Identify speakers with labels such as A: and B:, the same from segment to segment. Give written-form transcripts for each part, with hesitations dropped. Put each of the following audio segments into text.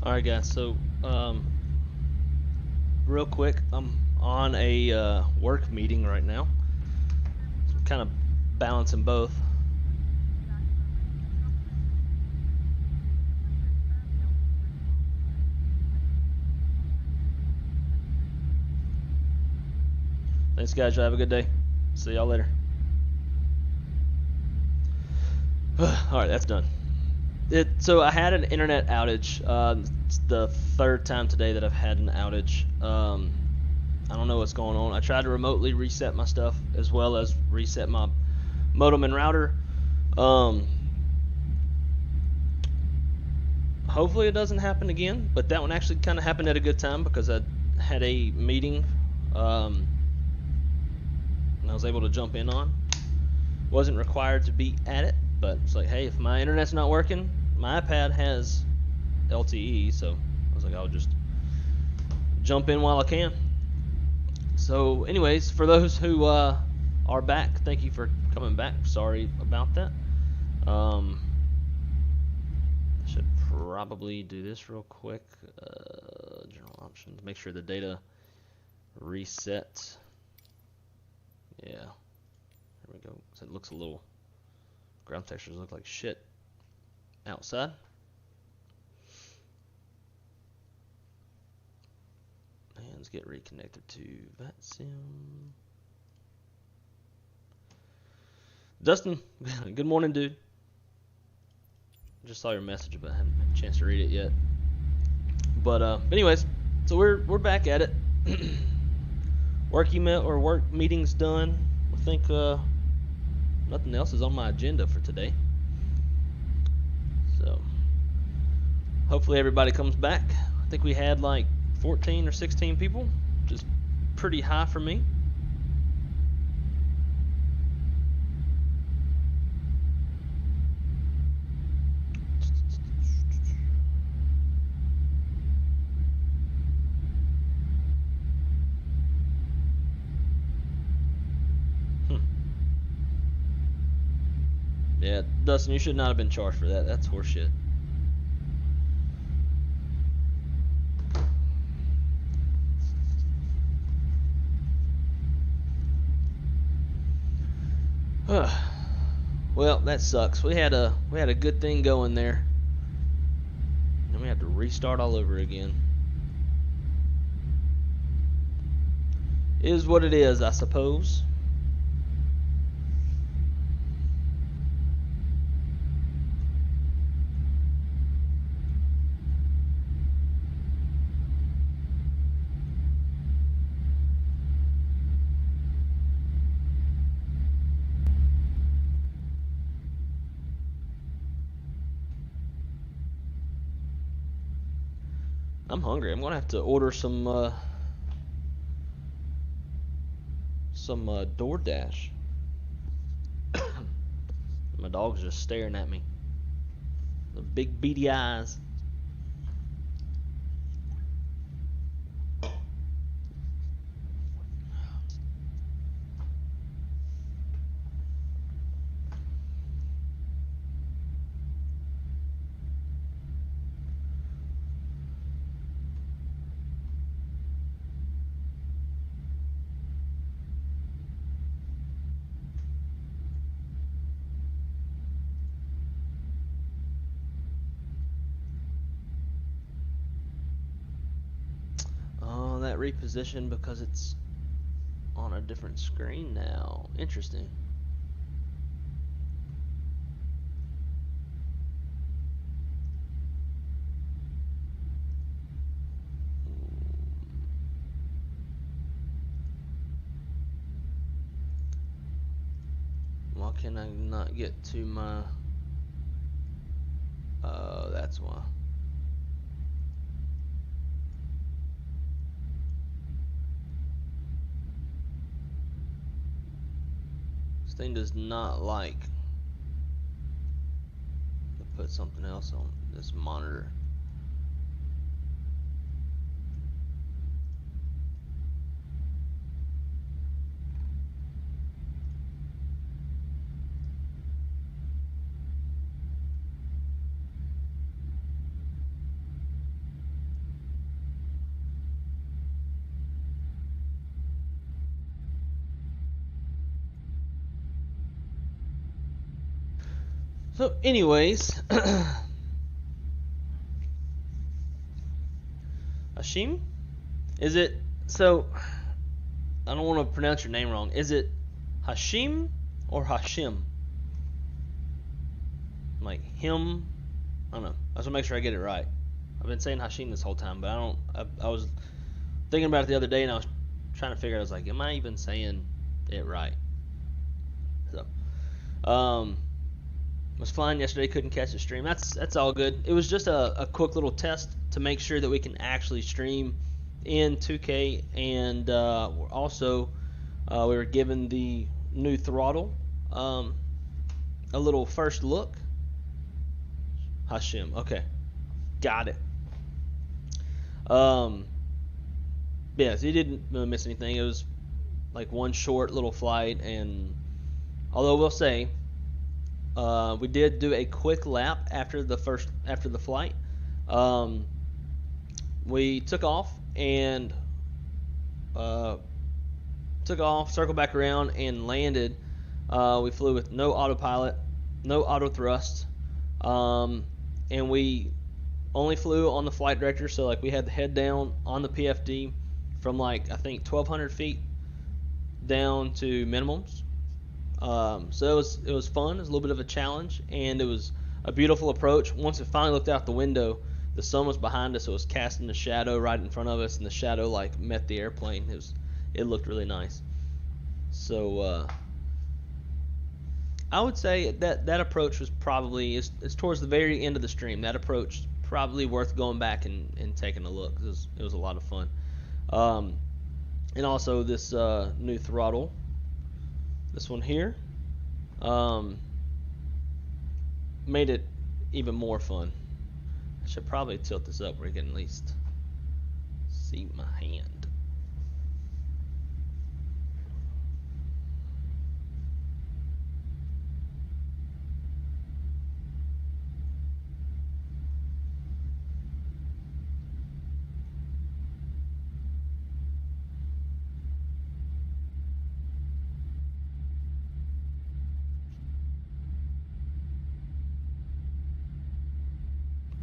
A: Alright guys, so real quick, I'm on a work meeting right now. So I'm kind of balancing both. Thanks guys, y'all have a good day. See y'all later. Alright, that's done. So I had an internet outage. It's the third time today that I've had an outage. I don't know what's going on. I tried to remotely reset my stuff as well as reset my modem and router. Hopefully it doesn't happen again, but that one actually kind of happened at a good time because I had a meeting and I was able to jump in on. Wasn't required to be at it, but it's like, hey, if my internet's not working, my iPad has LTE, so I was like, I'll just jump in while I can. So anyways, for those who are back, thank you for coming back. Sorry about that. I should probably do this real quick. General options, make sure the data resets. Yeah, there we go. So it looks a little, ground textures look like shit outside. And let's get reconnected to VATSIM. Dustin, good morning, dude. Just saw your message, but I haven't had a chance to read it yet. But anyways, so we're back at it. Work meeting's done. I think nothing else is on my agenda for today. So hopefully everybody comes back. I think we had like 14 or 16 people, which is pretty high for me. Yeah, Dustin, you should not have been charged for that. That's horseshit. Well, that sucks. We had a good thing going there. Then we have to restart all over again. Is what it is, I suppose. I'm hungry. I'm gonna have to order some DoorDash. My dog's just staring at me. The big beady eyes. That repositioned because it's on a different screen now. Interesting. Why can I not get to my... that's why. This thing does not like to put something else on this monitor. So anyways, Hashim? Is it, so, I don't want to pronounce your name wrong. Is it Hashim or Hashim? Like him? I don't know. I just want to make sure I get it right. I've been saying Hashim this whole time, but I was thinking about it the other day, and I was trying to figure out, I was like, am I even saying it right? So, was flying yesterday, couldn't catch the stream. That's all good. It was just a quick little test to make sure that we can actually stream in 2K, and we're also we were given the new throttle, a little first look. Hashim, okay, got it. Yeah, so you didn't miss anything. It was like one short little flight, and although we'll say we did do a quick lap after the flight. We took off and circled back around and landed. We flew with no autopilot, no auto thrust, and we only flew on the flight director. So like we had the head down on the PFD from like I think 1,200 feet down to minimums. So it was fun. It was a little bit of a challenge, and it was a beautiful approach. Once it finally looked out the window, the sun was behind us. So it was casting a shadow right in front of us, and the shadow like met the airplane. It looked really nice. So I would say that approach was probably is towards the very end of the stream. That approach probably worth going back and taking a look. It was a lot of fun. And also this new throttle. This one here made it even more fun. I should probably tilt this up where you can at least see my hand.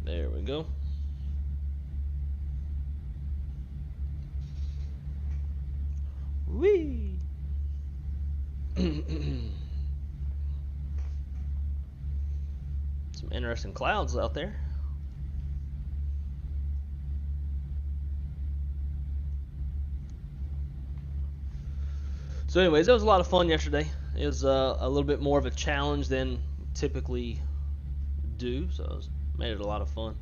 A: There we go. Whee! Some interesting clouds out there. So anyways, that was a lot of fun yesterday. It was a little bit more of a challenge than typically do, so it made it a lot of fun.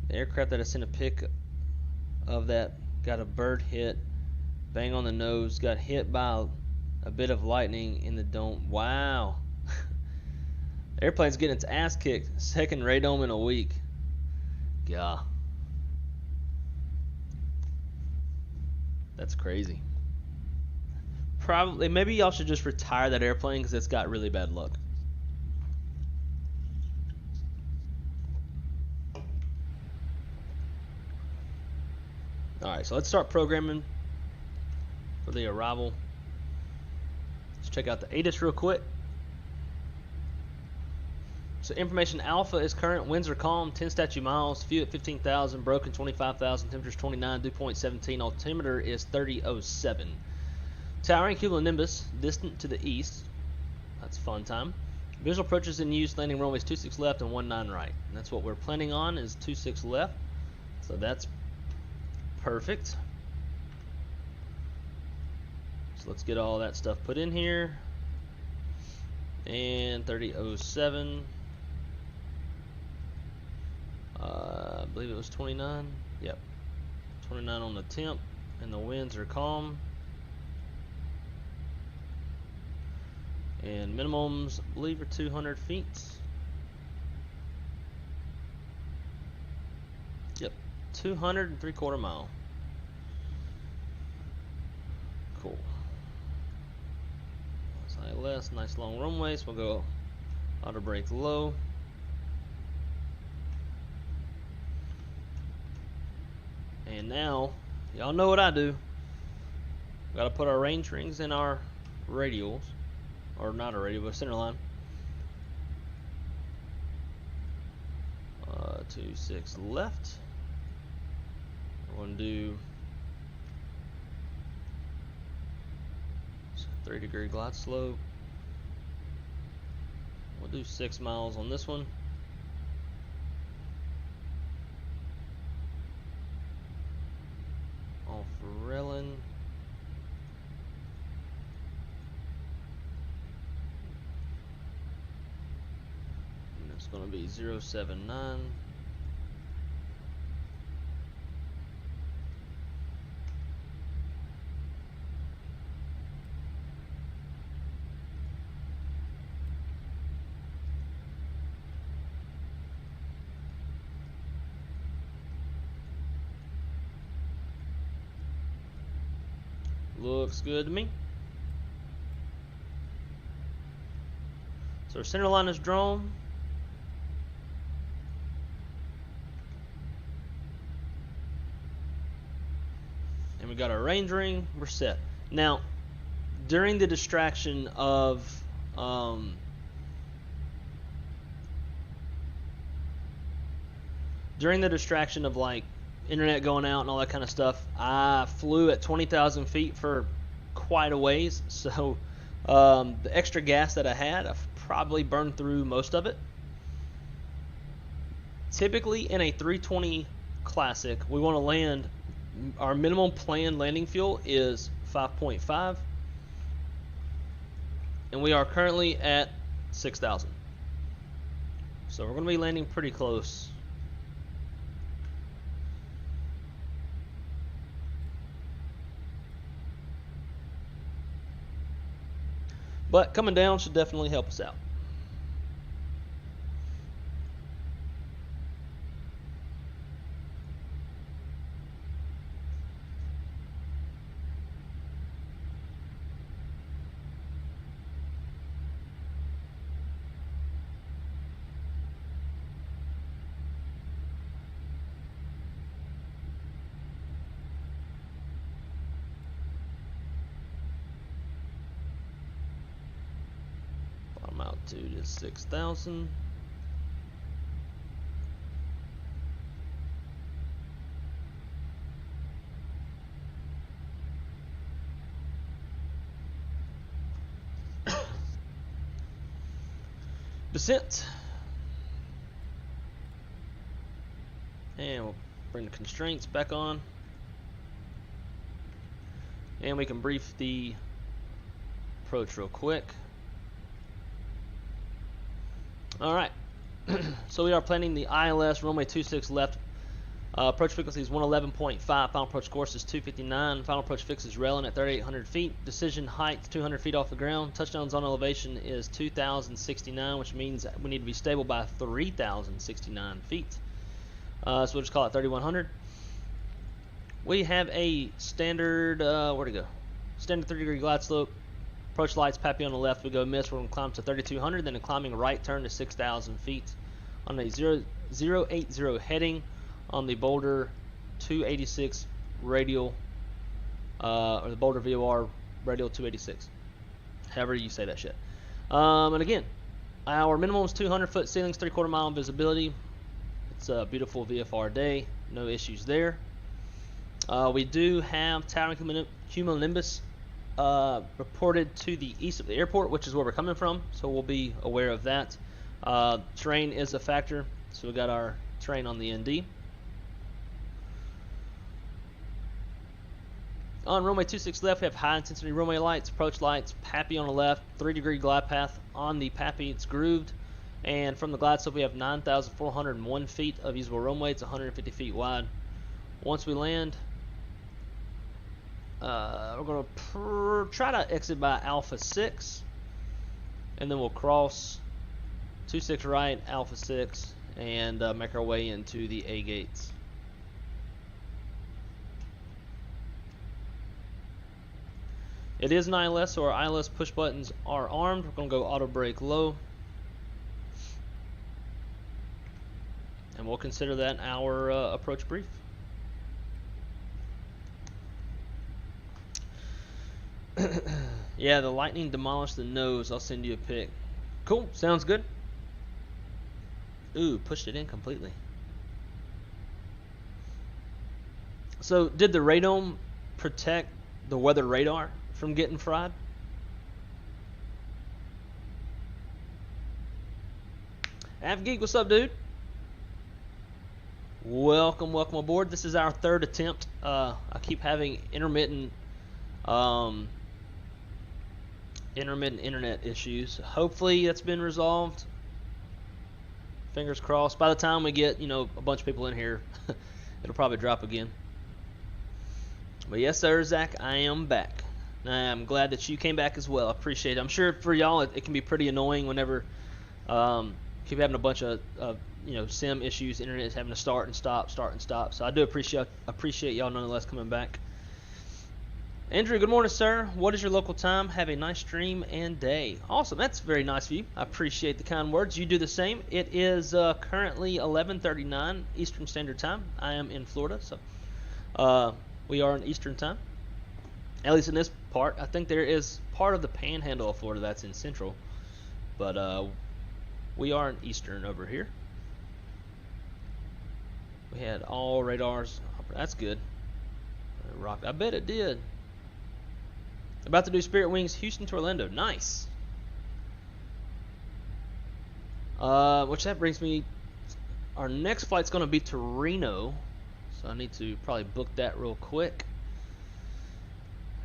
A: The aircraft that I sent a pic of that got a bird hit, bang on the nose, got hit by a bit of lightning in the dome. Wow. The airplane's getting its ass kicked. Second radome in a week. Yeah. That's crazy. Probably, maybe y'all should just retire that airplane because it's got really bad luck. Alright, so let's start programming for the arrival. Let's check out the Addons real quick. So information alpha is current, winds are calm, 10 statute miles, fuel at 15,000, broken 25,000, temperature's 29, dew point 17, altimeter is 3007. Towering cumulonimbus, distant to the east. That's fun time. Visual approaches in use, landing runways 26 left and 19 right. And that's what we're planning on is 26 left. So that's perfect. So let's get all that stuff put in here. And 3007. I believe it was 29. Yep. 29 on the temp. And the winds are calm. And minimums, I believe, are 200 feet. Yep. 203/4 mile. Cool. ILS, nice long runways. We'll go auto brake low. And now, y'all know what I do. Got to put our range rings in our radials, or not a radial, but center line. 26 left. We're going to do 3-degree glide slope. We'll do 6 miles on this one. Off railing. And it's going to be 079. Looks good to me. So our center line is drawn. And we got our range ring, we're set. Now, during the distraction of like internet going out and all that kind of stuff, I flew at 20,000 feet for quite a ways, so the extra gas that I had, I've probably burned through most of it. Typically in a 320 Classic, we want to land, our minimum planned landing fuel is 5.5, and we are currently at 6,000. So we're going to be landing pretty close. But coming down should definitely help us out. Altitude is 6,000. Descent. And we'll bring the constraints back on. And we can brief the approach real quick. Alright, so we are planning the ILS runway 26 left. Approach frequency is 111.5. Final approach course is 259. Final approach fix is railing at 3,800 feet. Decision height 200 feet off the ground. Touchdown zone elevation is 2,069, which means we need to be stable by 3,069 feet. So we'll just call it 3,100. We have a standard, where'd it go? Standard 3-degree glide slope. Approach lights, PAPI on the left, we go miss, we're going to climb to 3,200, then a climbing right turn to 6,000 feet on a 080 heading on the Boulder 286 radial, or the Boulder VOR radial 286, however you say that shit. And again, our minimum is 200 foot ceilings, 3/4 mile visibility. It's a beautiful VFR day, no issues there. We do have towering cumulonimbus reported to the east of the airport, which is where we're coming from, so we'll be aware of that. Terrain is a factor, so we got our terrain on the ND. On runway 26 left, we have high intensity runway lights, approach lights, PAPI on the left, 3-degree glide path on the PAPI, it's grooved, and from the glide slope we have 9,401 feet of usable runway, it's 150 feet wide. Once we land, we're going to try to exit by Alpha 6, and then we'll cross 26 right, Alpha 6, and make our way into the A gates. It is an ILS, so our ILS push buttons are armed. We're going to go auto brake low, and we'll consider that our approach brief. Yeah, the lightning demolished the nose. I'll send you a pic. Cool, sounds good. Ooh, pushed it in completely. So, did the radome protect the weather radar from getting fried? AvGeek, what's up, dude? Welcome aboard. This is our third attempt. I keep having intermittent internet issues. Hopefully that's been resolved. Fingers crossed. By the time we get, a bunch of people in here, it'll probably drop again. But yes, sir, Zach, I am back. I'm glad that you came back as well. I appreciate it. I'm sure for y'all it can be pretty annoying whenever keep having a bunch of sim issues, internet having to start and stop. So I do appreciate y'all nonetheless coming back. Andrew, good morning, sir. What is your local time? Have a nice stream and day. Awesome. That's very nice of you. I appreciate the kind words. You do the same. It is currently 11:39 Eastern Standard Time. I am in Florida, so we are in Eastern Time. At least in this part. I think there is part of the panhandle of Florida that's in Central, but we are in Eastern over here. We had all radars. That's good. It rocked. I bet it did. About to do Spirit Wings Houston to Orlando. Nice. Which that brings me. Our next flight's going to be to Reno, so I need to probably book that real quick.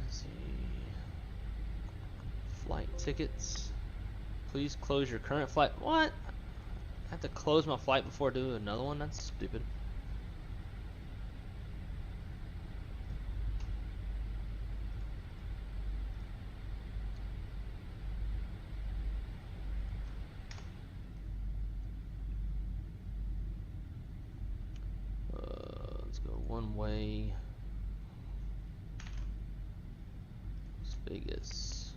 A: Let's see. Flight tickets. Please close your current flight. What? I have to close my flight before I do another one? That's stupid. Let's go one way. Las Vegas.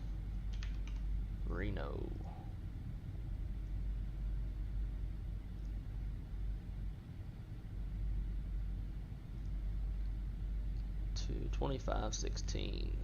A: Reno. To 2516.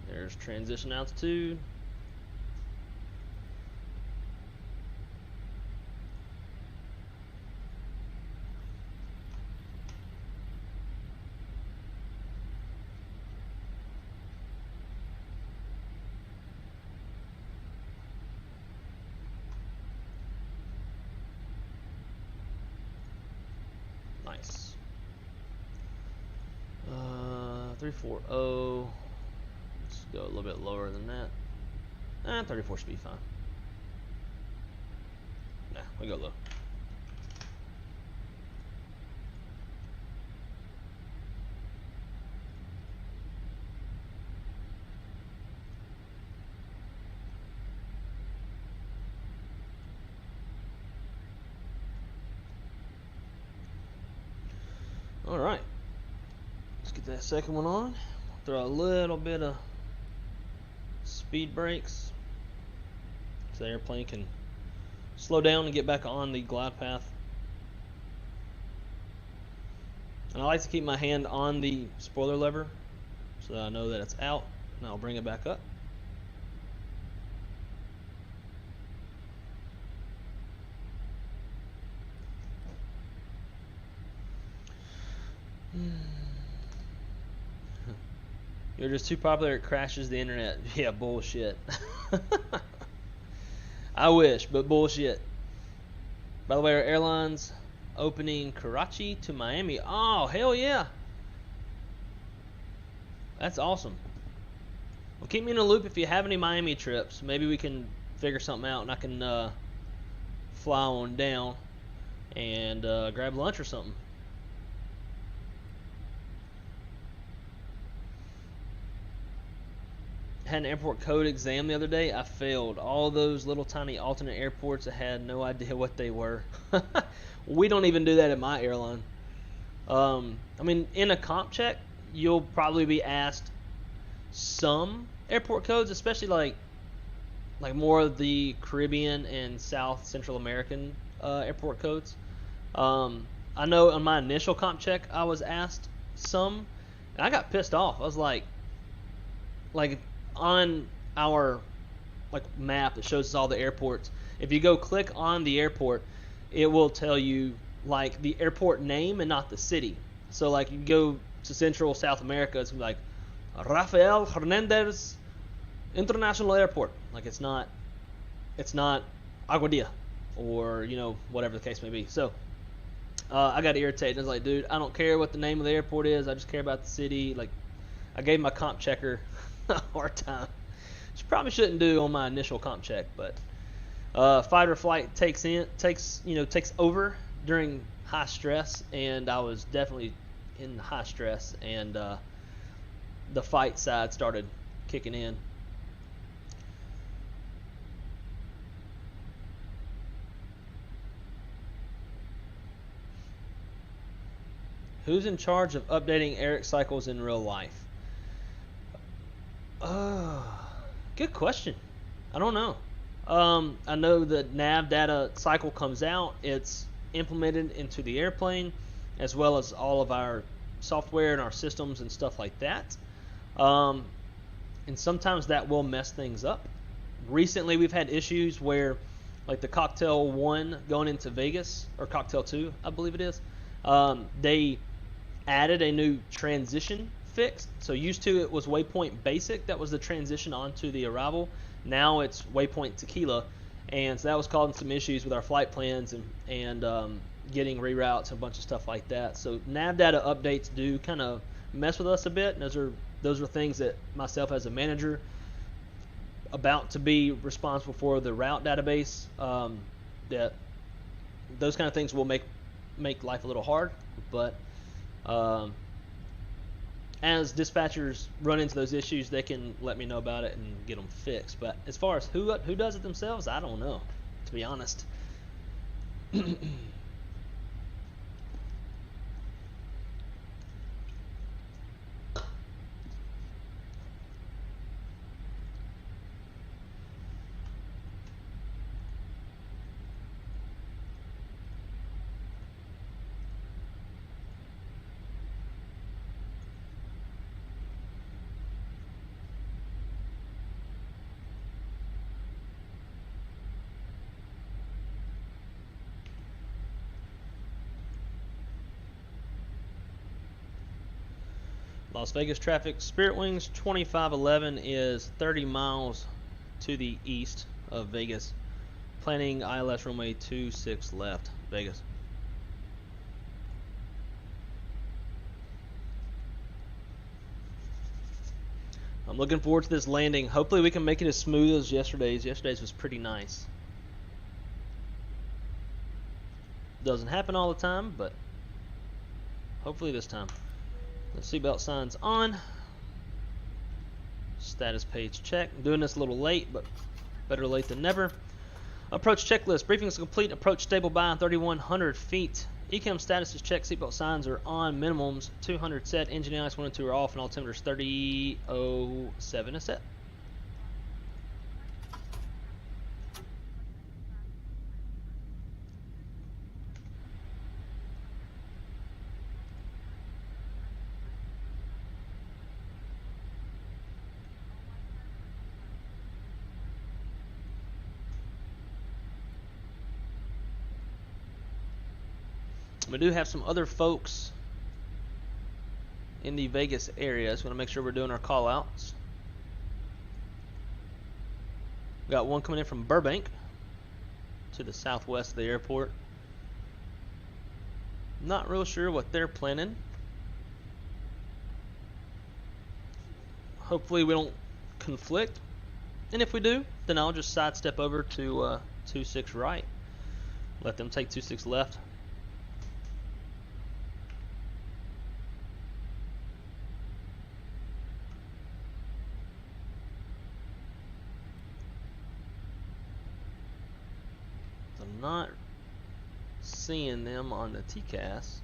A: There's transition altitude. Nice. 340. Let's go a little bit lower than that. 34 should be fine. Nah, we go low. All right, let's get that second one on. Throw a little bit of speed brakes so the airplane can slow down and get back on the glide path. And I like to keep my hand on the spoiler lever so that I know that it's out, and I'll bring it back up. You're just too popular, it crashes the internet. Yeah, bullshit. I wish, but bullshit. By the way, our airline's opening Karachi to Miami. Oh, hell yeah. That's awesome. Well, keep me in the loop if you have any Miami trips. Maybe we can figure something out and I can fly on down and grab lunch or something. Had an airport code exam the other day. I failed. All those little tiny alternate airports, I had no idea what they were. We don't even do that at my airline. I mean, in a comp check, you'll probably be asked some airport codes, especially like more of the Caribbean and South Central American airport codes. I know on my initial comp check, I was asked some, and I got pissed off. I was like on our map that shows us all the airports, if you go click on the airport, it will tell you the airport name and not the city. So you go to Central South America, it's like Rafael Hernandez International Airport. It's not Aguadilla or whatever the case may be. So I got irritated. I was like, dude, I don't care what the name of the airport is. I just care about the city. I gave my comp checker a hard time. Which probably shouldn't do on my initial comp check, but fight or flight takes over during high stress, and I was definitely in high stress, and the fight side started kicking in. Who's in charge of updating Eric cycles in real life? Good question. I don't know. I know the nav data cycle comes out. It's implemented into the airplane, as well as all of our software and our systems and stuff like that. And sometimes that will mess things up. Recently, we've had issues where, the Cocktail 1 going into Vegas, or Cocktail 2, I believe it is, they added a new transition fix. So used to it was Waypoint Basic, that was the transition onto the arrival. Now it's Waypoint Tequila, and so that was causing some issues with our flight plans and getting reroutes and a bunch of stuff like that. So nav data updates do kind of mess with us a bit, and those are things that myself as a manager about to be responsible for the route database. That those kind of things will make life a little hard, but as dispatchers run into those issues, they can let me know about it and get them fixed. But as far as who does it themselves, I don't know, to be honest. Las Vegas traffic, Spirit Wings 2511 is 30 miles to the east of Vegas. Planning ILS runway 26 left, Vegas. I'm looking forward to this landing. Hopefully we can make it as smooth as yesterday's. Yesterday's was pretty nice. Doesn't happen all the time, but hopefully this time. The seatbelt sign's on. Status page check. I'm doing this a little late, but better late than never. Approach checklist. Briefing is complete. Approach stable by 3,100 feet. ECAM status is checked. Seatbelt signs are on. Minimums 200 set. Engine IS 1 and 2 are off, and altimeters 3007 is set. We do have some other folks in the Vegas area, so we want to make sure we're doing our call outs. We got one coming in from Burbank to the southwest of the airport. Not real sure what they're planning. Hopefully we don't conflict, and if we do, then I'll just sidestep over to 26 right. Let them take 26 left. I'm not seeing them on the TCAS.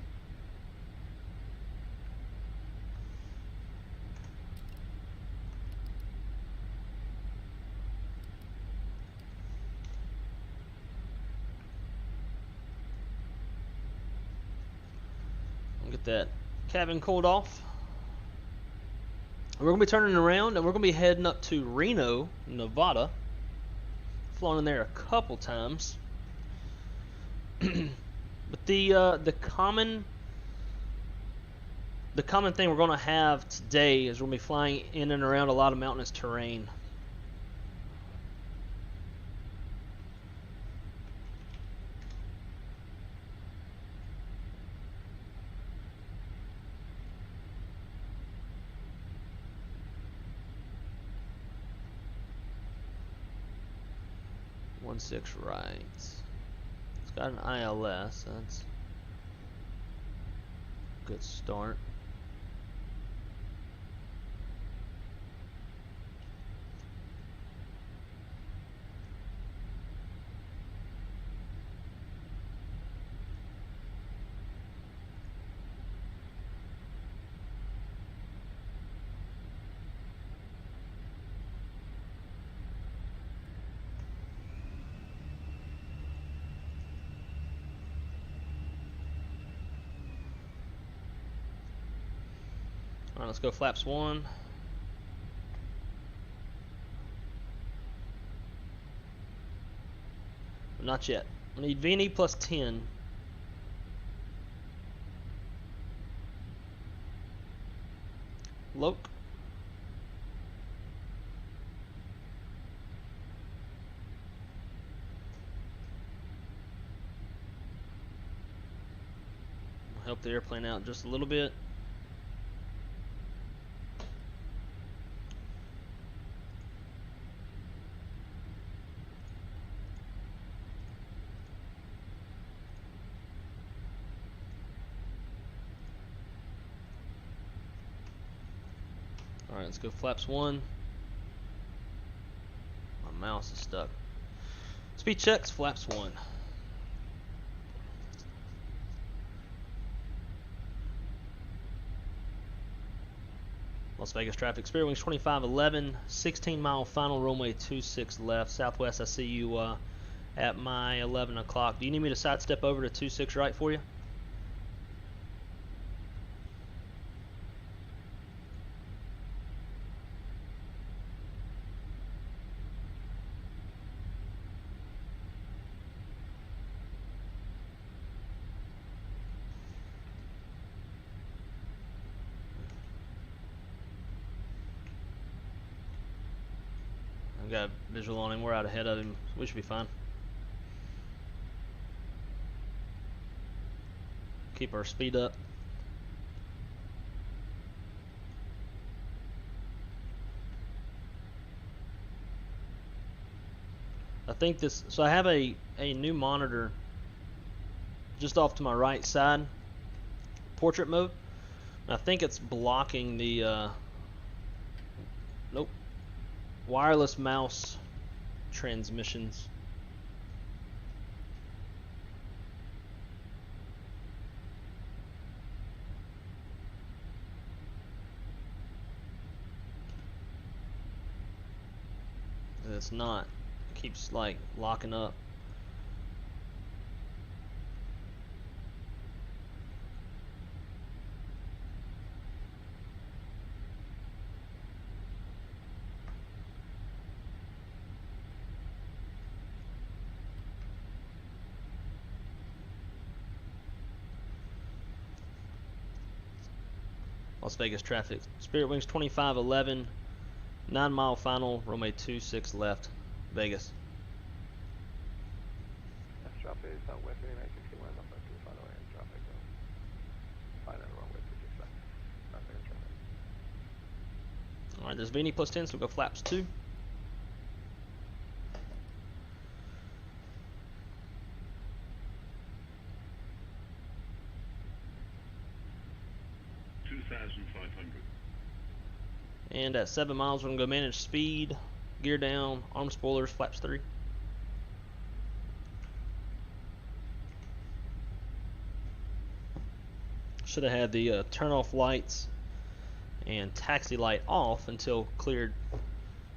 A: Get that cabin cooled off. We're going to be turning around and we're going to be heading up to Reno, Nevada. Flown in there a couple times. But the common thing we're going to have today is we're going to be flying in and around a lot of mountainous terrain. Six right. It's got an ILS. That's a good start. Alright, let's go flaps 1. Not yet. I need VNE plus 10. Loke. Help the airplane out just a little bit. Alright, let's go flaps 1. My mouse is stuck. Speed checks, flaps 1. Las Vegas traffic, Spirit Wings 2511, 16-mile final, runway 26 left. Southwest, I see you at my 11 o'clock. Do you need me to sidestep over to 26 right for you? Got a visual on him. We're out ahead of him. We should be fine. Keep our speed up. I think this. So I have a new monitor just off to my right side, portrait mode. And I think it's blocking the. Nope. Wireless mouse transmissions. It's not. It keeps like locking up. Las Vegas traffic. Spirit Wings 2511, 9-mile final, runway 26 left, Vegas.
B: Traffic Southwest 6961, number 2 final and traffic.
A: Alright, there's VD plus 10, so we'll go flaps 2. And at 7 miles, we're going to go manage speed, gear down, arm spoilers, flaps 3. Should have had the turn off lights and taxi light off until cleared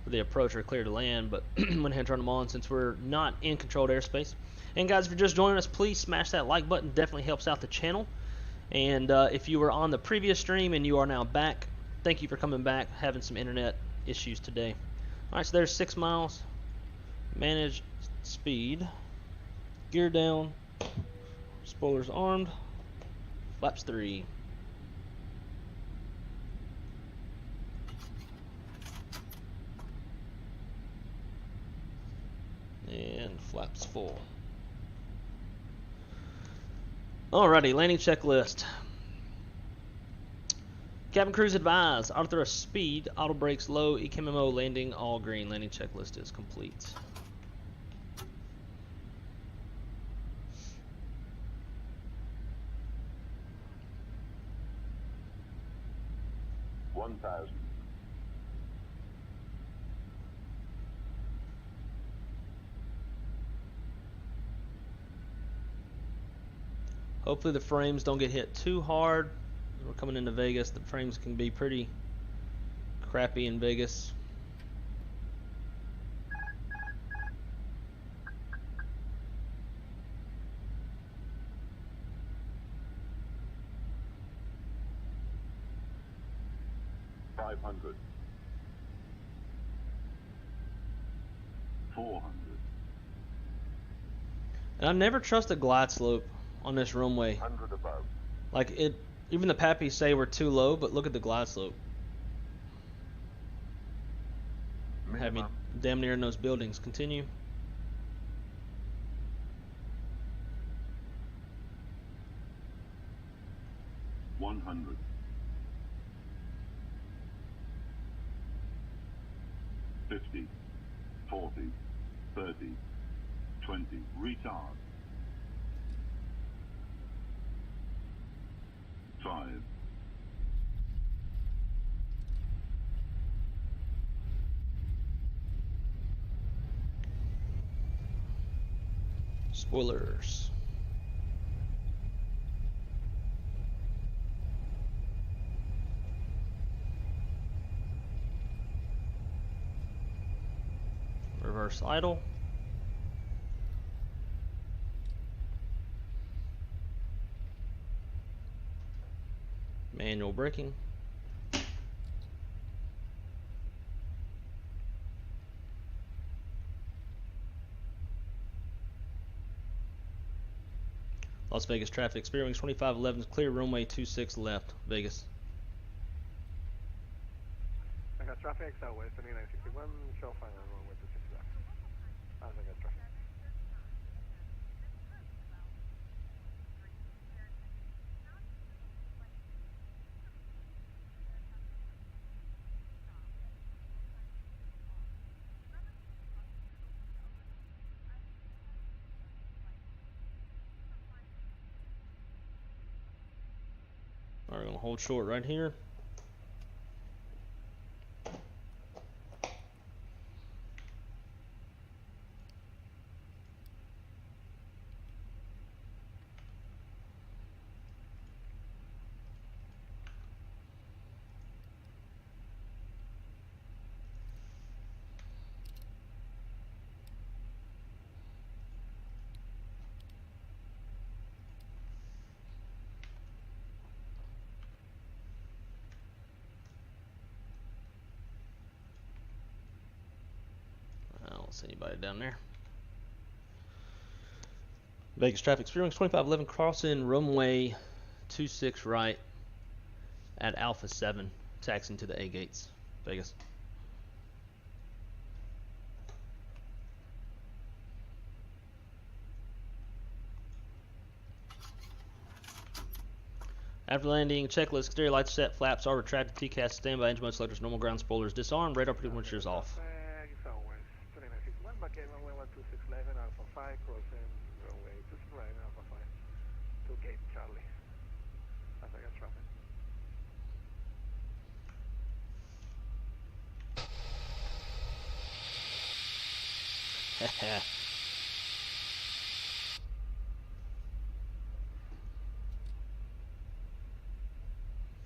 A: for the approach or clear to land, but went ahead and turned them on since we're not in controlled airspace. And guys, if you're just joining us, please smash that like button. Definitely helps out the channel. And if you were on the previous stream and you are now back, thank you for coming back. Having some internet issues today. Alright, so there's 6 miles. Manage speed. Gear down. Spoilers armed. Flaps 3. And flaps full. Alrighty, landing checklist. Cabin crews advised, auto thrust speed, auto brakes low, EKMO landing all green. Landing checklist is complete. Hopefully the frames don't get hit too hard. We're coming into Vegas. The frames can be pretty crappy in Vegas.
B: $500. $400.
A: And I never trust a glide slope on this runway.
B: 100 above.
A: Like it, even the Pappies say we're too low, but look at the glide slope. Have me damn near in those buildings. Continue.
B: $100. 50, 40, 30, 20, retard. 5.
A: Spoilers. Reverse idle. Manual braking. Las Vegas traffic. Spirit Wings 2511 clear, runway 26 left. Vegas.
C: Vegas traffic, southwest 2961, show final runway 26 left. Vegas traffic.
A: Alright, we're going to hold short right here. I don't see anybody down there. Vegas traffic. Spirit Wings 2511 crossing runway 26 right at Alpha 7, taxiing to the A gates. Vegas. After landing, checklist, exterior lights set, flaps are retracted, TCAS, standby, engine mode selectors, normal ground spoilers disarmed, radar prediction is off.
C: Southwest, 2961, Bucket, runway 12611, Alpha 5, crossing runway 26 right, Alpha 5, to gate Charlie. As I got traffic.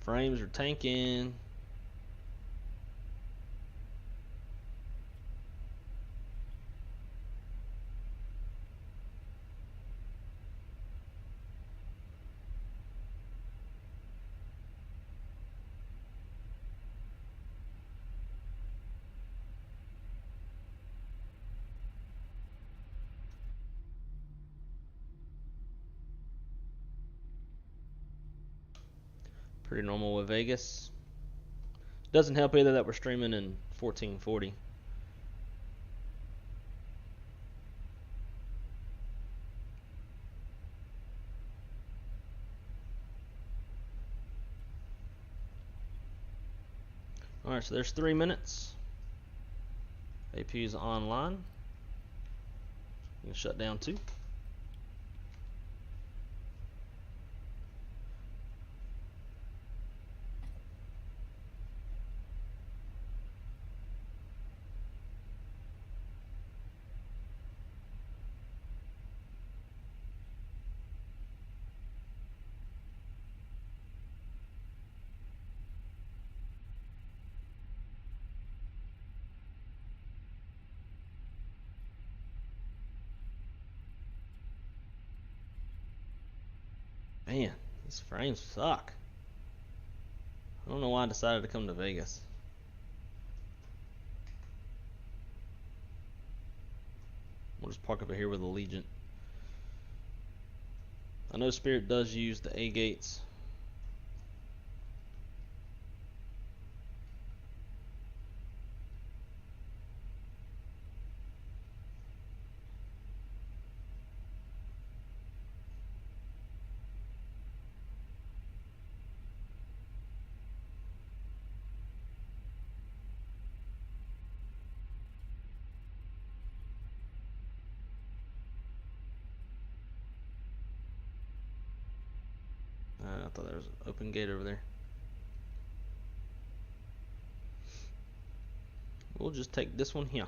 A: Frames are tanking. Pretty normal with Vegas. Doesn't help either that we're streaming in 1440. Alright, so there's 3 minutes. AP is online. You can shut down too. Man, these frames suck. I don't know why I decided to come to Vegas. We'll just park over here with Allegiant. I know Spirit does use the A gates. I thought there was an open gate over there. We'll just take this one here.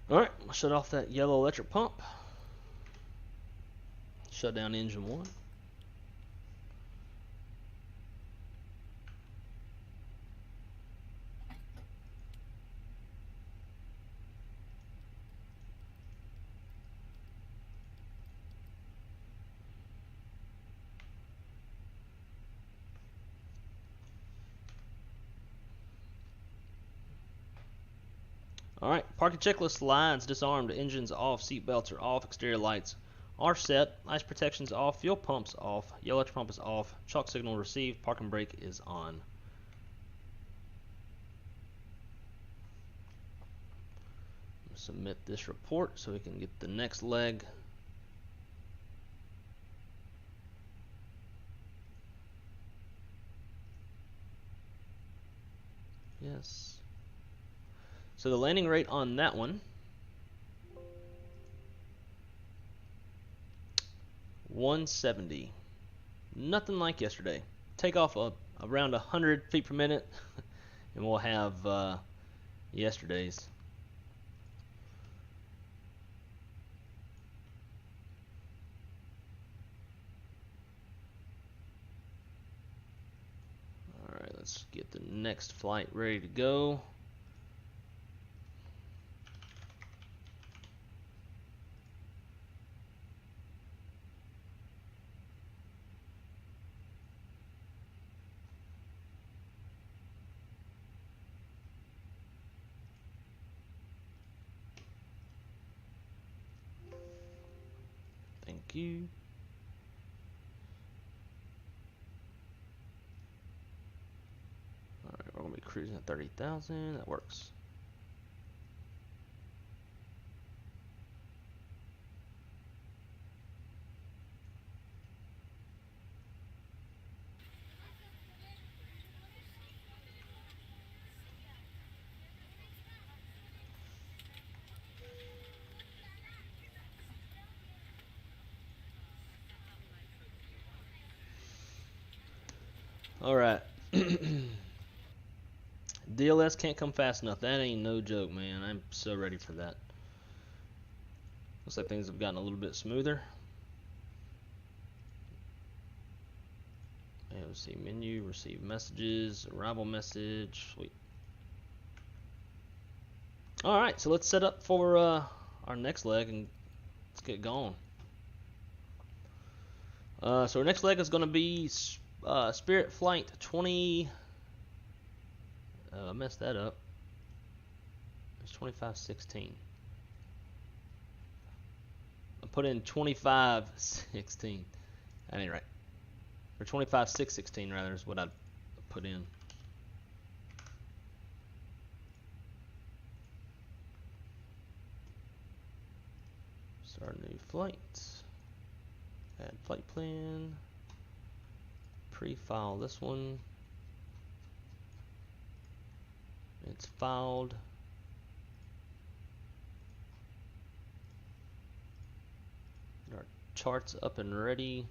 A: Alright, I'll shut off that yellow electric pump. Shut down engine 1. Alright, parking checklist lines disarmed, engines off, seat belts are off, exterior lights are set, ice protection's off, fuel pump's off, yellow electric pump is off, chalk signal received, parking brake is on. Submit this report so we can get the next leg. Yes. So the landing rate on that one, 170. Nothing like yesterday. Take off around 100 feet per minute, and we'll have yesterday's. All right, let's get the next flight ready to go. Thank you. All right, we're gonna be cruising at 30,000. That works. All right. DLS can't come fast enough. That ain't no joke, man. I'm so ready for that. Looks like things have gotten a little bit smoother. AOC menu, receive messages, arrival message. Sweet. All right, so let's set up for our next leg and let's get going. So our next leg is going to be Spirit Flight 20. I messed that up. It's 2516. I put in 2516. That ain't right. Or 25616 rather is what I put in. Start a new flight. Add flight plan. Pre-file this one. It's filed. Our charts up and ready.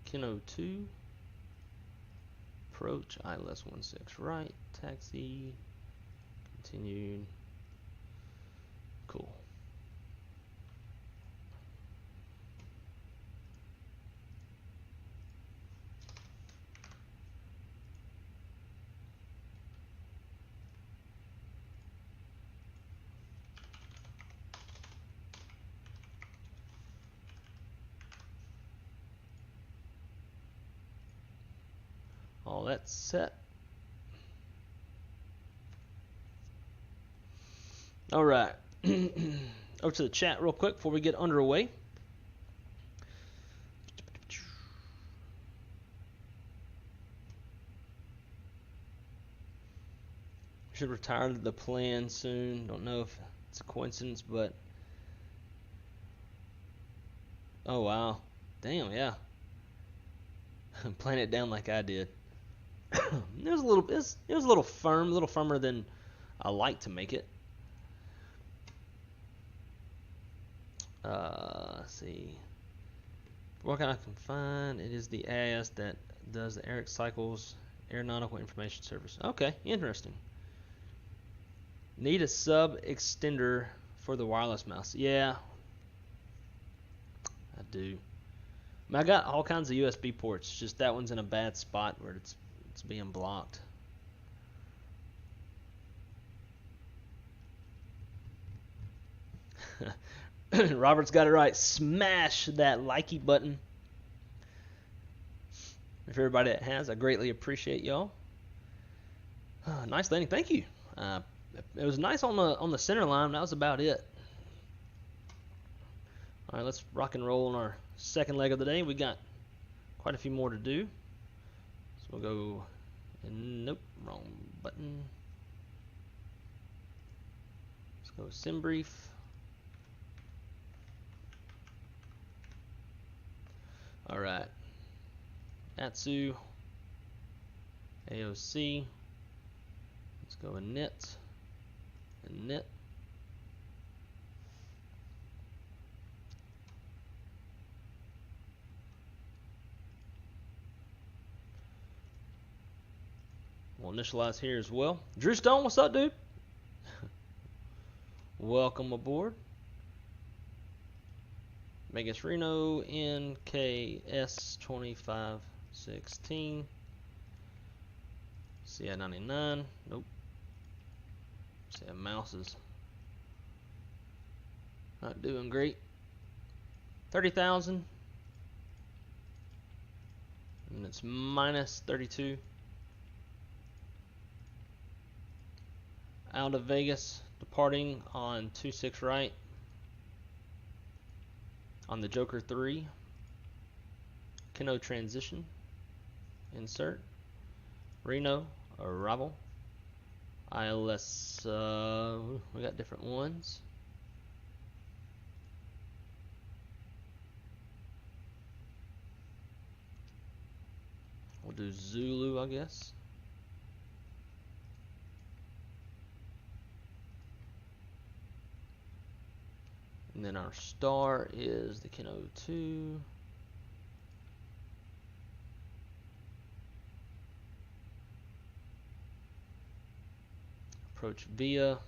A: Kino 2. Approach, ILS 16 right, taxi, continued, cool. All that's set. All right. Over to the chat real quick before we get underway. Should retire the plan soon. Don't know if it's a coincidence, but oh wow, damn, yeah. Playing it down like I did. It was a little firm, a little firmer than I like to make it. Let's see. What I can find, it is the AIS that does the Eric Cycles Aeronautical Information Service. Okay, interesting. Need a sub extender for the wireless mouse. Yeah, I do. I mean, I got all kinds of USB ports. Just that one's in a bad spot where it's being blocked. Robert's got it right. Smash that likey button. If everybody that has, I greatly appreciate y'all. Nice landing, thank you. It was nice on the center line. That was about it. All right, let's rock and roll on our second leg of the day. We got quite a few more to do. So we'll go. Nope, wrong button. Let's go sim brief. All right. Atsu. AOC. Let's go init. Init. We'll initialize here as well. Drew Stone, what's up, dude? Welcome aboard. Vegas Reno NKS 2516. CI 99. Nope. See, that mouse is not doing great. 30,000. And it's minus 32. Out of Vegas, departing on 26 right. On the Joker 3. Kino transition. Insert. Reno, arrival. ILS, we got different ones. We'll do Zulu, I guess. And then our star is the Kino 2. Approach via.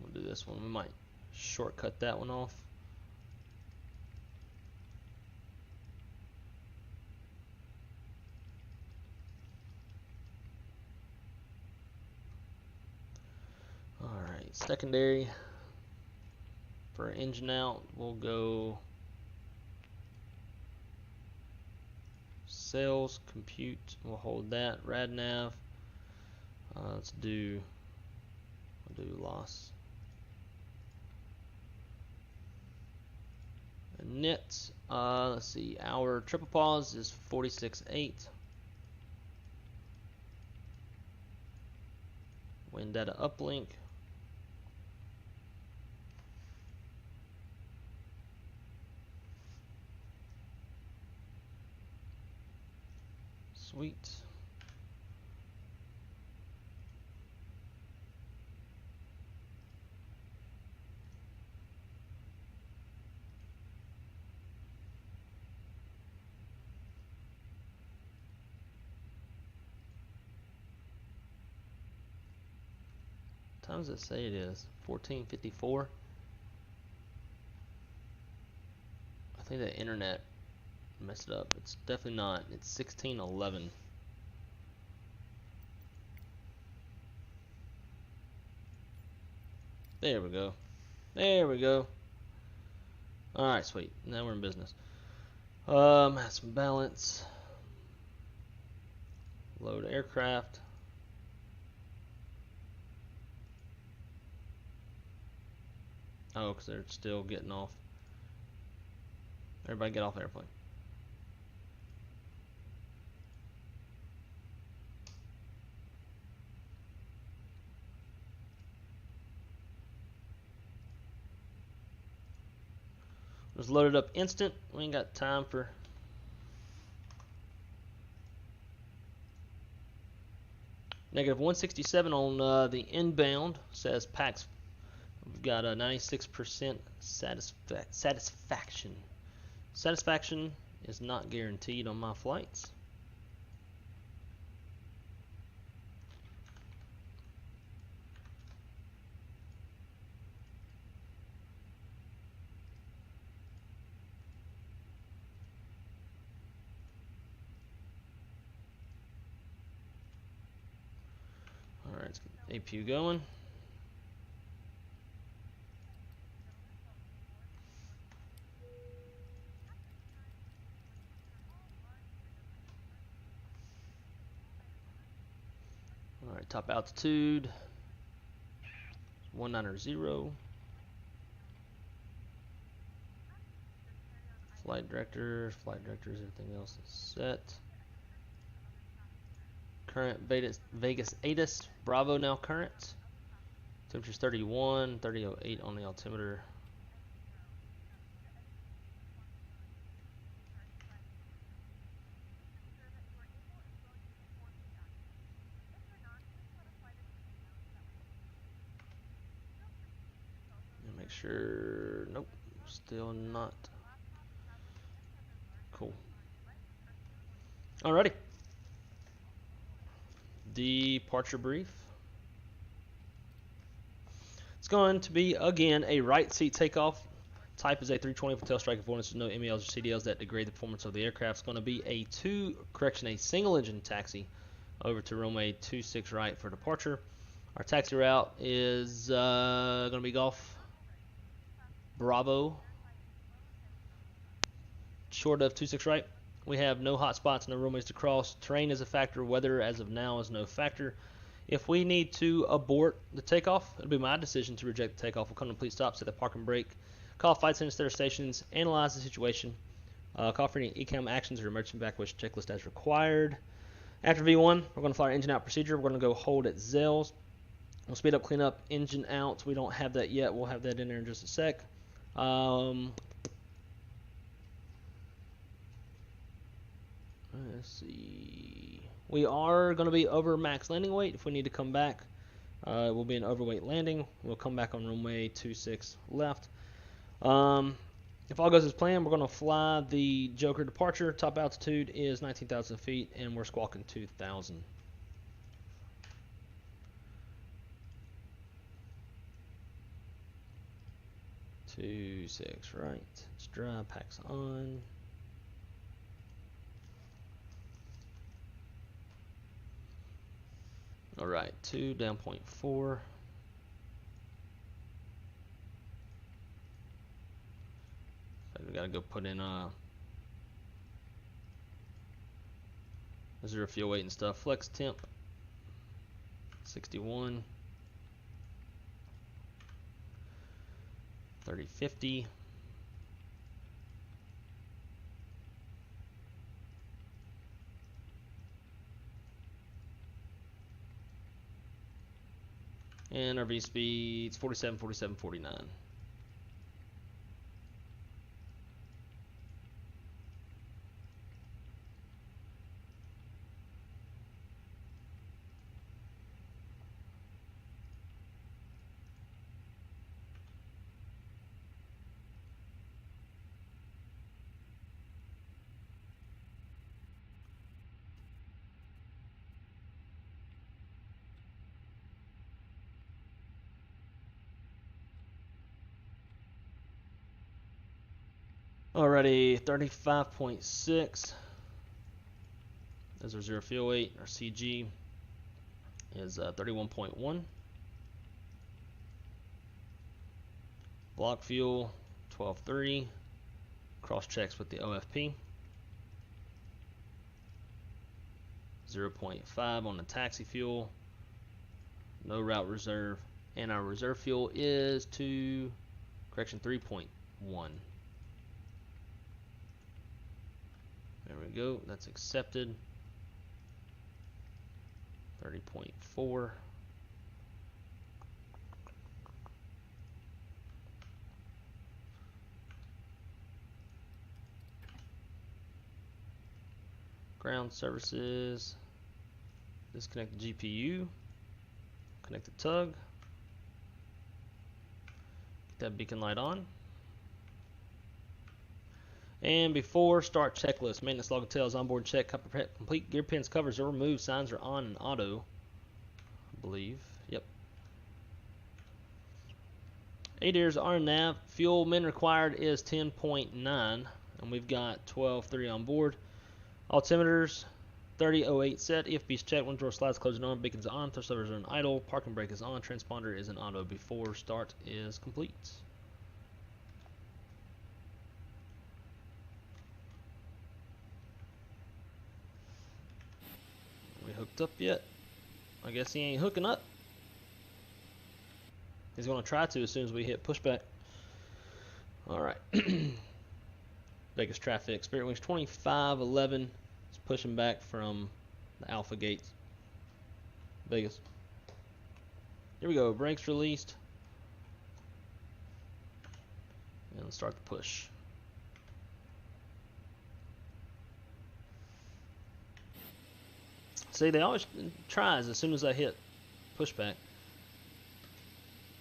A: We'll do this one. We might shortcut that one off. Alright, secondary. For engine out, we'll go sales, compute, we'll hold that. RadNav, we'll do loss. And net, let's see, our triple pause is 46.8. Wind data uplink. Sweet. What time does it say it is? 14:54. I think the internet messed it up. It's definitely not. It's 16:11. There we go. There we go. Alright, sweet. Now we're in business. Have some balance. Load aircraft. Oh, because they're still getting off. Everybody get off the airplane. Just load it up instant. We ain't got time for negative 167 on the inbound. Says PAX. We've got a 96% satisfaction. Satisfaction is not guaranteed on my flights. Alright, let's get APU going. Alright, top altitude 190. Flight directors, everything else is set. Current Vegas Addons Bravo now current. Temperature's 31, 30.08 on the altimeter. sure. Nope, still not. Cool. Alrighty. Departure brief. It's going to be, again, a right seat takeoff. Type is a 320 for tail strike avoidance. There's no MELs or CDLs that degrade the performance of the aircraft. It's going to be a single engine taxi over to runway 26 right for departure. Our taxi route is going to be Golf Bravo, short of 26 right. We have no hot spots, no runways to cross. Terrain is a factor. Weather, as of now, is no factor. If we need to abort the takeoff, it'll be my decision to reject the takeoff. We'll come to complete stop, set the park and brake, call flight attendants to their stations, analyze the situation, call for any ECAM actions or emergency evacuation checklist as required. After V1, we're going to fly our engine out procedure. We're going to go hold at Zales. We'll speed up, clean up, engine out. We don't have that yet. We'll have that in there in just a sec. Let's see. We are going to be over max landing weight. If we need to come back, it will be an overweight landing. We'll come back on runway 26 left. If all goes as planned, we're going to fly the Joker departure. Top altitude is 19,000 feet, and we're squawking 2,000. Two, six, right. Let's drive, packs on. All right, 2 down 0.4. We gotta go put in zero fuel weight and stuff. Flex temp 61. 3050. And our V speed's 47, 47, 49. Alrighty, 35.6. There's our zero fuel weight. Our CG is 31.1. Block fuel 12.3. Cross checks with the OFP. 0.5 on the taxi fuel. No route reserve. And our reserve fuel is 3.1. There we go, that's accepted. 30.4. Ground services. Disconnect the GPU. Connect the tug. Get that beacon light on. And before start checklist, maintenance log tells onboard check, complete gear pins, covers are removed, signs are on and auto, I believe. Yep. ADIRS RNAV, fuel min required is 10.9, and we've got 12.3 on board. Altimeters 30.08 set, EFB's checked, one door slides closing on, beacons on, thrust levers are on idle, parking brake is on, transponder is in auto before start is complete. Hooked up yet? I guess he ain't hooking up. He's going to try to as soon as we hit pushback. Alright. Vegas traffic. Spirit Wings 2511 is pushing back from the Alpha gates. Vegas. Here we go. Brakes released. And let's start the push. See, they always tries as soon as I hit pushback.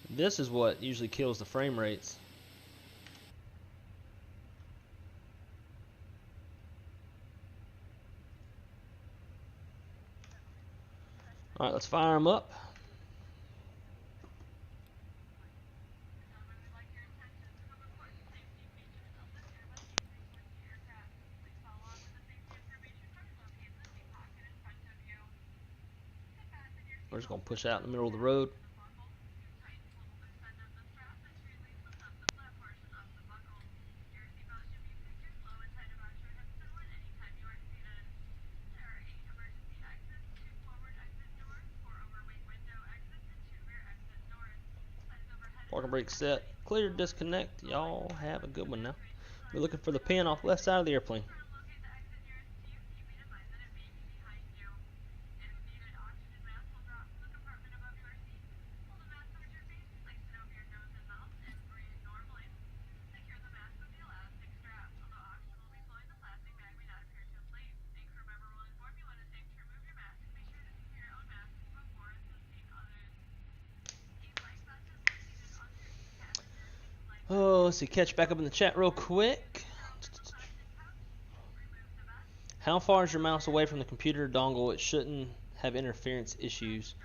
A: This is what usually kills the frame rates. Alright, let's fire them up. We're just going to push out in the middle of the road. Parking brake set. Clear, disconnect. Y'all have a good one now. We're looking for the pin off left side of the airplane. Oh, let's see. Catch back up in the chat real quick. How far is your mouse away from the computer dongle? It shouldn't have interference issues.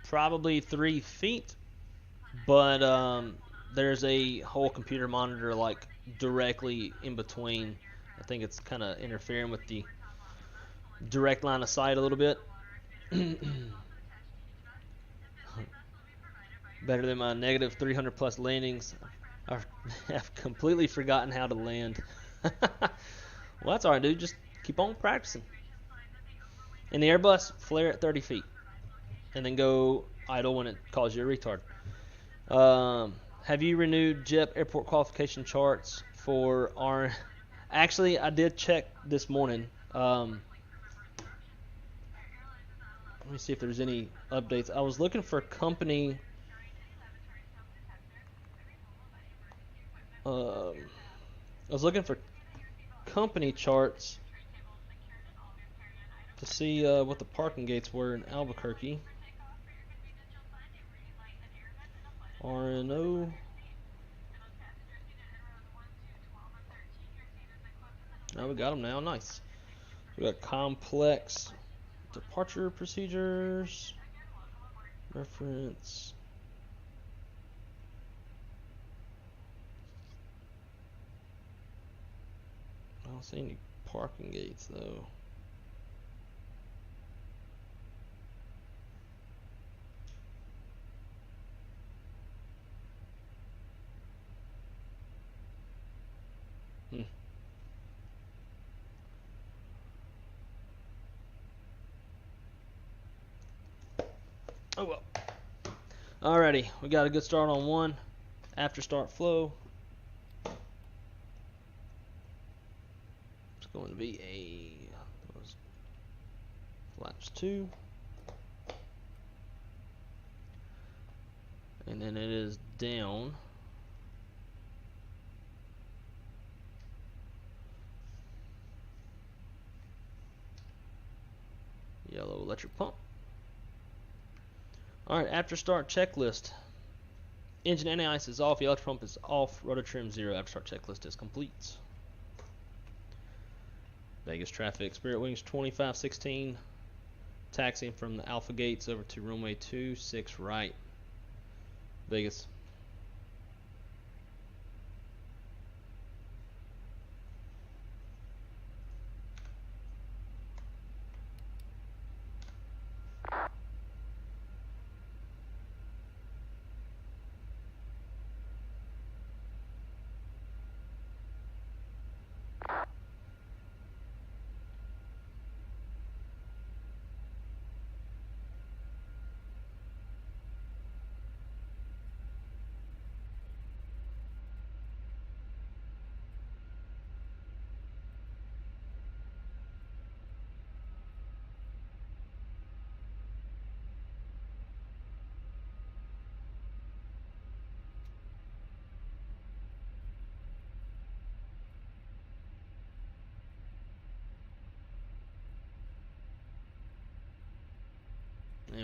A: Probably 3 feet, but there's a whole computer monitor like directly in between. I think it's kind of interfering with the direct line of sight a little bit. Better than my negative 300 plus landings. I've completely forgotten how to land. Well, that's alright, dude. Just keep on practicing. In the Airbus, flare at 30 feet. And then go idle when it calls you a retard. Have you renewed JEP airport qualification charts for our... Actually, I did check this morning. Let me see if there's any updates. I was looking for company... I was looking for company charts to see what the parking gates were in Albuquerque. RNO. Oh, we got them now. Nice. We got complex departure procedures. Reference. I don't see any parking gates though. Oh well. Alrighty, we got a good start on one. After start flow. It's going to be a flaps 2. And then it is down. Yellow electric pump. Alright, after start checklist. Engine anti-ice is off, the electric pump is off, rotor trim 0, after start checklist is complete. Vegas traffic, Spirit Wings 2516, taxiing from the Alpha gates over to runway 26 right. Vegas.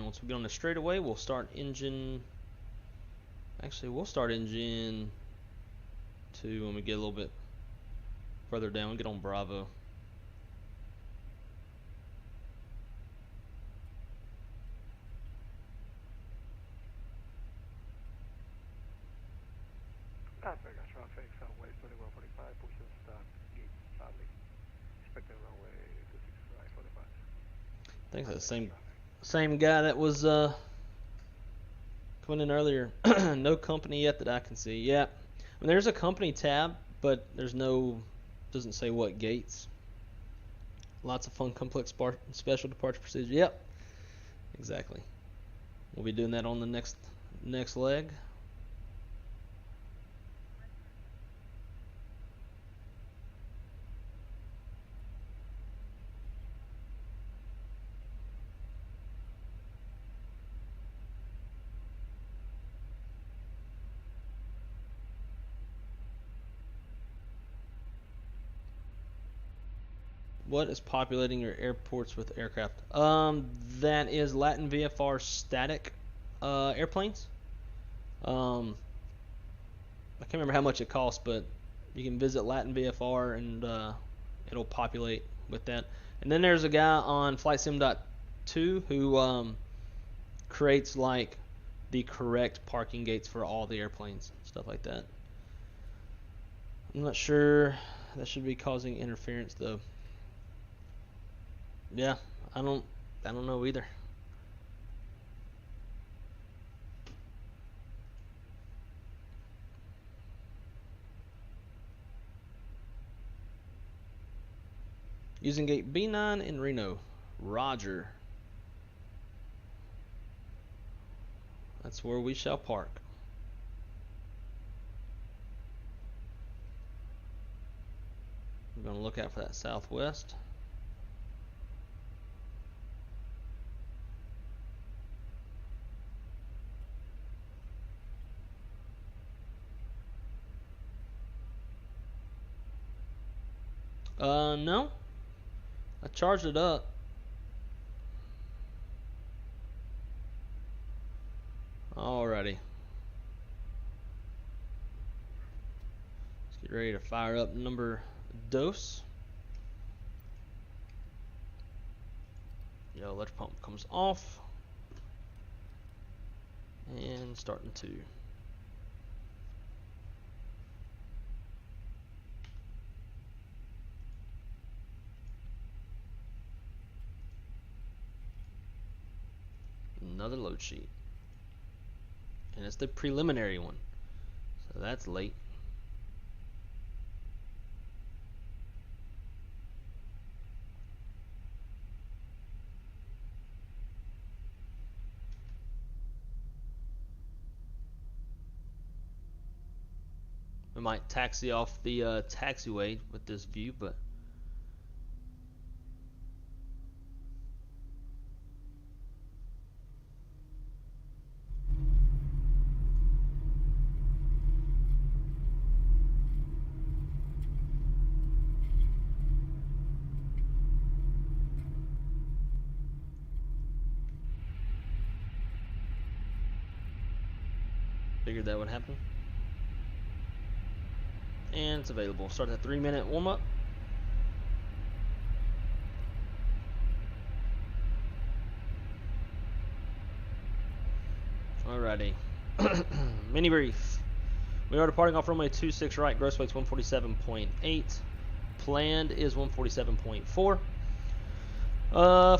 A: once we get on the straightaway, we'll start engine. Actually, we'll start engine 2 when we get a little bit further down. We get on Bravo.
C: Las Vegas traffic, southwest 2145, pushing start, gate Charlie. Expecting runway 26 right 45.
A: I think that's the same guy that was coming in earlier. No company yet that I can see. Yeah, I mean, there's a company tab, but there's no, doesn't say what gates. Lots of fun, complex special departure procedure. Yep, exactly. We'll be doing that on the next leg. What is populating your airports with aircraft? That is Latin VFR static airplanes. I can't remember how much it costs, but you can visit Latin VFR and it'll populate with that. And then there's a guy on Flightsimpm.2 who creates like the correct parking gates for all the airplanes, stuff like that. I'm not sure that should be causing interference though. Yeah, I don't know either. Using gate B9 in Reno. Roger. That's where we shall park. We're going to look out for that southwest. No. I charged it up. Alrighty. Let's get ready to fire up number dos. Yellow electric pump comes off. And starting to. Another load sheet, and it's the preliminary one, so that's late. We might taxi off the taxiway with this view, but figured that would happen. And it's available. Start that 3-minute warm-up. Alrighty. Mini brief. We are departing off runway 26 right. Gross weight's 147.8. Planned is 147.4.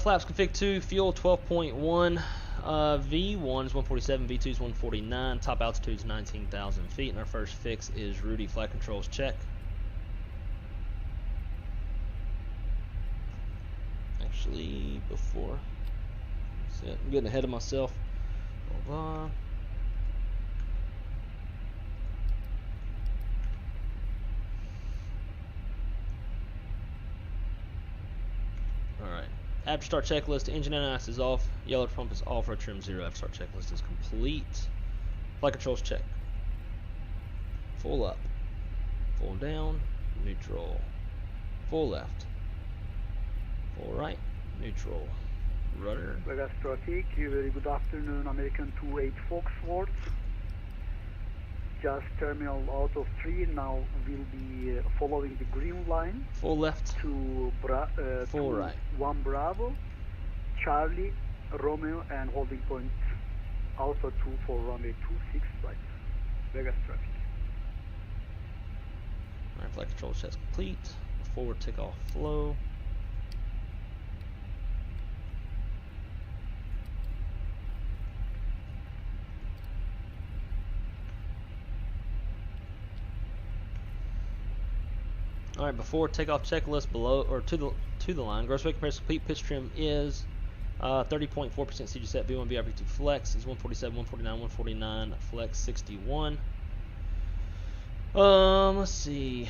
A: Flaps config 2. Fuel 12.1. V1 is 147, V2 is 149, top altitude is 19,000 feet, and our first fix is Rudy flight controls check. Actually, before, see, I'm getting ahead of myself. Hold on. After start checklist, engine NIS is off, yellow pump is off, road trim 0, after start checklist is complete. Flight controls check. Full up, full down, neutral, full left, full right, neutral, Rudder.
D: Vegas traffic, very good afternoon, American 28 Foxworth. Just terminal out of 3, now we'll be following the green line.
A: Full left.
D: To
A: full right.
D: 1 Bravo, Charlie, Romeo, and holding point Alpha 2 for runway 26 right. Vegas traffic.
A: Alright, flight control check complete. Forward takeoff flow. Alright, before takeoff checklist below or to the line. Gross weight comparison complete. Pitch trim is 30.4% CG set. V1 VRV2 flex is 147, 149, 149. Flex 61. Let's see.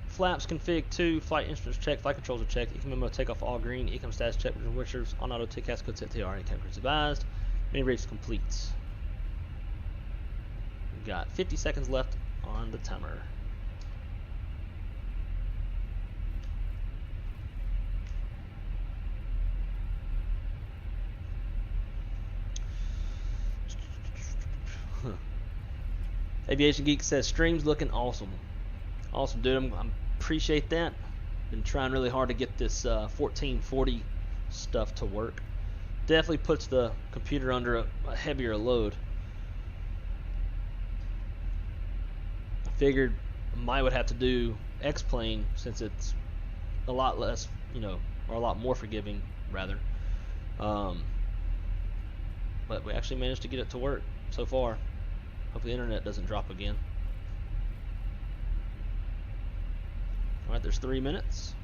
A: Flaps config 2. Flight instruments check. Flight controls are checked. Ecom memo takeoff all green. Ecom status check. Wishers on auto take cast code set TR. Ecom grid advised. Mini rates complete. We got 50 seconds left on the timer. Aviation Geek says stream's looking awesome. Awesome, dude. I appreciate that. Been trying really hard to get this 1440 stuff to work. Definitely puts the computer under a heavier load. I figured I might would have to do X-Plane since it's a lot less, you know, or a lot more forgiving rather. But we actually managed to get it to work so far. Hope the internet doesn't drop again. Alright, there's 3 minutes.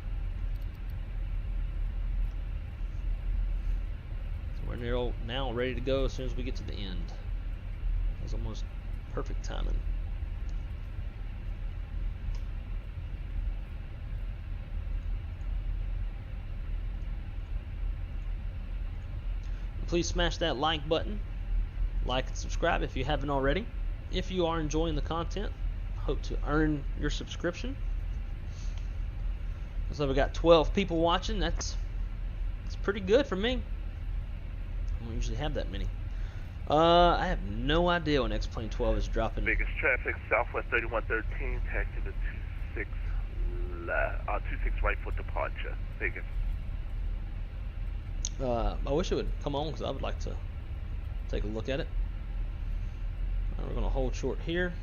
A: So we're now ready to go as soon as we get to the end. That's almost perfect timing. Please smash that like button. Like and subscribe if you haven't already. If you are enjoying the content, hope to earn your subscription. So we got 12 people watching. That's pretty good for me. I don't usually have that many. I have no idea when X-Plane 12 is dropping.
C: Biggest traffic, Southwest 3113, taxi to 26 right for departure. Biggest.
A: I wish it would come on because I would like to take a look at it. We're going to hold short here.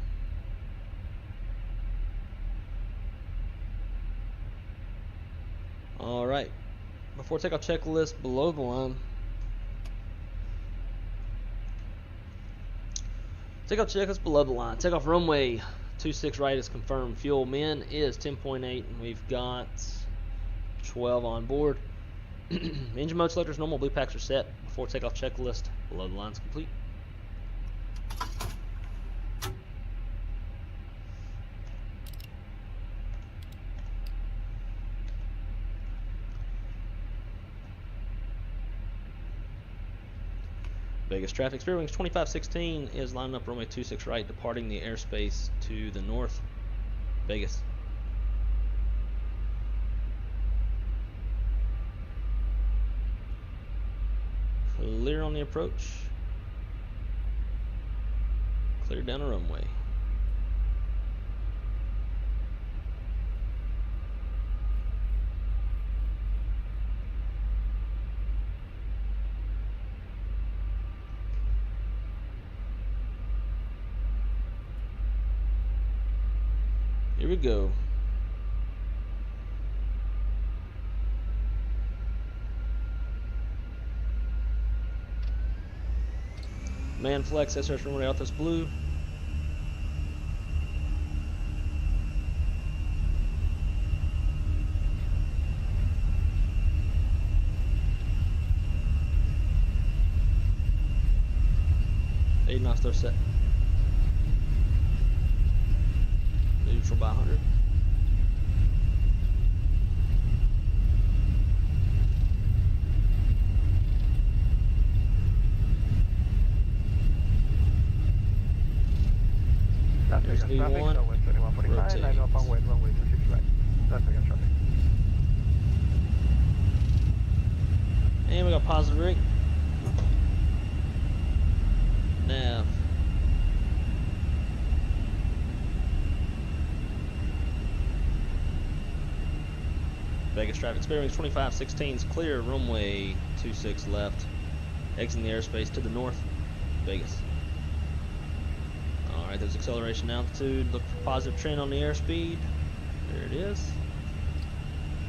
A: Alright. Before takeoff checklist below the line. Takeoff checklist below the line. Takeoff runway 26 right is confirmed. Fuel min is 10.8 and we've got 12 on board. Engine mode selectors normal. Blue packs are set. Before takeoff checklist below the line is complete. Vegas traffic. Spirit Wings 2516 is lining up runway 26 right, departing the airspace to the north. Vegas. Clear on the approach. Clear down the runway. Here we go. Man flex, SRS runway Alphas blue. Knots they're set. Neutral by 100. There's V1. Rotate.
C: Line up on wait, runway 26 right. That's again traffic.
A: And we got positive ring. Nav. Vegas traffic. Spirit Wings 2516 is clear. Runway 26 left. Exiting the airspace to the north. Vegas. Alright, there's acceleration altitude. Look for positive trend on the airspeed. There it is.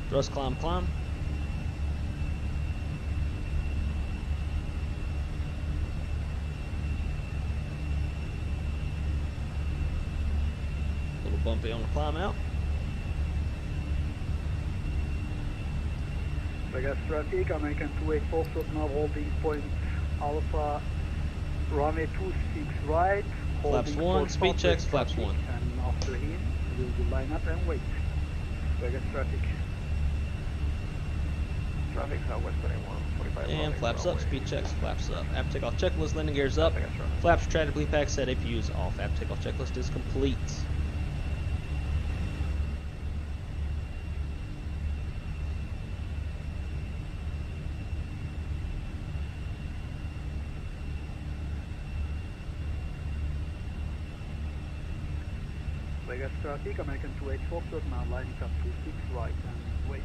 A: Thrust climb, climb. A little bumpy on the climb out.
D: Vegas traffic, American 284, now holding point Alpha, runway 26 right.
A: Flaps 1, speed checks, flaps 1.
D: And after him, we'll do line up and wait. Vegas traffic.
C: Traffic Southwest 21, 45.
A: And flaps up, speed checks, flaps up. After takeoff checklist, landing gears up. Flaps strategically packed, set APUs off. After takeoff checklist is complete.
D: Vegas traffic, American 284, now lining up 26 right and wait.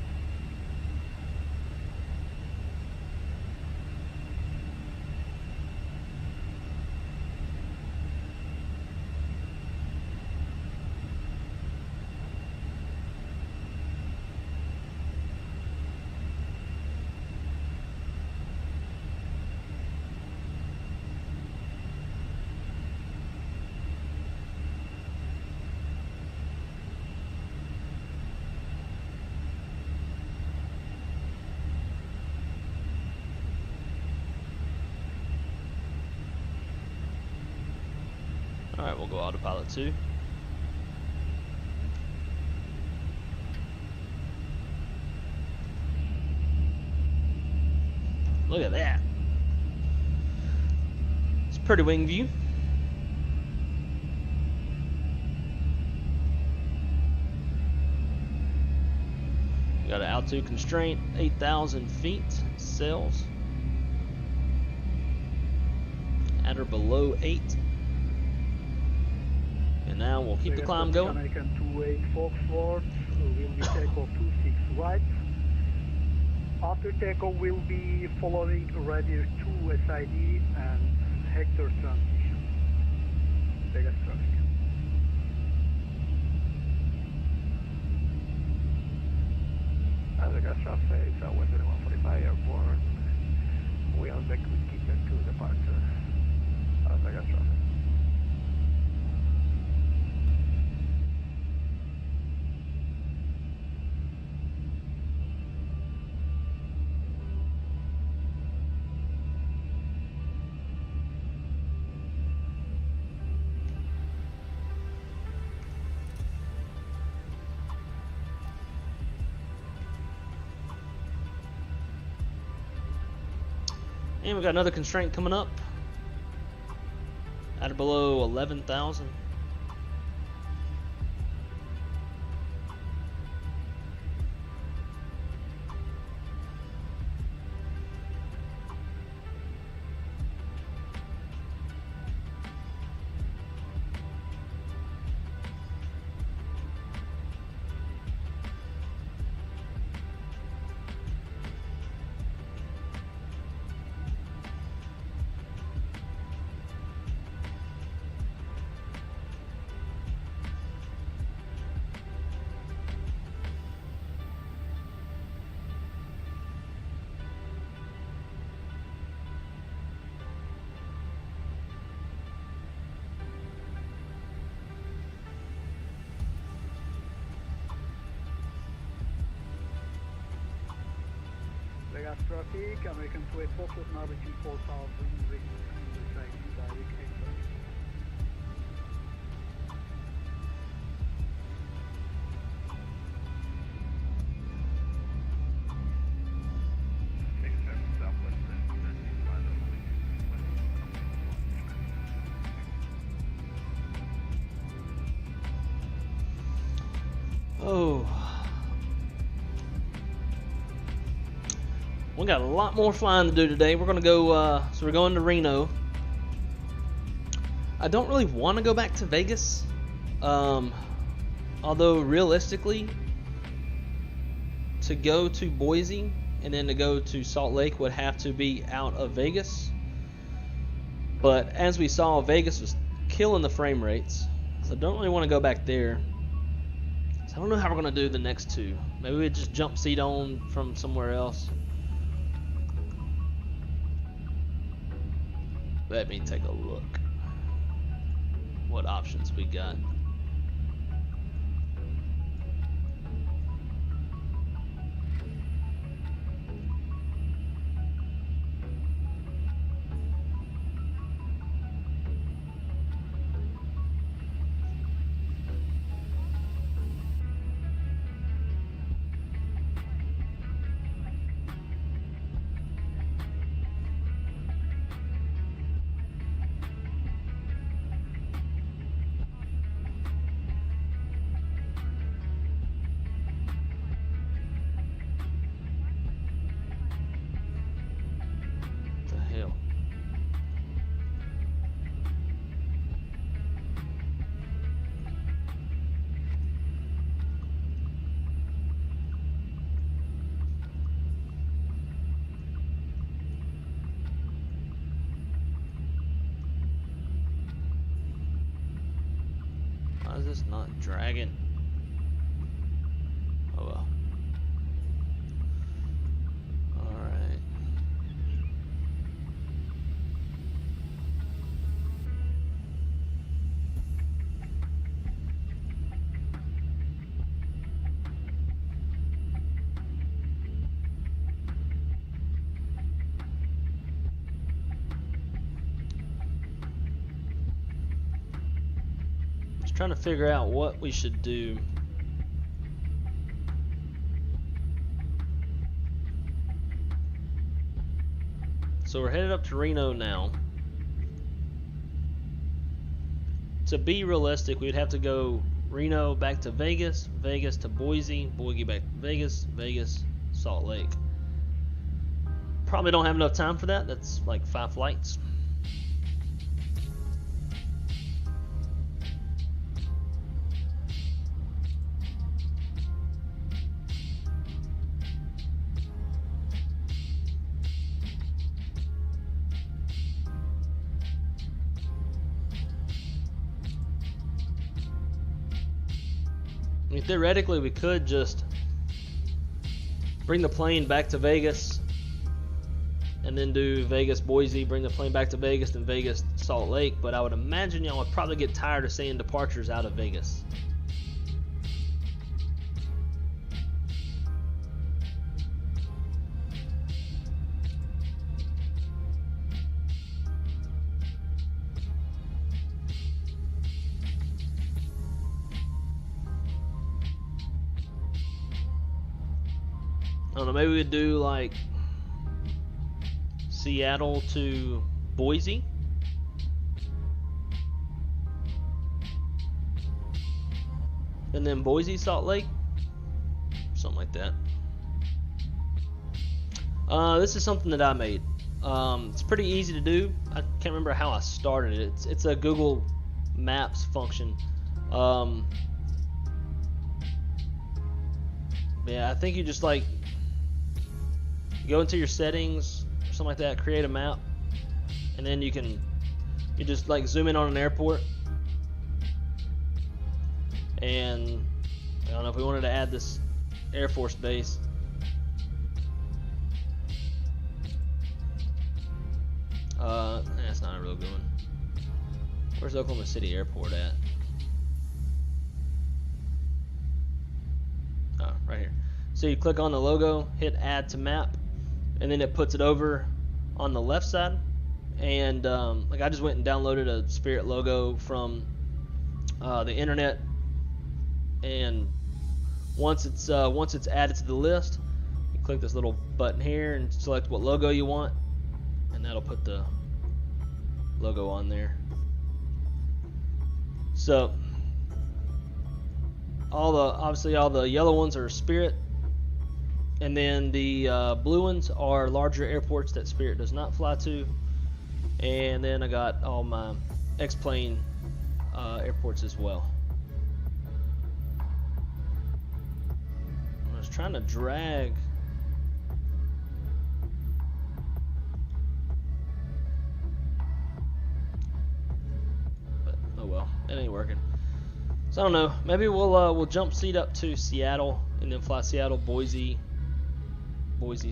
A: Alright, we'll go autopilot 2. Look at that. It's a pretty wing view. We got an altitude constraint, 8,000 feet, sails. At or below 8. And now we'll keep the climb going.
D: American 28 Foxtrot will be takeoff 26 right. After takeoff we'll be following radius 2 SID and Hector transition. Vegas traffic.
C: As Vegas traffic, Southwest 2145 airport. We on deck with keep it to departure. As Vegas traffic.
A: And we got another constraint coming up. At or below 11,000.
D: Vegas traffic, American 284 now reaching 4,000, reaching the side direct exit.
A: Oh. We got a lot more flying to do today. We're gonna go. So we're going to Reno. I don't really want to go back to Vegas, although realistically, to go to Boise and then to go to Salt Lake would have to be out of Vegas. But as we saw, Vegas was killing the frame rates, so I don't really want to go back there. So I don't know how we're gonna do the next two. Maybe we just jump seat on from somewhere else. Let me take a look. What options we got? Why is this not dragging? Oh well. Alright. Trying to figure out what we should do. So we're headed up to Reno now. To be realistic, we'd have to go Reno back to Vegas, Vegas to Boise, Boise back to Vegas, Vegas, Salt Lake. Probably don't have enough time for that. That's like 5 flights. I mean, theoretically, we could just bring the plane back to Vegas and then do Vegas, Boise, bring the plane back to Vegas, then Vegas, Salt Lake. But I would imagine y'all would probably get tired of seeing departures out of Vegas. I don't know, maybe we'd do like Seattle to Boise. And then Boise, Salt Lake. Something like that. This is something that I made. It's pretty easy to do. I can't remember how I started it. It's a Google Maps function. Yeah, I think you just like go into your settings or something like that, create a map, and then you just like zoom in on an airport. And I don't know if we wanted to add this Air Force base. That's not a real good one. Where's Oklahoma City Airport at? Oh, right here. So you click on the logo, hit add to map, and then it puts it over on the left side. And like I just went and downloaded a Spirit logo from the internet, and once it's added to the list, you click this little button here and select what logo you want, and that'll put the logo on there. So obviously all the yellow ones are Spirit, And then the blue ones are larger airports that Spirit does not fly to. And then I got all my X-plane airports as well. I was trying to drag. But oh well, it ain't working. So I don't know. Maybe we'll jump seat up to Seattle and then fly Seattle, Boise,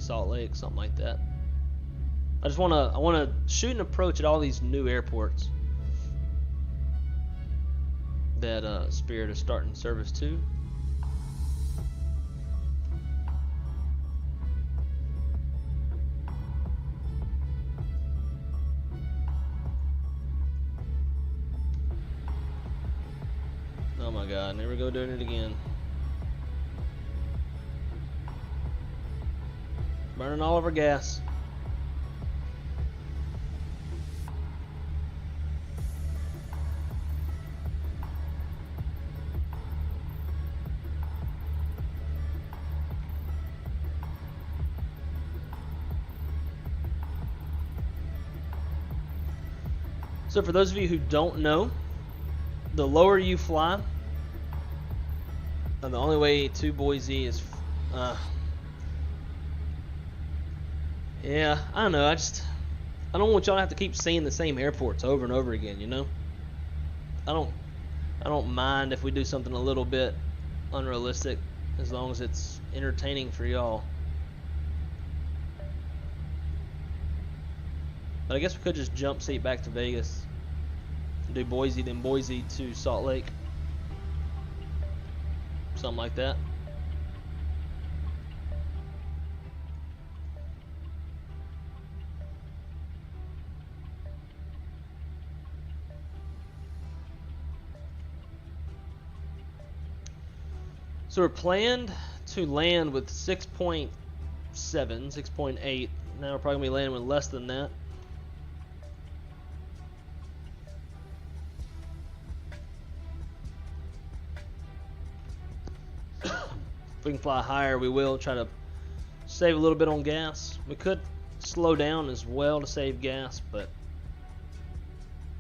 A: Salt Lake, something like that. I wanna shoot an approach at all these new airports that Spirit is starting service to. Oh my God, there we go doing it again. Burning all of our gas. So for those of you who don't know, the lower you fly, the only way to Boise is, yeah, I don't know. I don't want y'all to have to keep seeing the same airports over and over again. You know, I don't mind if we do something a little bit unrealistic, as long as it's entertaining for y'all. But I guess we could just jump seat back to Vegas, do Boise, then Boise to Salt Lake, something like that. So we're planned to land with 6.7, 6.8. Now we're probably going to be landing with less than that. If we can fly higher, we will try to save a little bit on gas. We could slow down as well to save gas, but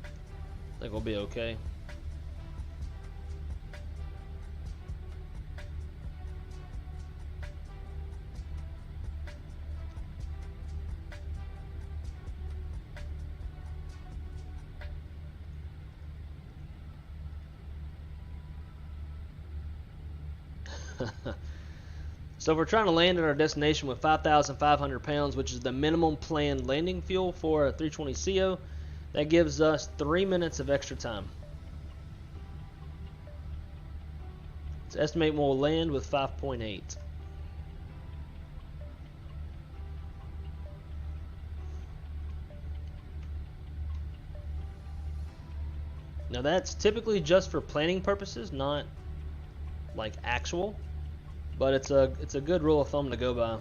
A: I think we'll be okay. So if we're trying to land at our destination with 5,500 pounds, which is the minimum planned landing fuel for a 320CO, that gives us 3 minutes of extra time. Let's estimate we'll land with 5.8. Now that's typically just for planning purposes, not like actual. But it's a good rule of thumb to go by.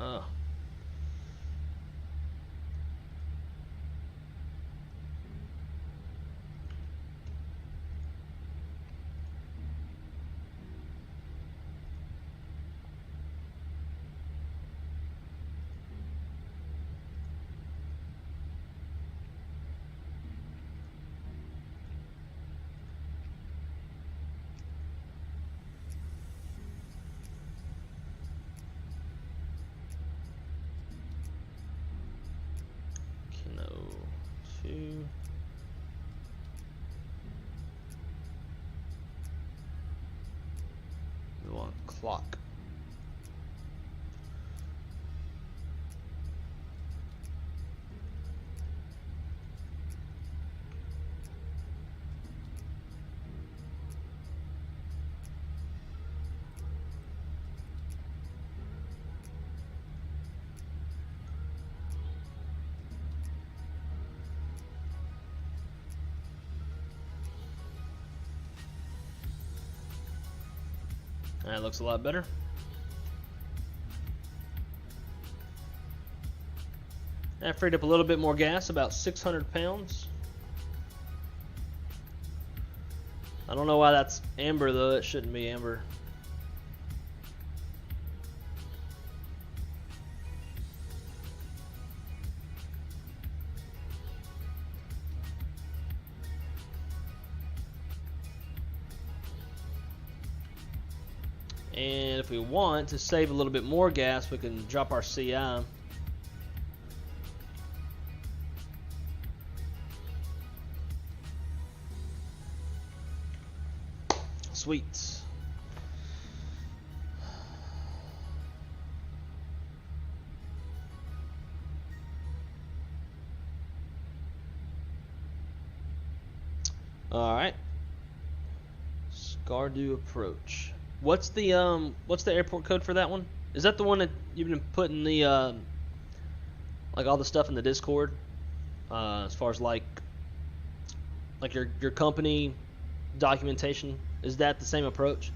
A: Oh. We want clock. That looks a lot better. That freed up a little bit more gas, about 600 pounds. I don't know why that's amber though, it shouldn't be amber. And if we want to save a little bit more gas, we can drop our CI. Sweet. All right. Skardu approach. What's the airport code for that one? Is that the one that you've been putting the like all the stuff in the Discord? As far as like your company documentation, is that the same approach?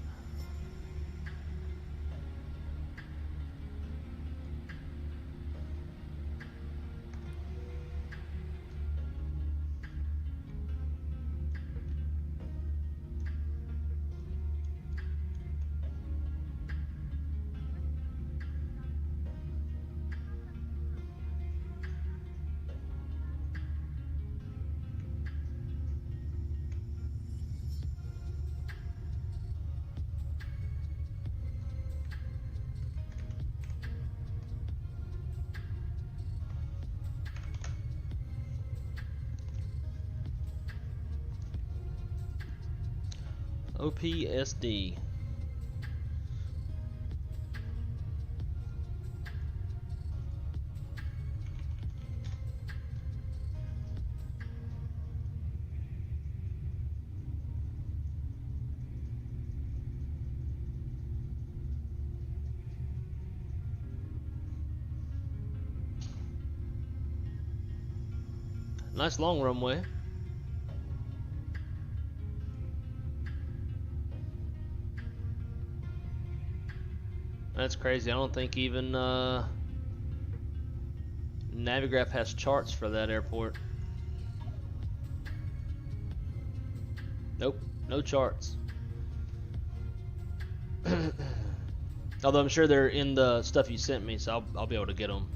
A: OPSD. Nice long runway. That's crazy. I don't think even Navigraph has charts for that airport. Nope, no charts. Although I'm sure they're in the stuff you sent me, so I'll be able to get them.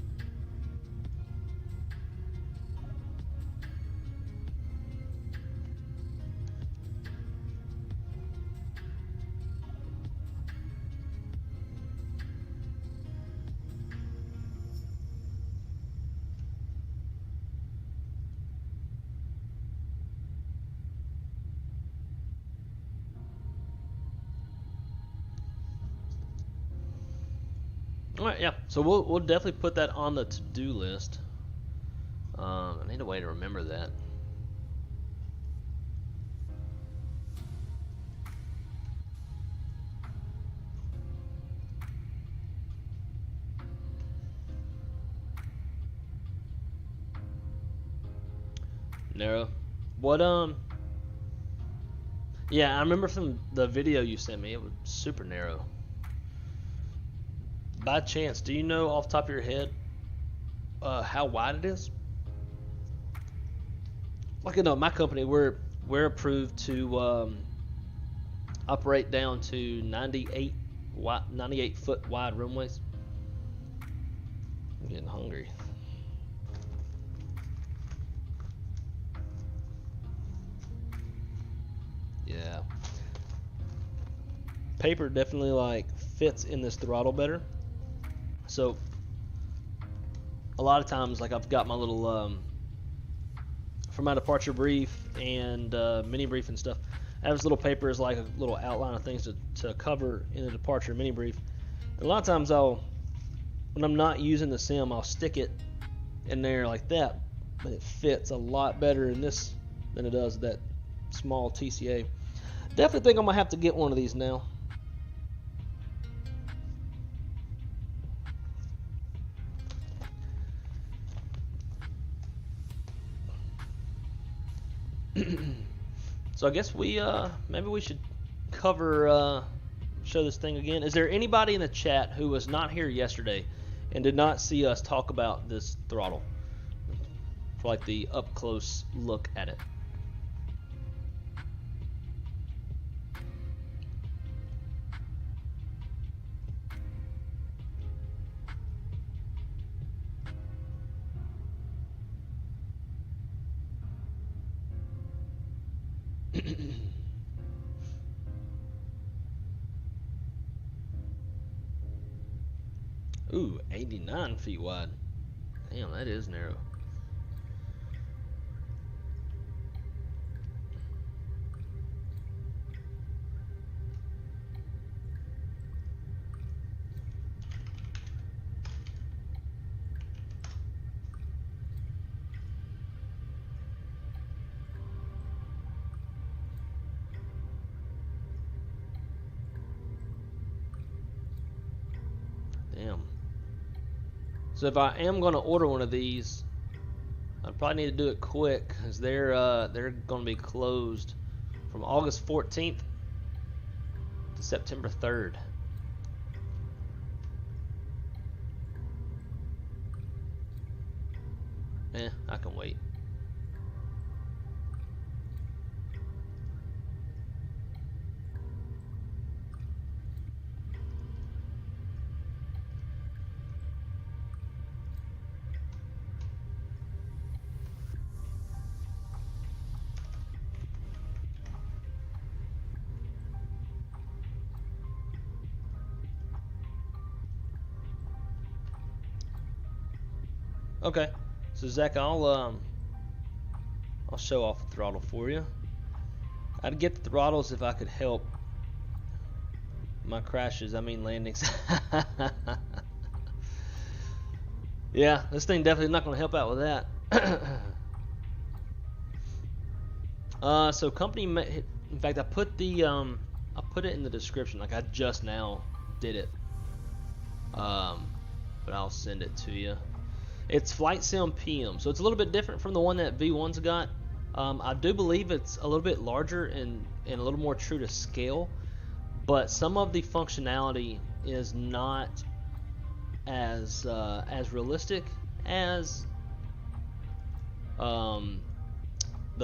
A: Alright, yeah, so we'll definitely put that on the to-do list. I need a way to remember that. Narrow. What, yeah, I remember from the video you sent me, it was super narrow. By chance, do you know off the top of your head how wide it is? Like, you know, my company, we're approved to operate down to 98 foot wide runways. I'm getting hungry. Yeah. Paper definitely like fits in this throttle better. So a lot of times, like I've got my little for my departure brief and mini brief and stuff, I have this little paper as like a little outline of things to cover in the departure mini brief. And a lot of times when I'm not using the sim, I'll stick it in there like that, but it fits a lot better in this than it does that small TCA. Definitely think I'm gonna have to get one of these now. So I guess we maybe we should cover show this thing again. Is there anybody in the chat who was not here yesterday and did not see us talk about this throttle? For like the up close look at it. Ooh, 89 feet wide. Damn, that is narrow. Damn. So if I am going to order one of these, I probably need to do it quick because they're going to be closed from August 14th to September 3rd. I can wait. Okay, so Zach, I'll show off the throttle for you. I'd get the throttles if I could help my crashes. I mean landings. Yeah, this thing definitely not going to help out with that. So company, in fact, I put the I put it in the description. Like I just now did it, but I'll send it to you. It's Flightsimpm, so it's a little bit different from the one that V1's got. I do believe it's a little bit larger and a little more true to scale, but some of the functionality is not as realistic as the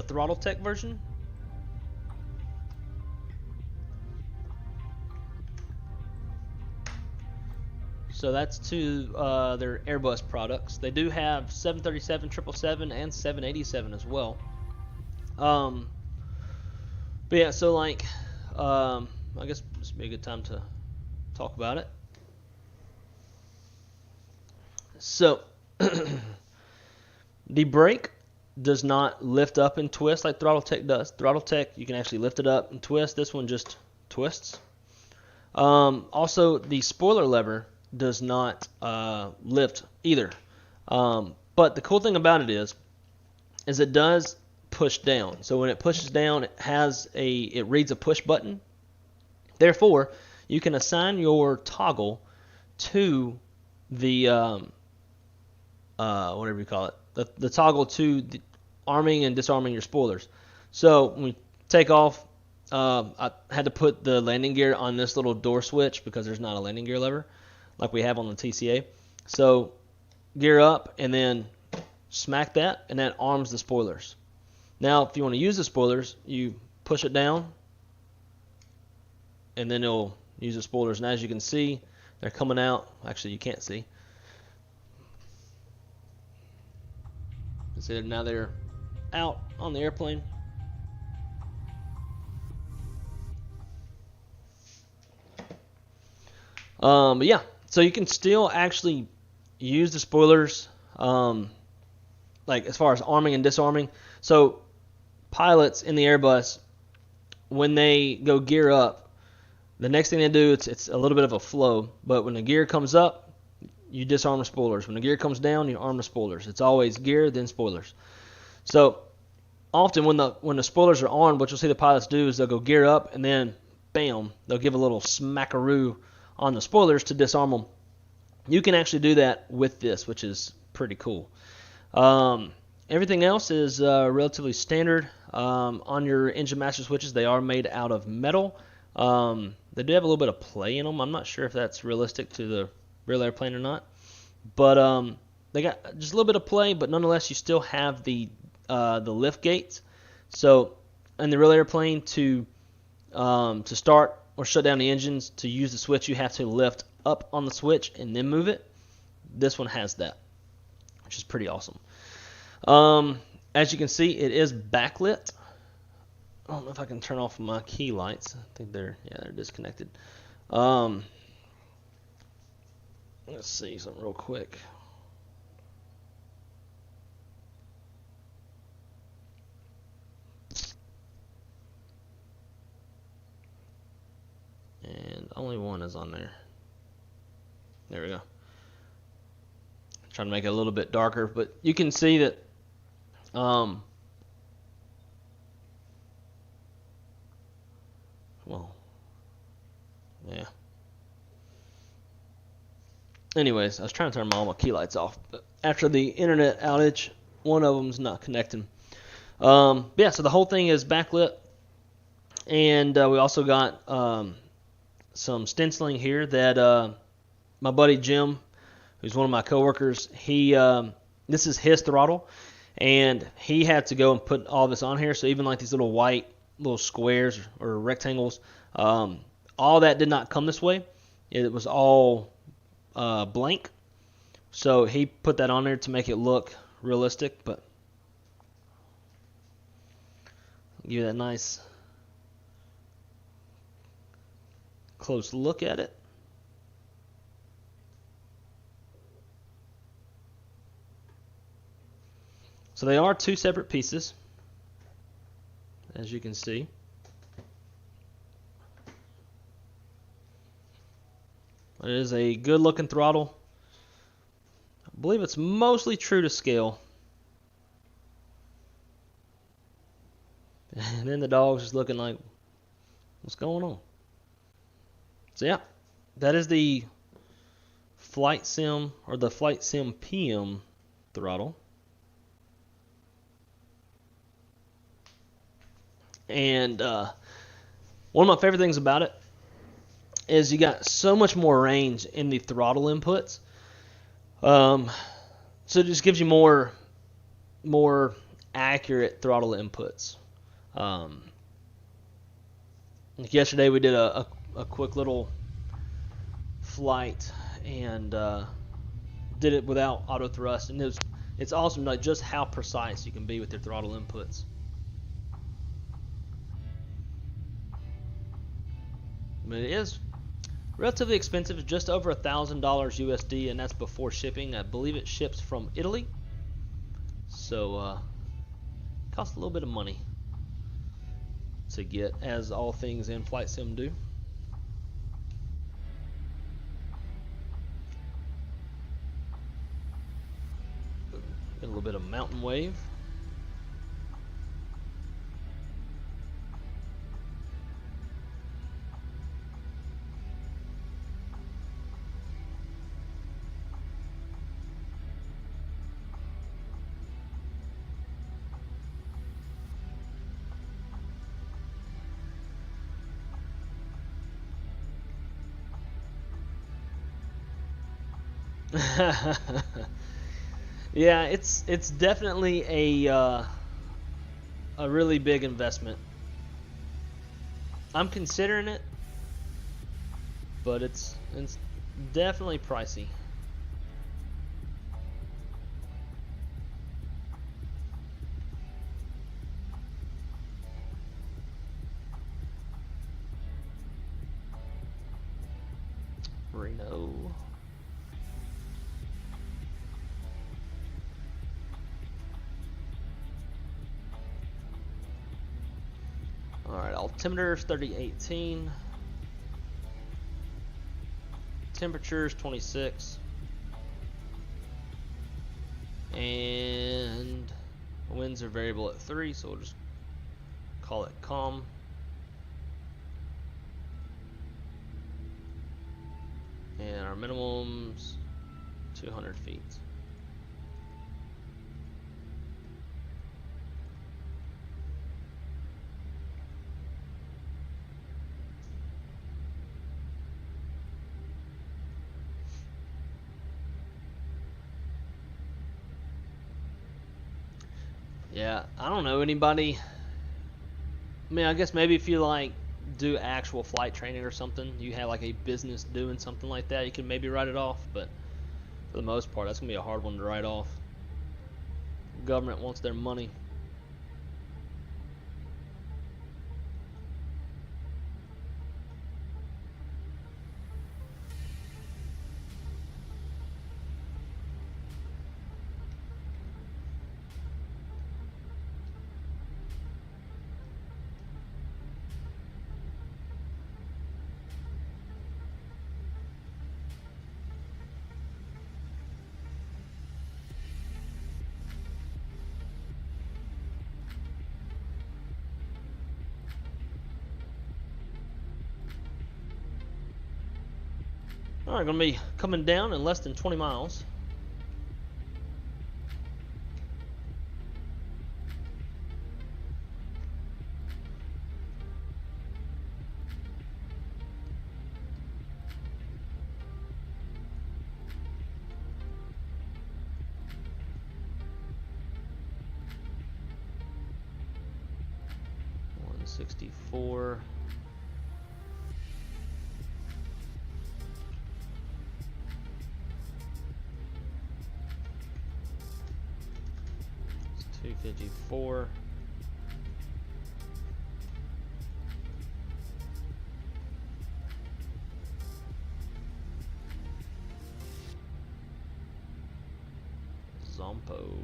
A: Throttle Tech version. So that's to their Airbus products. They do have 737, 777, and 787 as well. But yeah, so like, I guess this would be a good time to talk about it. So, the brake does not lift up and twist like Throttle Tech does. Throttle Tech, you can actually lift it up and twist. This one just twists. Also, the spoiler lever does not lift either. But the cool thing about it is it does push down. So when it pushes down, it reads a push button. Therefore, you can assign your toggle to the whatever you call it, the toggle to the arming and disarming your spoilers. So when we take off, I had to put the landing gear on this little door switch because there's not a landing gear lever like we have on the TCA. So gear up and then smack that, and that arms the spoilers. Now if you want to use the spoilers, you push it down and then it'll use the spoilers. And as you can see, they're coming out. Actually, you can't see. So now they're out on the airplane. But yeah, so you can still actually use the spoilers, like as far as arming and disarming. So pilots in the Airbus, when they go gear up, the next thing they do, it's a little bit of a flow, but when the gear comes up, you disarm the spoilers. When the gear comes down, you arm the spoilers. It's always gear, then spoilers. So often when the spoilers are armed, what you'll see the pilots do is they'll go gear up, and then bam, they'll give a little smackaroo on the spoilers to disarm them. You can actually do that with this, which is pretty cool. Everything else is relatively standard. On your engine master switches, they are made out of metal. They do have a little bit of play in them. I'm not sure if that's realistic to the real airplane or not, but they got just a little bit of play. But nonetheless, you still have the lift gates. So in the real airplane, to start or shut down the engines, to use the switch, you have to lift up on the switch and then move it. This one has that, which is pretty awesome. As you can see, it is backlit. I don't know if I can turn off my key lights. I think they're disconnected. Let's see something real quick. And only one is on there. There we go. Trying to make it a little bit darker, but you can see that well, yeah. Anyways, I was trying to turn all my key lights off, but after the internet outage, one of them's not connecting. Yeah, so the whole thing is backlit, and we also got some stenciling here that my buddy Jim, who's one of my coworkers, this is his throttle, and he had to go and put all this on here. So even like these little white little squares or rectangles, all that did not come this way. It was all blank. So he put that on there to make it look realistic, but give you that nice close look at it. So they are two separate pieces, as you can see. It is a good looking throttle. I believe it's mostly true to scale. And then the dog's just looking like, what's going on? So yeah, that is the Flightsimpm or the Flightsimpm throttle. And one of my favorite things about it is you got so much more range in the throttle inputs. So it just gives you more accurate throttle inputs. Like yesterday we did a quick little flight and did it without auto thrust, and it's awesome, like just how precise you can be with your throttle inputs. But it is relatively expensive. It's just over $1,000 USD, and that's before shipping. I believe it ships from Italy, so it costs a little bit of money to get, as all things in flight sim do. Get a little bit of mountain wave. Yeah, it's definitely a really big investment. I'm considering it, but it's definitely pricey. Reno. Alright, altimeter is 3018. Temperature is 26. And winds are variable at 3, so we'll just call it calm. And our minimum's 200 feet. Yeah, I don't know anybody. I mean, I guess maybe if you like do actual flight training or something, you have like a business doing something like that, you can maybe write it off. But for the most part, that's gonna be a hard one to write off. Government wants their money. Alright, gonna be coming down in less than 20 miles. $164. $254. Zompo.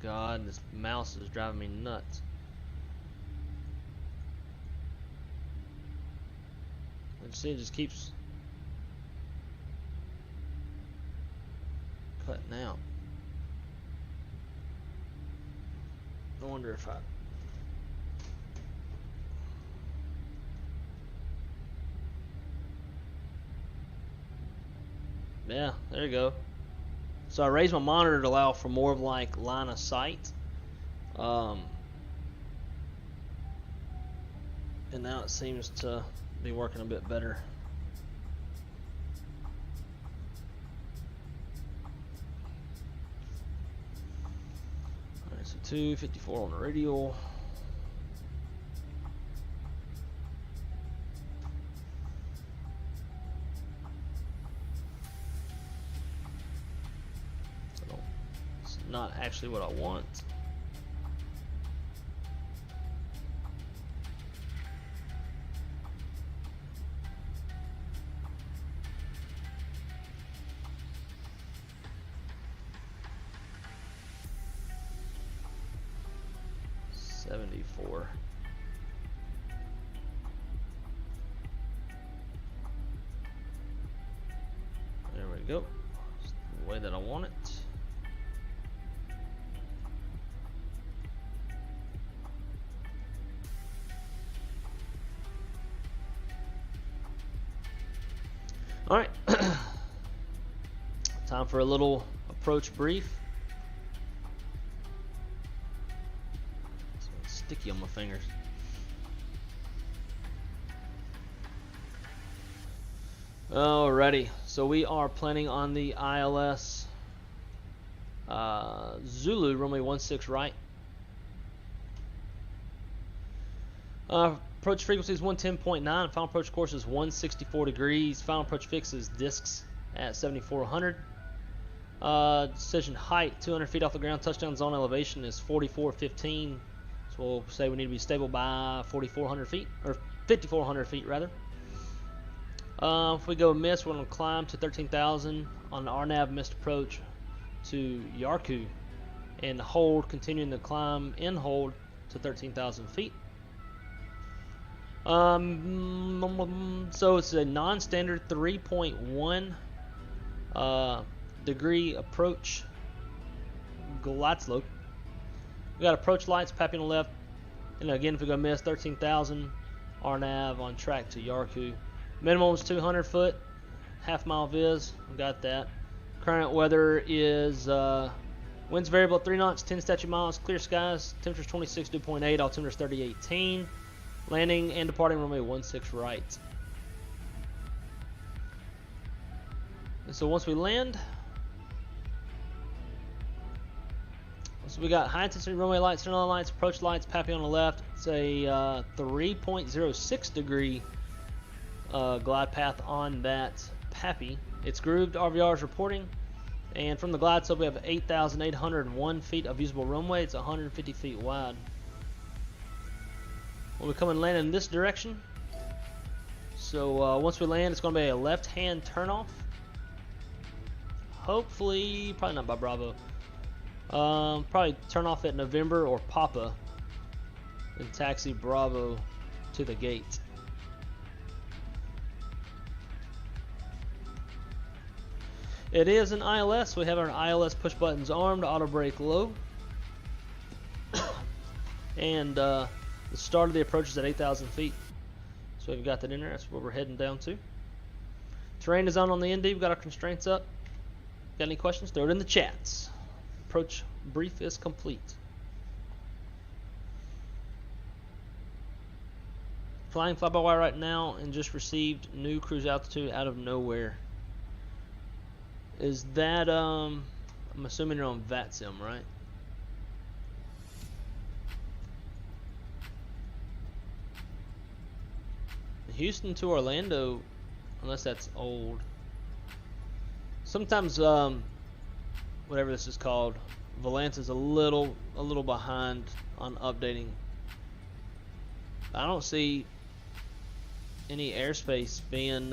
A: God, this mouse is driving me nuts. And see, it just keeps cutting out. I wonder if I... Yeah, there you go. So I raised my monitor to allow for more of like line of sight. And now it seems to be working a bit better. Alright, so 254 on the radial. Not actually what I want. $74. There we go. It's the way that I want it. Alright, time for a little approach brief. It's sticky on my fingers. Alrighty, so we are planning on the ILS Zulu runway 16 right. Approach frequency is 110.9. Final approach course is 164 degrees. Final approach fix is discs at 7400. Decision height 200 feet off the ground. Touchdown zone elevation is 4415. So we'll say we need to be stable by 4,400 feet or 5,400 feet rather. If we go miss, we're going to climb to 13,000 on the RNAV missed approach to Yarku and hold, continuing to climb in hold to 13,000 feet. So it's a non-standard 3.1 degree approach glide slope. We got approach lights, papping on the left, and again if we go miss 13,000 RNAV on track to Yarku. Minimum is 200 foot, half mile viz. We got that. Current weather is Winds variable at 3 knots, 10 statute miles, clear skies, temperatures 26, dew point 8, altimeters 3018. Landing and departing runway 16 right. And so once we land, so we got high intensity runway lights, turn on lights, approach lights, PAPI on the left. It's a 3.06 degree glide path on that PAPI. It's grooved, RVR is reporting. And from the glide slope, we have 8,801 feet of usable runway. It's 150 feet wide. We'll be coming and landing in this direction. So once we land, it's going to be a left-hand turnoff. Hopefully, probably not by Bravo. Probably turn off at November or Papa and taxi Bravo to the gate. It is an ILS. We have our ILS push buttons armed, auto brake low. And the start of the approach is at 8,000 feet. So we've got that in there. That's where we're heading down to. Terrain is on the ND. We've got our constraints up. Got any questions? Throw it in the chats. Approach brief is complete. Flying fly-by-wire right now and just received new cruise altitude out of nowhere. Is that, I'm assuming you're on VATSIM, right? Houston to Orlando, unless that's old. Sometimes, whatever this is called, Valance is a little behind on updating. I don't see any airspace being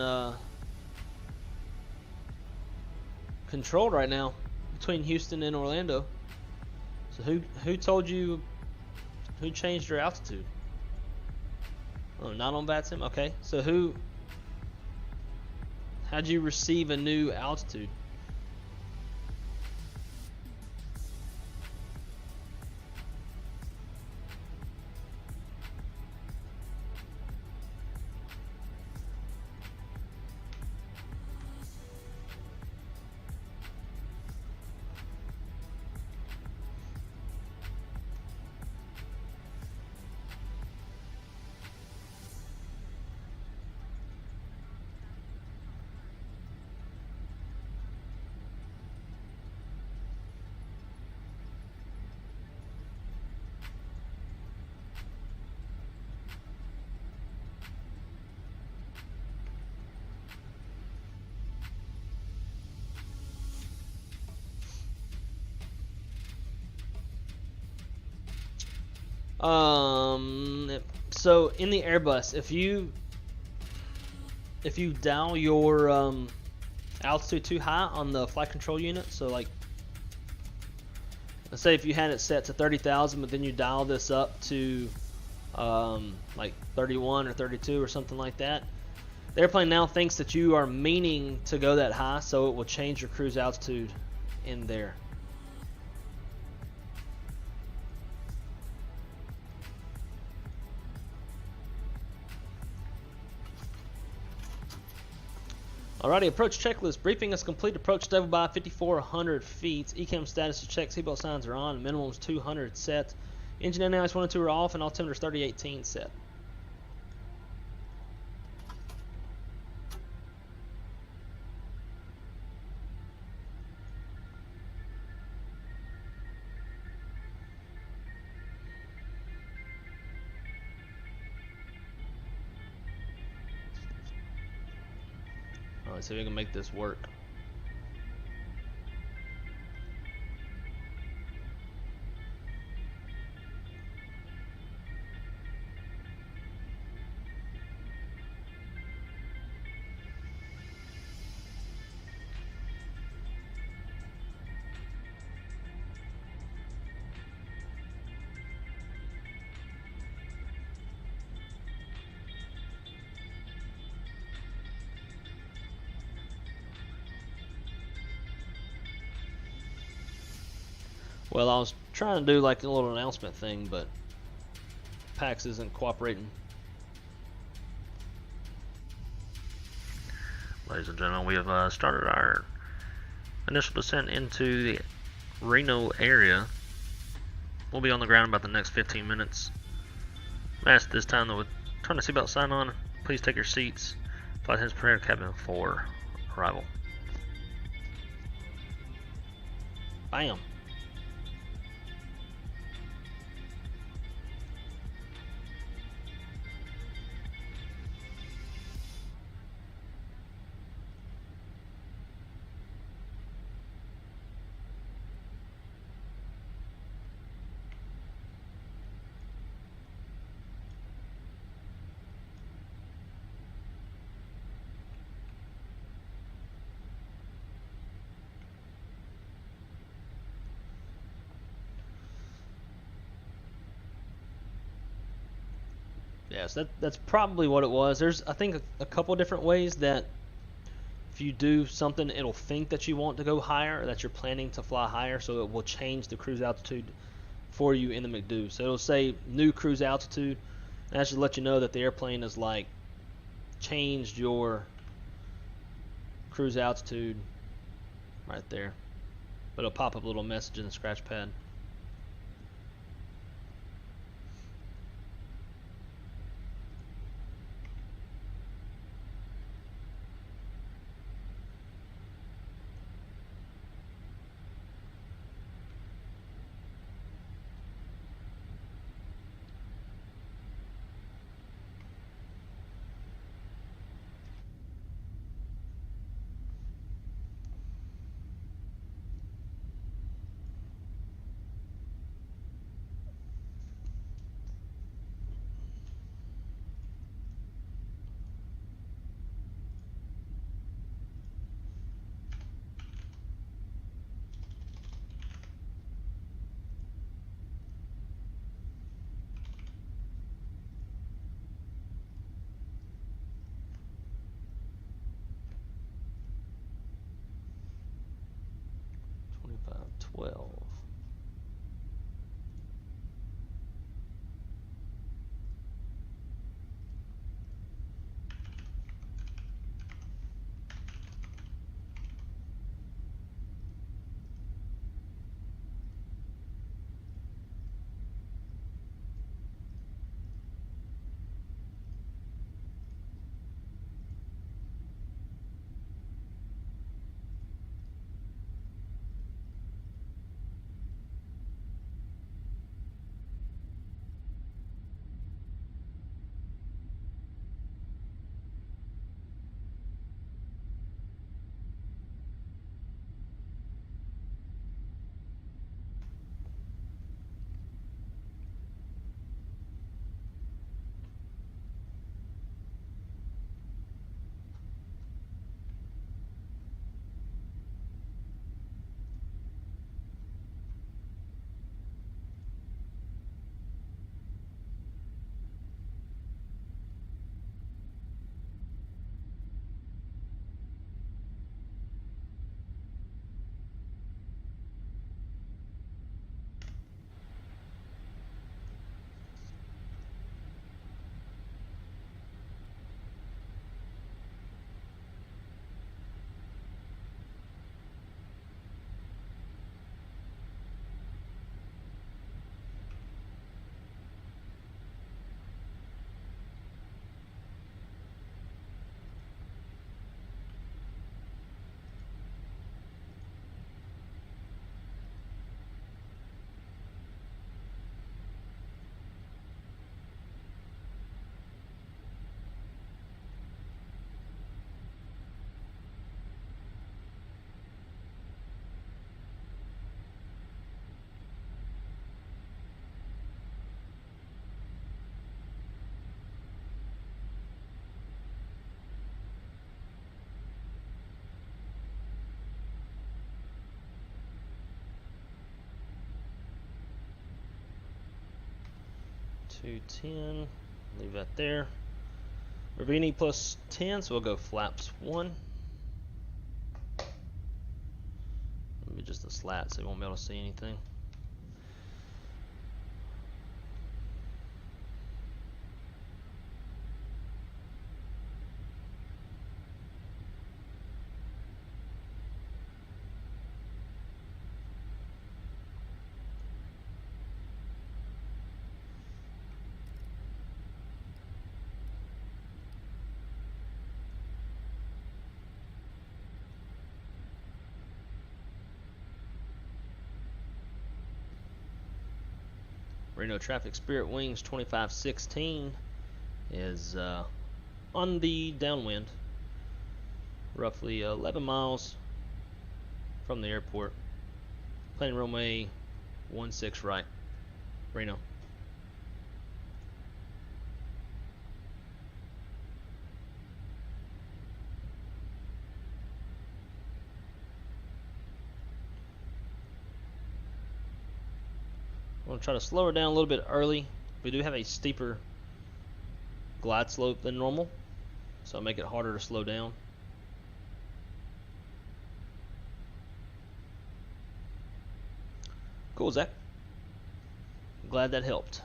A: controlled right now between Houston and Orlando. So who told you? Who changed your altitude? Oh, not on VATSIM? Okay. So how'd you receive a new altitude? So in the Airbus, if you dial your altitude too high on the flight control unit, so like let's say if you had it set to 30,000, but then you dial this up to like 31 or 32 or something like that, the airplane now thinks that you are meaning to go that high, so it will change your cruise altitude in there. Alrighty, approach checklist. Briefing is complete. Approach stable by 5,400 feet. ECAM status is checked. Seatbelt signs are on. Minimum is 200 set. Engine NIS 1 and 2 are off, and altimeter is 3018 set. Alright, so we can make this work. Well, I was trying to do like a little announcement thing, but PAX isn't cooperating. Ladies and gentlemen, we have started our initial descent into the Reno area. We'll be on the ground about the next 15 minutes. Ask this time though, turn the seatbelt sign on. Please take your seats. Flight attendants prepare cabin for arrival. Bam. Yes, that's probably what it was. There's, I think, a couple different ways that if you do something, it'll think that you want to go higher, or that you're planning to fly higher, so it will change the cruise altitude for you in the McDo. So it'll say new cruise altitude, and that should let you know that the airplane has like changed your cruise altitude right there. But it'll pop up a little message in the scratch pad. Well. .210, leave that there. Ravini plus 10, so we'll go flaps 1. Maybe just a slat so you won't be able to see anything. Reno traffic, Spirit Wings 2516 is on the downwind, roughly 11 miles from the airport. Planning runway 16 right, Reno. I'm going to try to slow her down a little bit early. We do have a steeper glide slope than normal, so I'll make it harder to slow down. Cool, Zach. Glad that helped.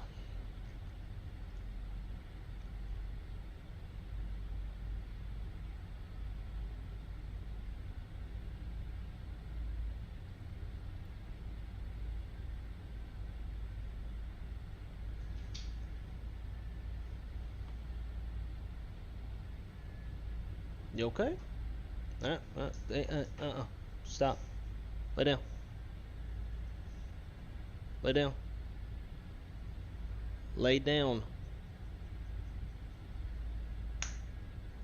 A: You okay? Stop. Lay down. Lay down. Lay down.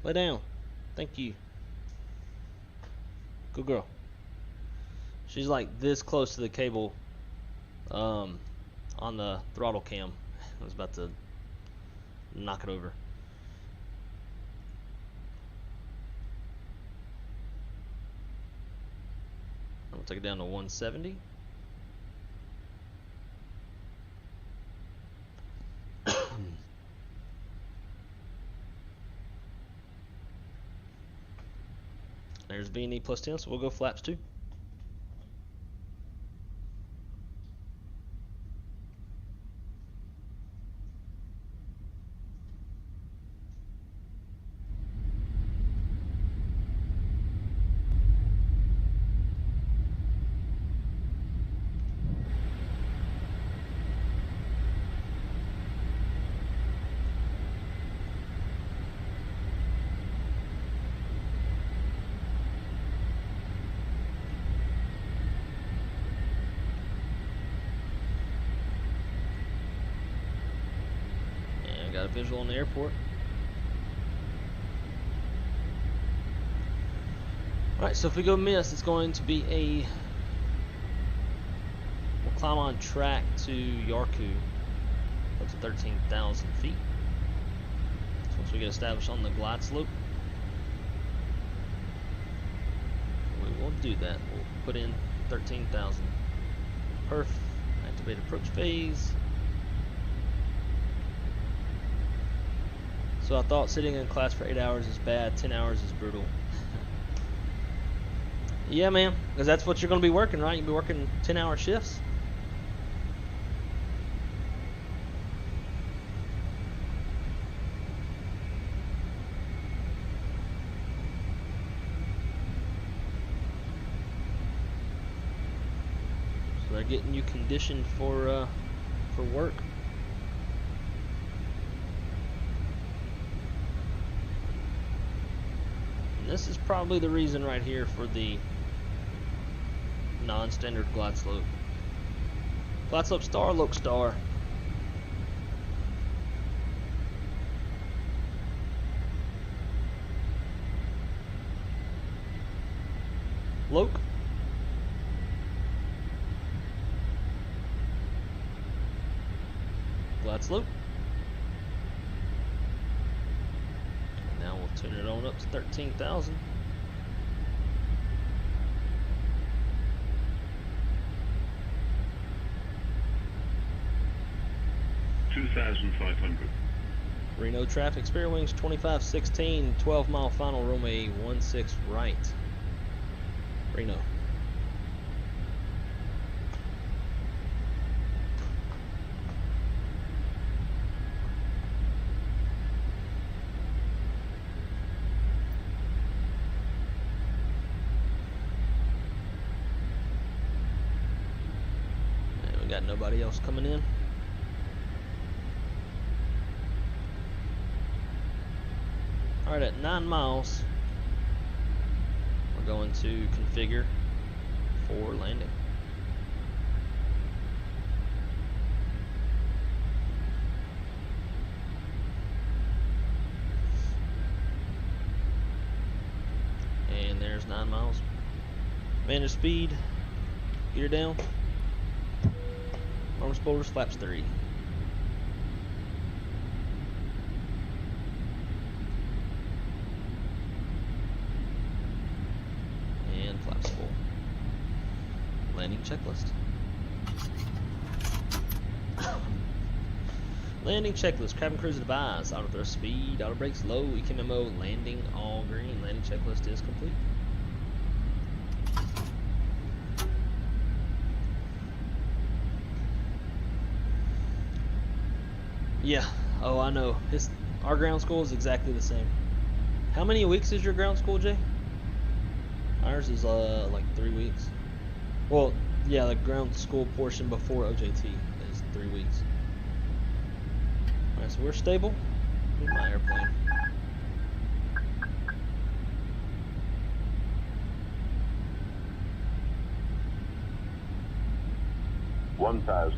A: Lay down. Thank you. Good girl. She's like this close to the cable on the throttle cam. I was about to knock it over. I'm gonna take it down to 170. There's B&E plus 10, so we'll go flaps 2. Got a visual on the airport. Alright, so if we go miss, it's going to be a... We'll climb on track to Yarku, up to 13,000 feet. So once we get established on the glide slope, we will do that. We'll put in 13,000. Perf, activate approach phase. So I thought sitting in class for 8 hours is bad, 10 hours is brutal. Yeah, man, because that's what you're going to be working, right? You'll be working 10-hour shifts. So they're getting you conditioned for work. This is probably the reason right here for the non-standard glide slope. Glide slope star, Loke star. Loke. Glide slope. Now we'll tune it on up to 13,000. Reno traffic, Spirit Wings 2516, 12-mile final, runway 16 right. Reno. And we got nobody else coming in. Alright, at 9 miles, we're going to configure for landing. There's 9 miles. Manage speed. Gear down. Arm spoilers, flaps 3. And flaps full. Landing checklist. Landing checklist. Cabin crews advised. Auto thrust speed. Auto brakes low. EKMMO. Landing all green. Landing checklist is complete. Yeah. Oh, I know. Our ground school is exactly the same. How many weeks is your ground school, Jay? Ours is like 3 weeks. Well, yeah, the ground school portion before OJT is 3 weeks. Alright, so we're stable. Here's my airplane.
B: $1,000.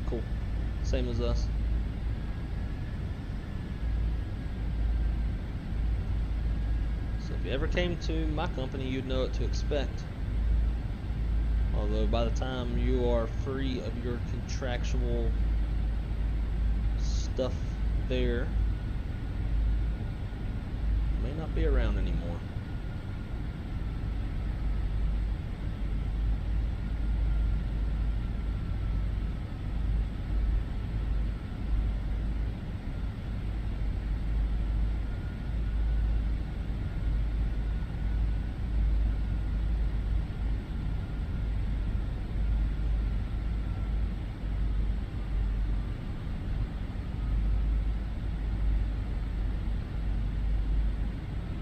A: Cool. Same as us. So if you ever came to my company, you'd know what to expect. Although by the time you are free of your contractual stuff there, you may not be around anymore.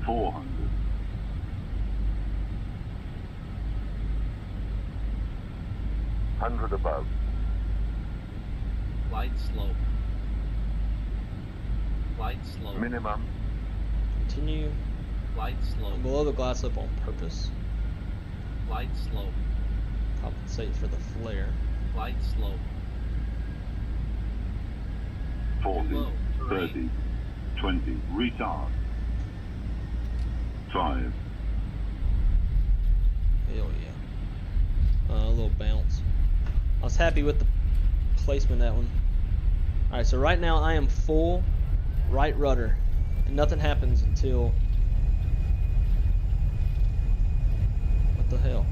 B: $400. $100 above.
E: Flight slope. Flight slope.
B: Minimum.
A: Continue.
E: Flight slope.
A: I'm below the glide slope on purpose.
E: Flight slope.
A: Compensate for the flare.
E: Flight slope.
B: 40,
E: Low.
B: 30, 20. Retard. 5.
A: Hell yeah. A little bounce. I was happy with the placement of that one. Alright, so right now I am full right rudder. And nothing happens until... What the hell?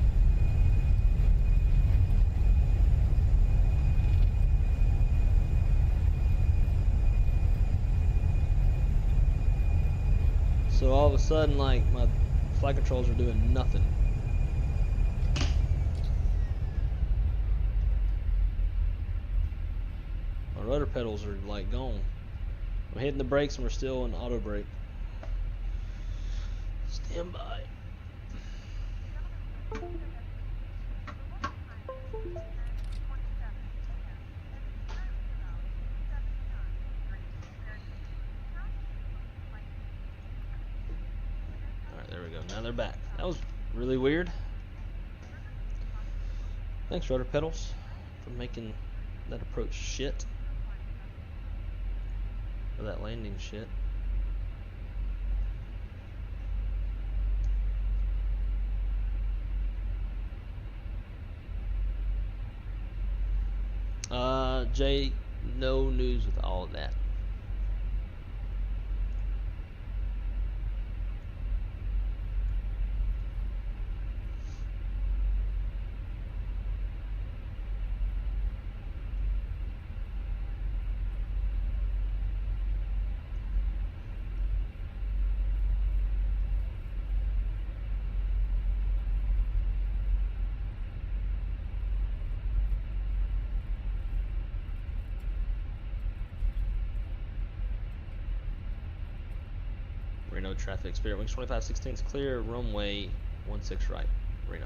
A: So all of a sudden, like, my flight controls are doing nothing. My rudder pedals are like gone. I'm hitting the brakes and we're still in auto brake. Stand by. Alright, there we go. Now they're back. That was really weird. Thanks, rudder pedals, for making that approach shit. Or that landing shit. Jay, no news with all of that. Reno traffic, Spirit Wings 2516 is clear, runway 16 right, Reno.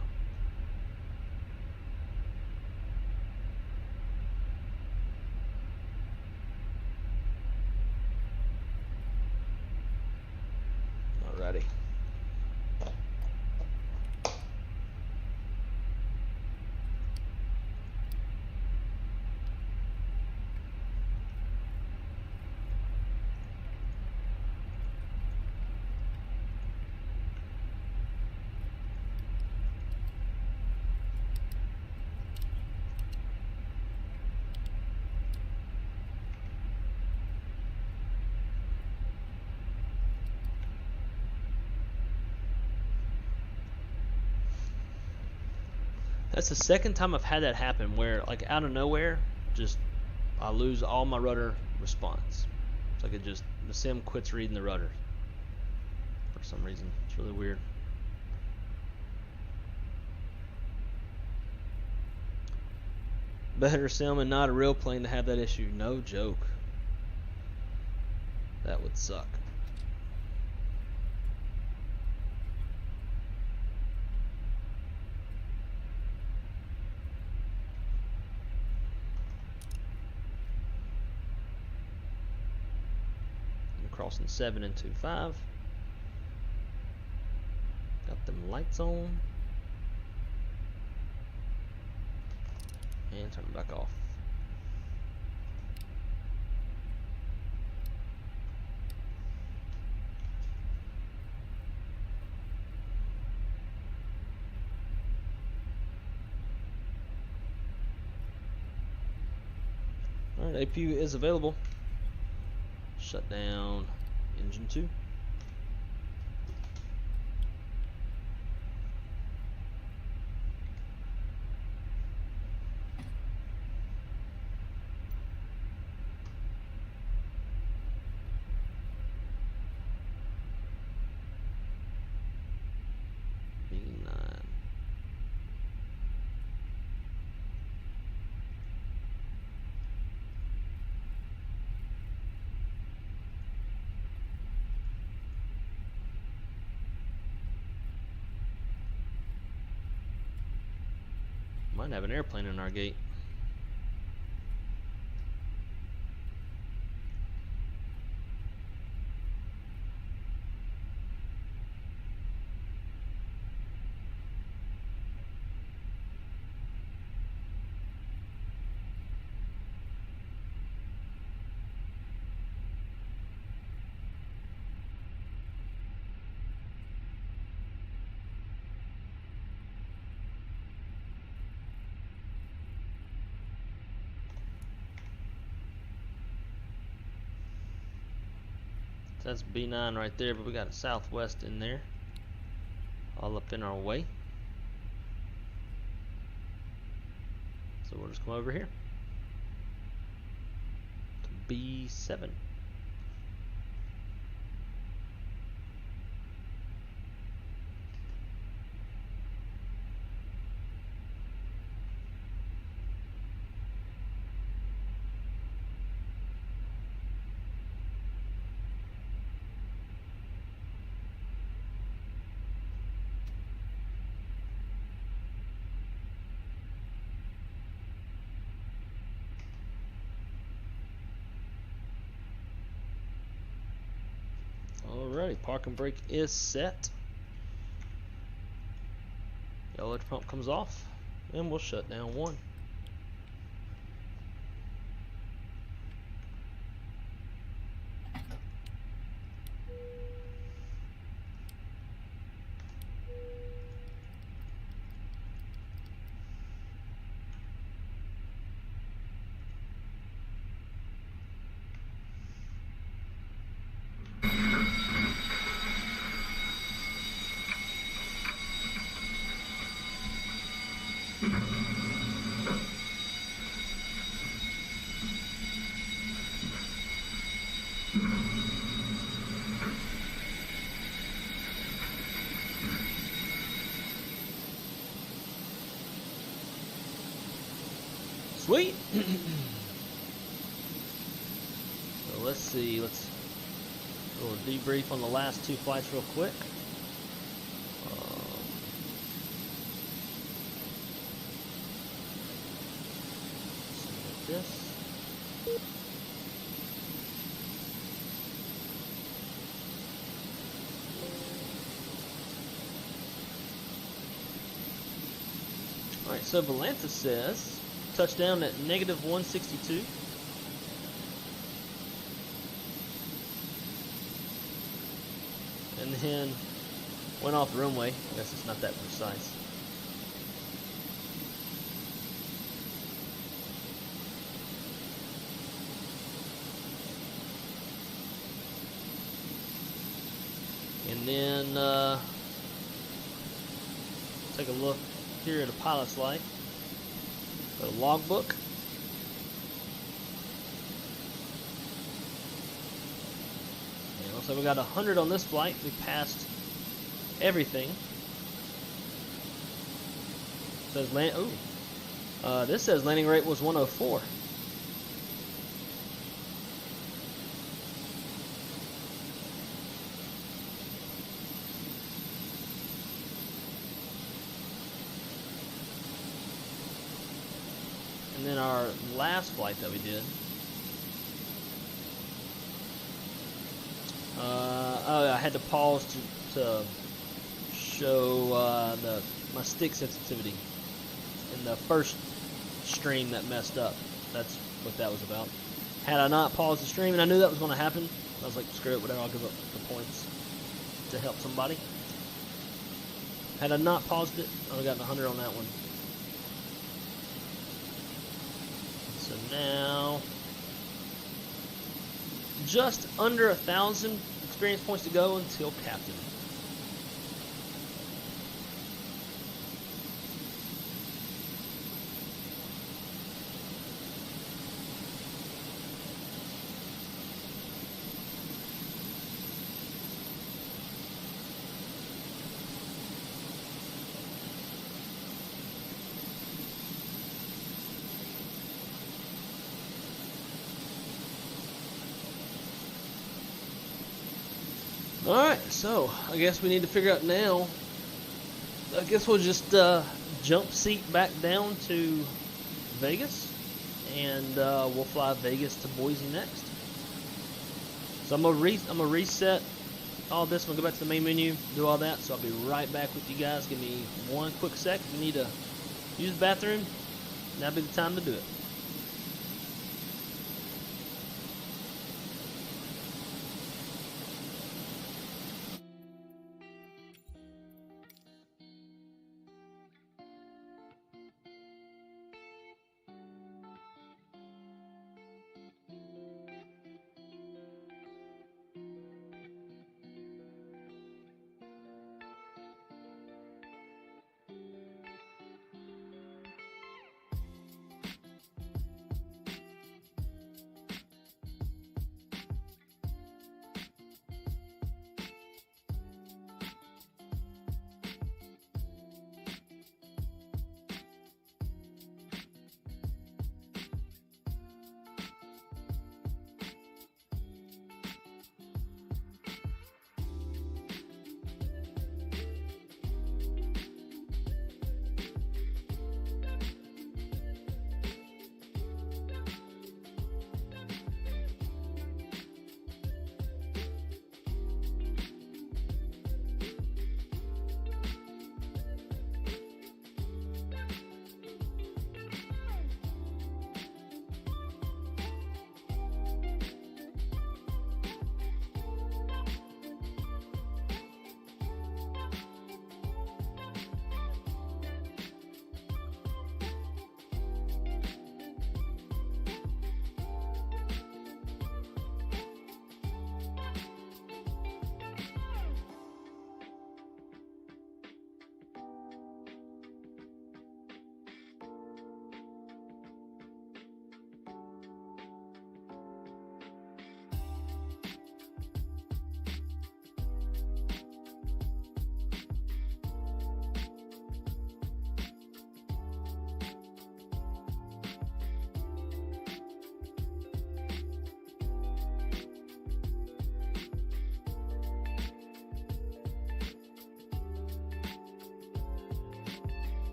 A: Alrighty. That's the second time I've had that happen where, like, out of nowhere, just I lose all my rudder response. It's like the sim quits reading the rudder for some reason. It's really weird. Better sim and not a real plane to have that issue. No joke. That would suck. Crossing 7 and 2.5. Got them lights on. And turn them back off. Alright, APU is available. Shut down engine 2. B9. Might have an airplane in our gate. That's B9 right there, but we got a Southwest in there, all up in our way. So we'll just come over here to B7. Alrighty, parking brake is set. Yellow pump comes off, and we'll shut down 1. Sweet. So let's see. Let's do a debrief on the last 2 flights real quick. This. All right. So Valanta says. Touchdown at -162. And then went off the runway. I guess it's not that precise. And then take a look here at a pilot's light. Go to logbook. And looks like we got 100 on this flight. We passed everything. It says land. Oh, this says landing rate was 104. And then our last flight that we did. Oh, I had to pause to show my stick sensitivity in the first stream that messed up. That's what that was about. Had I not paused the stream, and I knew that was going to happen, I was like, screw it, whatever, I'll give up the points to help somebody. Had I not paused it, I would have gotten 100 on that one. So now, just under 1,000 experience points to go until captain. Alright, so I guess we need to figure out now. I guess we'll just jump seat back down to Vegas, and we'll fly Vegas to Boise next. So I'm gonna reset all this. I'm gonna go back to the main menu, do all that. So I'll be right back with you guys. Give me one quick sec. If you need to use the bathroom, that'll be the time to do it.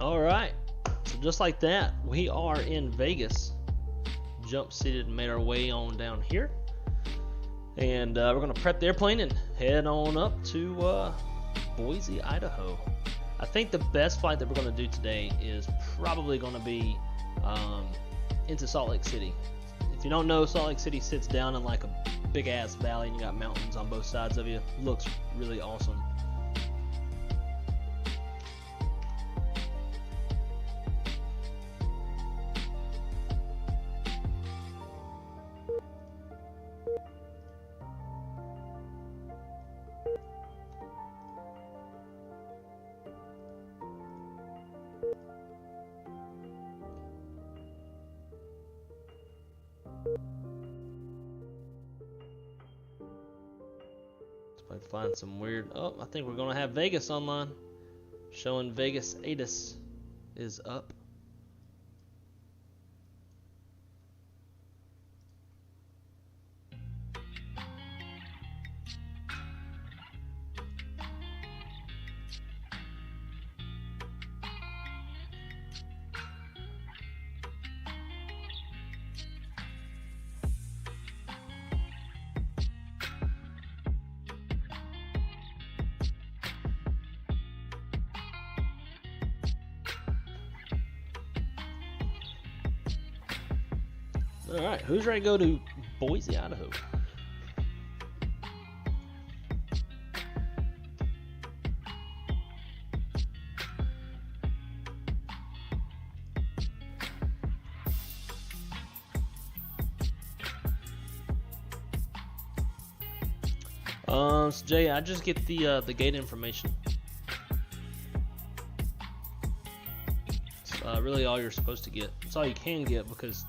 A: Alright, so just like that, we are in Vegas. Jump seated and made our way on down here. And we're going to prep the airplane and head on up to Boise, Idaho. I think the best flight that we're going to do today is probably going to be into Salt Lake City. If you don't know, Salt Lake City sits down in like a big ass valley and you got mountains on both sides of you. Looks really awesome. Let's find some weird. Oh, I think we're gonna have Vegas online. Showing Vegas Addons is up. Alright, who's ready to go to Boise, Idaho? So Jay, I just get the gate information. It's really all you're supposed to get. It's all you can get because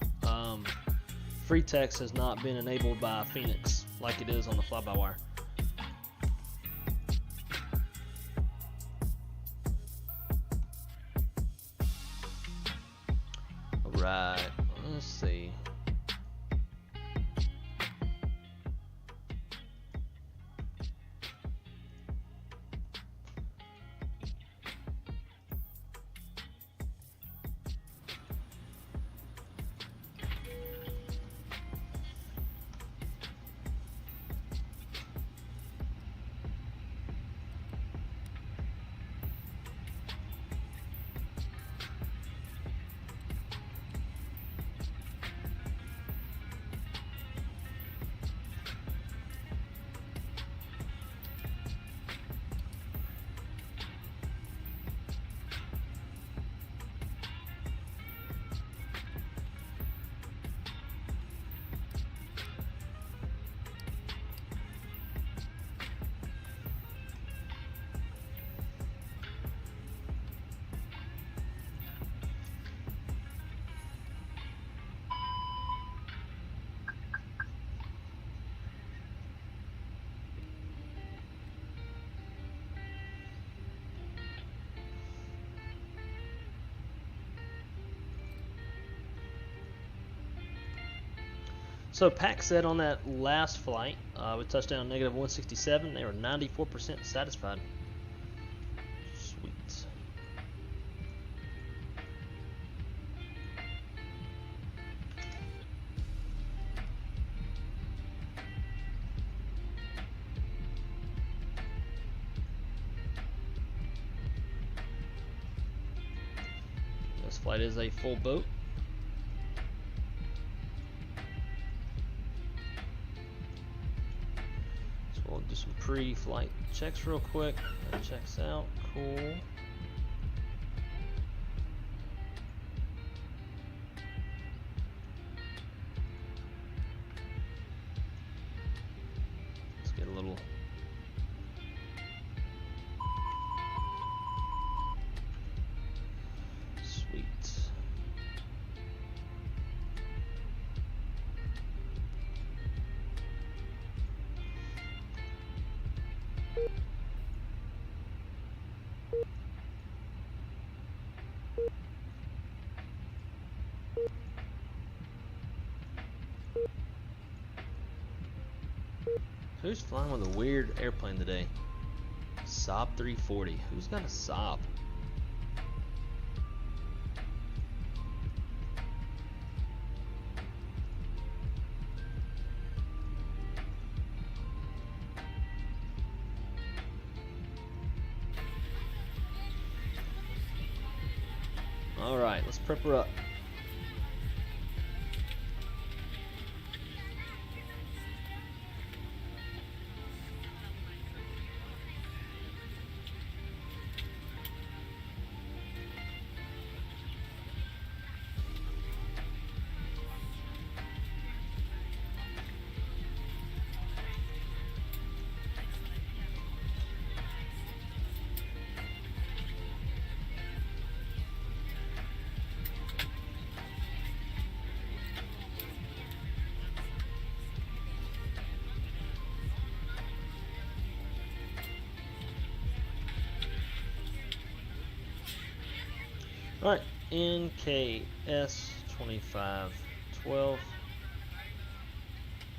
A: free text has not been enabled by Phoenix like it is on the fly-by-wire. Alright, let's see. So Pack said on that last flight, we touched down negative 167. They were 94% satisfied. Sweet. This flight is a full boat. We'll do some pre-flight checks real quick. That checks out. Cool. Let's get a little. Sweet. Who's flying with a weird airplane today? Saab 340. Who's got a Saab? Alright, let's prep her up. Alright, NKS 2512.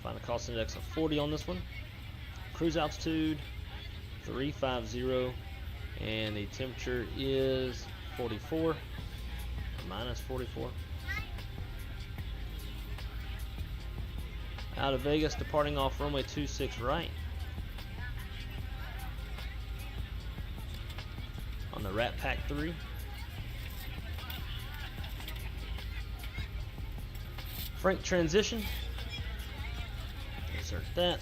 A: Find a cost index of 40 on this one. Cruise altitude 350, and the temperature is 44, or minus 44. Out of Vegas, departing off runway 26 right. On the Rat Pack 3. Frank transition. Insert that.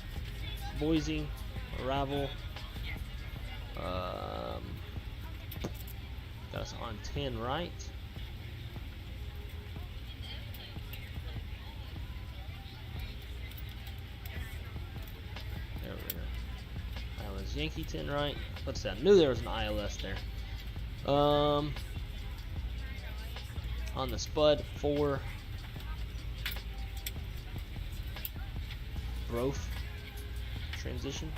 A: Boise arrival. Got us on 10 right. There we go. ILS Yankee 10 right. What's that? I knew there was an ILS there. On the Spud 4. Growth transition.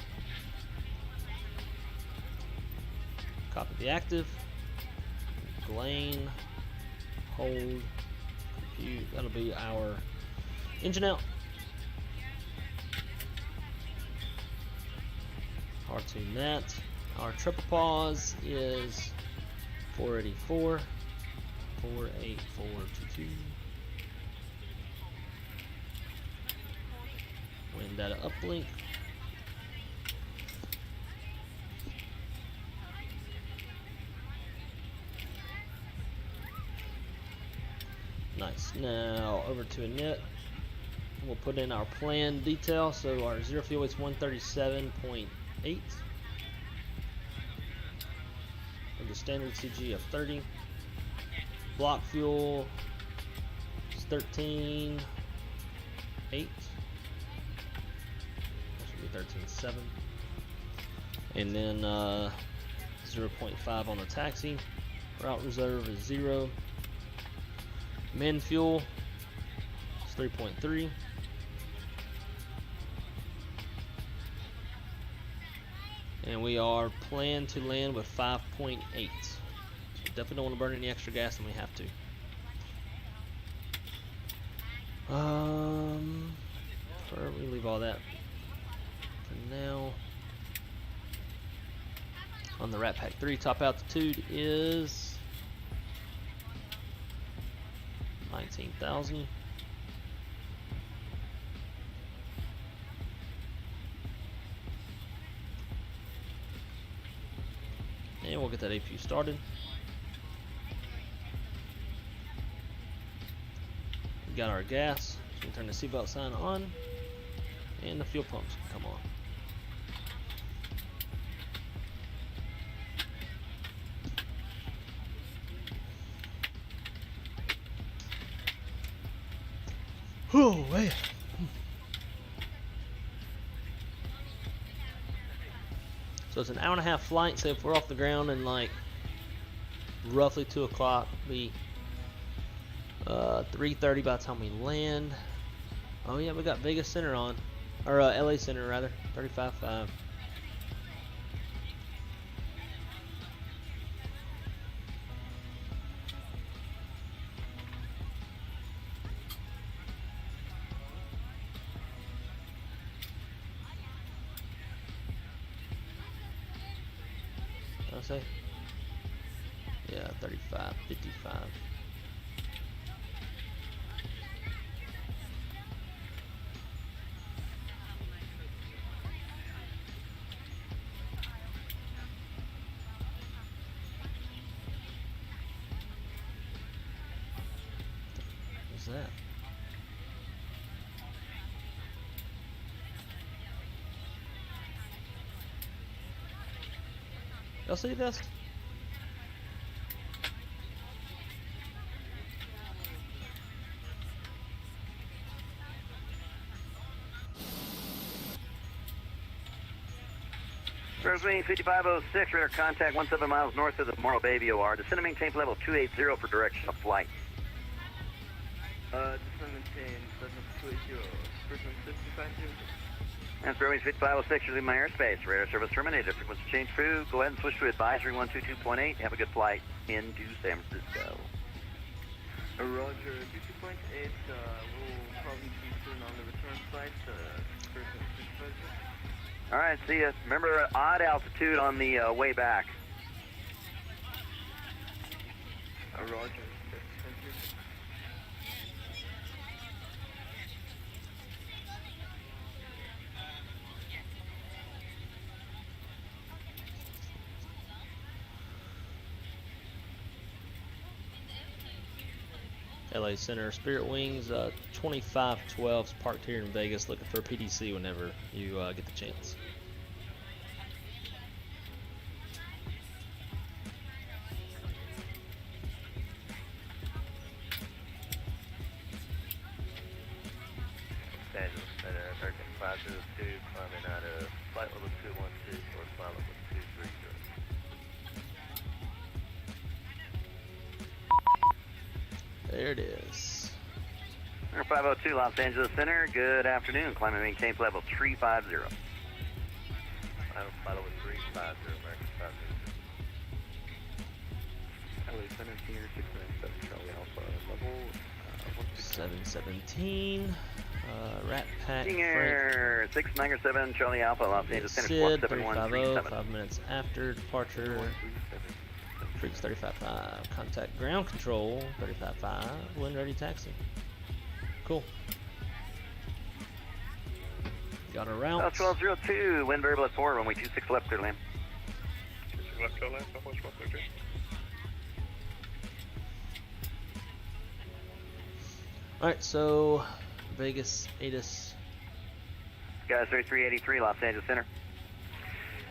A: Copy the active. Glane. Hold. Compute. That'll be our engine out. R2 net. Our triple pause is 484. 48422. Wind data uplink. Nice. Now over to a net. We'll put in our plan detail. So our zero fuel is 137.8 with the standard CG of 30. Block fuel is 13.8. 13.7, and then 0.5 on the taxi. Route reserve is 0. Min fuel is 3.3. And we are planned to land with 5.8. So we definitely don't want to burn any extra gas than we have to. We leave all that for now. On the Rat Pack 3, top altitude is 19,000. And we'll get that APU started. We got our gas. So we can turn the seatbelt sign on, and the fuel pumps can come on. Oh, man. So it's an hour-and-a-half flight. So if we're off the ground in like roughly 2 o'clock, be 3:30 by the time we land. Oh yeah, we got Vegas Center on, or LA Center rather, 35.5. Did I say? Yeah, 35.55. that? Y'all see this?
F: Rosemead 5506, radar contact 17 miles north of the Morro Bay VOR. Descend and maintain level 280 for direction of flight.
C: Descend and maintain level 280, frequency 55.
F: That's Rosemead 5506, you're in my airspace. Radar service terminated. Frequency change through. Go ahead and switch to advisory 122.8. Have a good flight into San Francisco.
C: Roger, 50.8, we'll probably be soon on the return flight, frequency 55.
F: All right, see ya. Remember, odd altitude on the way back.
C: Roger.
A: LA Center, Spirit Wings 2512's parked here in Vegas, looking for a PDC whenever you get the chance.
C: Los Angeles Center, American 502, climbing out of flight level 212 or flight level 230.
A: There it is.
F: Air 502, Los Angeles Center. Good afternoon. Climb and maintain level 350.
C: Final flight level 350, American 502. LA Center, Senior 697, Charlie Alpha, level
A: 717. Rat Pack.
F: Senior 697, Charlie Alpha, Los Angeles Center.
A: Sid
F: 47137.
A: 350, 5 minutes after departure. Freaks 35.5. Contact ground control 35.5. Wind ready taxi. Cool. Got our route.
F: 1202, wind variable at 4, runway 26 left, clear to land.
C: left tail land, southwest 133.
A: Alright, so Vegas, Addons.
F: Guys, 3383, Los Angeles Center.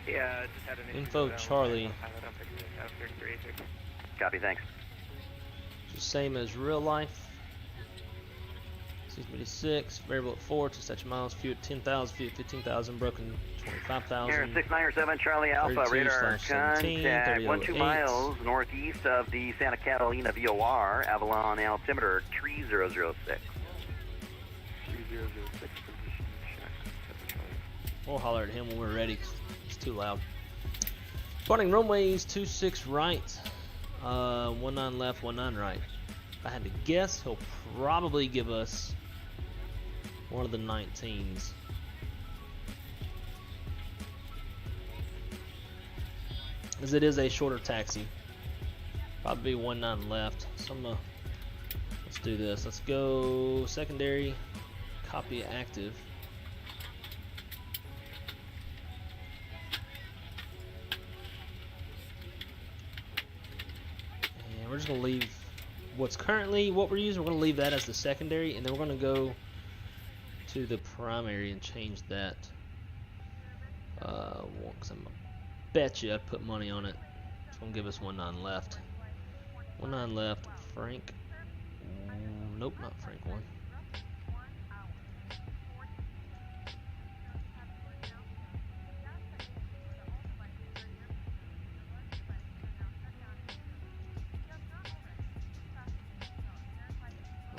C: Yeah, just had an
A: Info Charlie.
F: Copy, thanks.
A: Just same as real life. 686, variable at 4, 2 such miles, few at 10,000, few at 15,000, broken 25,000.
F: Here, 697 Charlie Alpha, radar
A: 32/17,
F: contact 12
A: 3008.
F: miles northeast of the Santa Catalina VOR, Avalon altimeter 3006.
C: 3006, position check.
A: We'll holler at him when we're ready. It's too loud. Departing runways 26 right, 19 left, 19 right. If I had to guess, he'll probably give us one of the 19s. As it is a shorter taxi. Probably 19 left. So I'm gonna, let's do this. Let's go secondary, copy active. And we're just gonna leave what's currently what we're using. We're gonna leave that as the secondary, and then we're gonna go to the primary and change that. Cause I'm bet you I'd put money on it. It's gonna give us 19 left. 19 left. Frank. Nope, not Frank 1.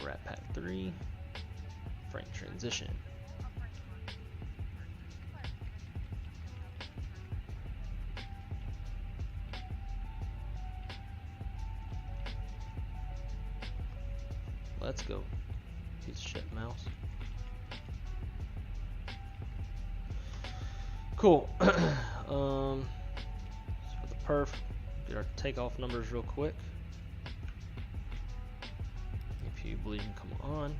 A: Rat Pack 3. Frank transition. Let's go. Piece of shit mouse. Cool. So for the perf, get our takeoff numbers real quick. If you believe can come on.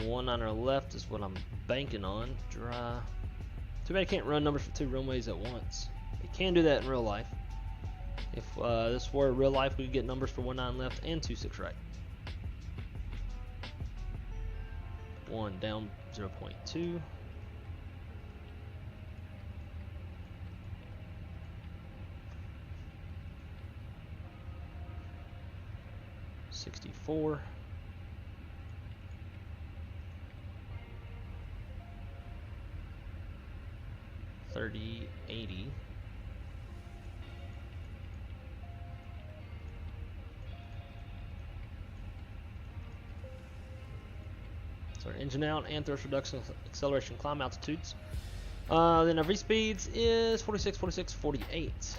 A: One on our left is what I'm banking on. Dry. Too bad I can't run numbers for 2 runways at once. You can do that in real life. If this were real life, we could get numbers for 19 left and 26 right. 1 down 0.2. $64. 30, 80. So our engine out and thrust reduction, acceleration, climb altitudes. Then our V speeds is 46, 46, 48.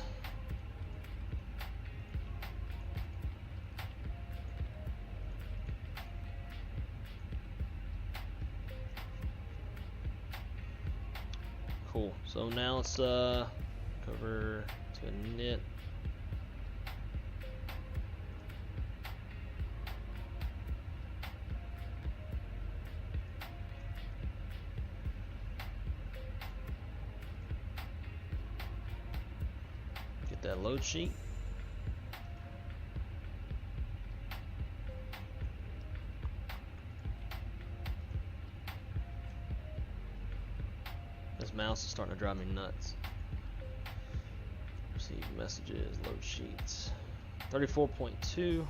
A: Cool. So now let's cover to a knit. Get that load sheet. This mouse is starting to drive me nuts. Receive messages, load sheets. 34.2.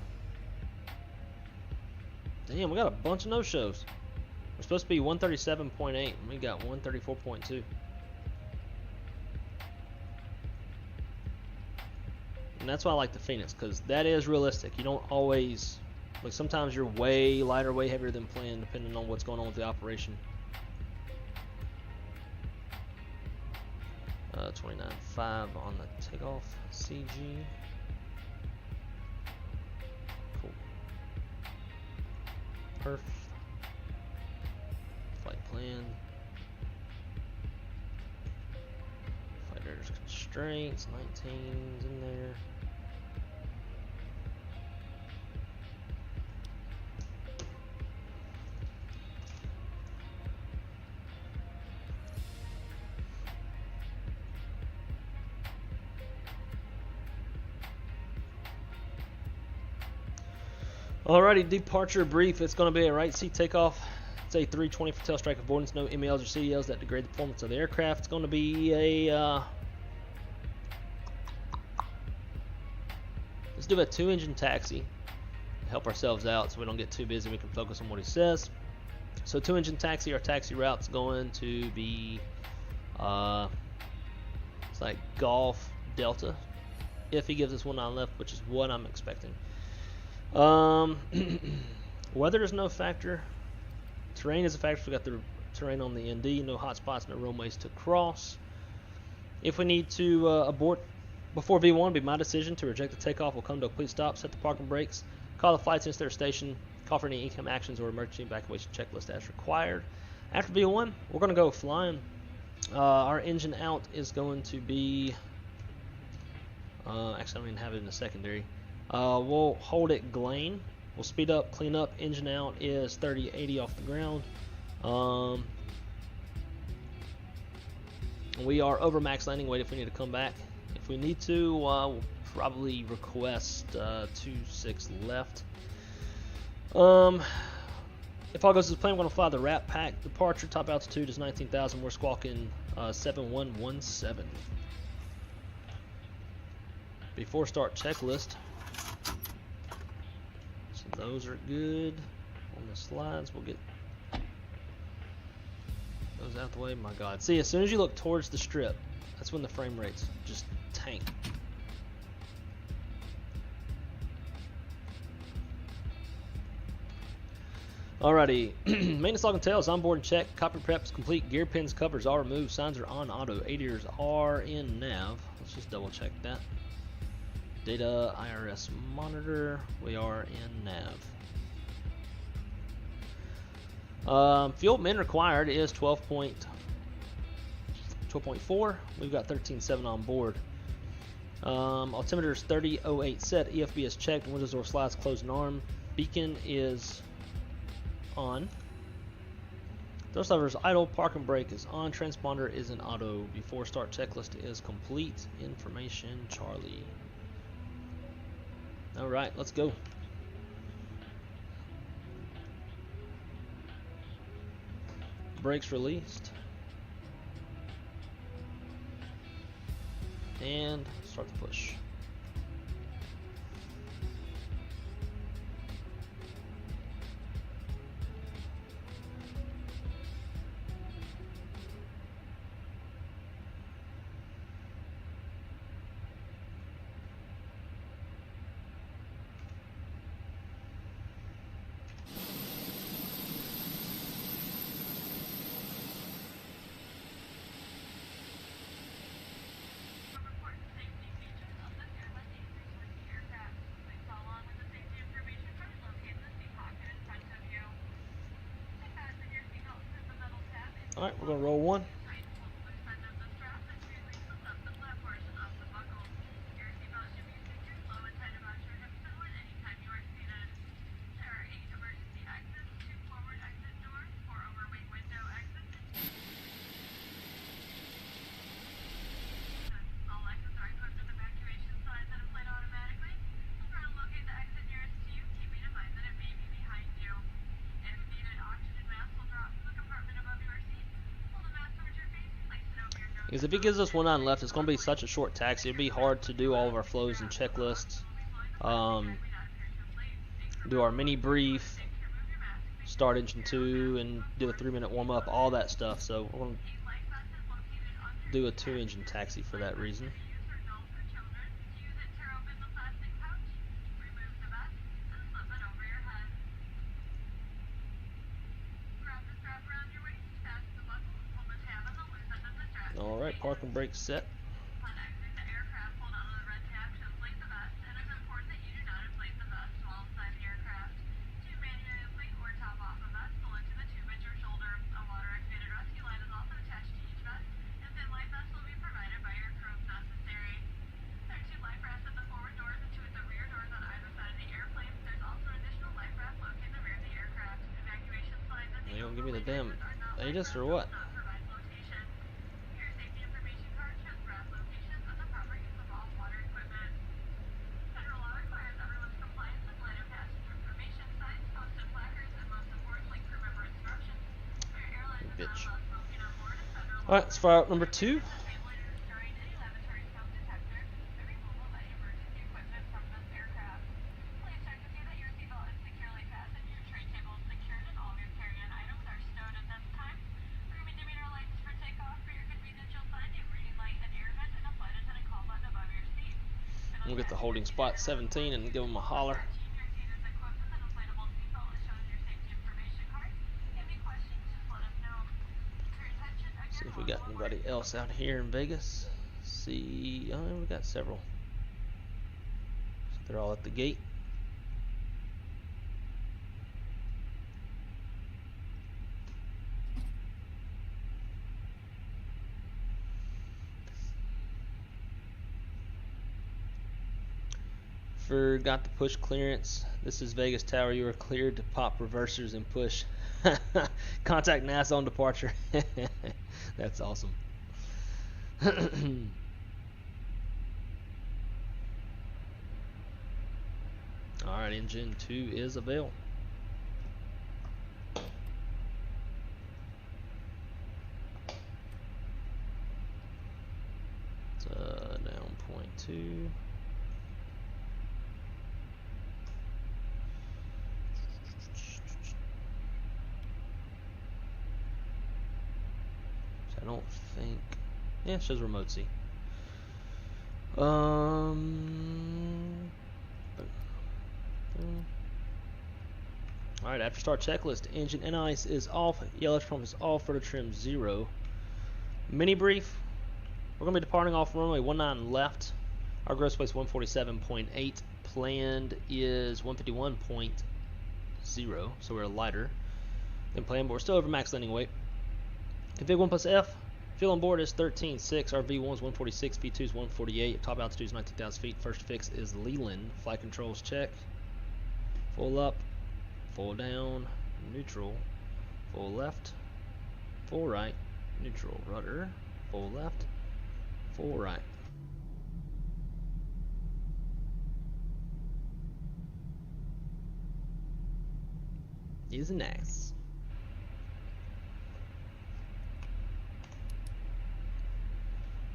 A: Damn, we got a bunch of no-shows. We're supposed to be 137.8, and we got 134.2. And that's why I like the Phoenix, because that is realistic. You don't always, like, sometimes you're way lighter, way heavier than planned, depending on what's going on with the operation. 29.5 on the takeoff CG. Cool. Perf. Flight plan. Fighter's constraints. 19's in there. Alrighty, departure brief. It's going to be a right seat takeoff. It's a 320 for tail strike avoidance. No MELs or CDLs that degrade the performance of the aircraft. It's going to be a let's do a 2-engine taxi. Help ourselves out so we don't get too busy. We can focus on what he says. So 2-engine taxi. Our taxi route's going to be it's like Golf Delta. If he gives us 19 left, which is what I'm expecting. Weather is no factor. Terrain is a factor. We got the terrain on the ND. No hot spots, no runways to cross. If we need to abort before V1, it'd be my decision to reject the takeoff. We'll come to a complete stop, set the parking brakes, call the flight center station, call for any income actions or emergency evacuation checklist as required. After V1, we're going to go flying. Our engine out is going to be actually I don't even have it in the secondary. We'll hold it Glane. We'll speed up, clean up. Engine out is 30-80 off the ground. We are over max landing weight if we need to come back. If we need to, we'll probably request 26 left. If all goes as planned, we're going to fly the Rat Pack. Departure top altitude is 19,000. We're squawking 7117. Before start checklist. So those are good. On the slides, we'll get those out the way. My God. See, as soon as you look towards the strip, that's when the frame rates just tank. Alrighty. Maintenance log and tails on board and check. Copper prep is complete. Gear pins, covers are removed. Signs are on auto. ADRs are in nav. Let's just double check that. Data IRS monitor. We are in nav. Fuel min required is 12.4. We've got 13.7 on board. Altimeter is 30.08 set. EFB is checked. Windows door slides closed and arm. Beacon is on. Thrust lever is idle. Parking brake is on. Transponder is in auto. Before start checklist is complete. Information Charlie. All right, let's go. Brakes released. And start the push. All right, we're gonna roll one. Because if he gives us 1-9 left, it's going to be such a short taxi. It'd be hard to do all of our flows and checklists. Do our mini brief, start engine 2, and do a 3-minute warm-up, all that stuff. So we're going to do a 2-engine taxi for that reason. Alright, park and brake set. You don't give me the damn Addons or what? Bitch. Alright, let's fire out number 2. We'll get the holding spot 17 and give them a holler. See if we got anybody else out here in Vegas. See, oh, we got several. So they're all at the gate. Forgot to push clearance. This is Vegas Tower. You are cleared to pop reversers and push. Contact NASA on departure. That's awesome. Alright, engine 2 is avail. Down 0.2. I don't think. Yeah, it shows remote C. Alright, after start checklist, engine NICE is off, yellow pump is off, rotor trim 0. Mini brief. We're going to be departing off runway 19 left. Our gross weight is 147.8. Planned is 151.0, so we're lighter than planned, but we're still over max landing weight. Config 1 plus F. Fuel on board is 13.6. Our V1 is 146. V2 is 148. Top altitude is 19,000 feet. First fix is Leland. Flight controls check. Full up. Full down. Neutral. Full left. Full right. Neutral. Rudder. Full left. Full right. is nice.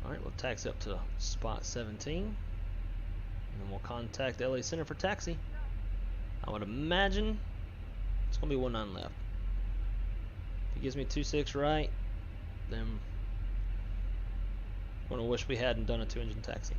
A: Alright, we'll taxi up to spot 17. And then we'll contact LA Center for taxi. I would imagine it's going to be 19 left. If it gives me 26 right, then I'm going to wish we hadn't done a 2-engine taxi.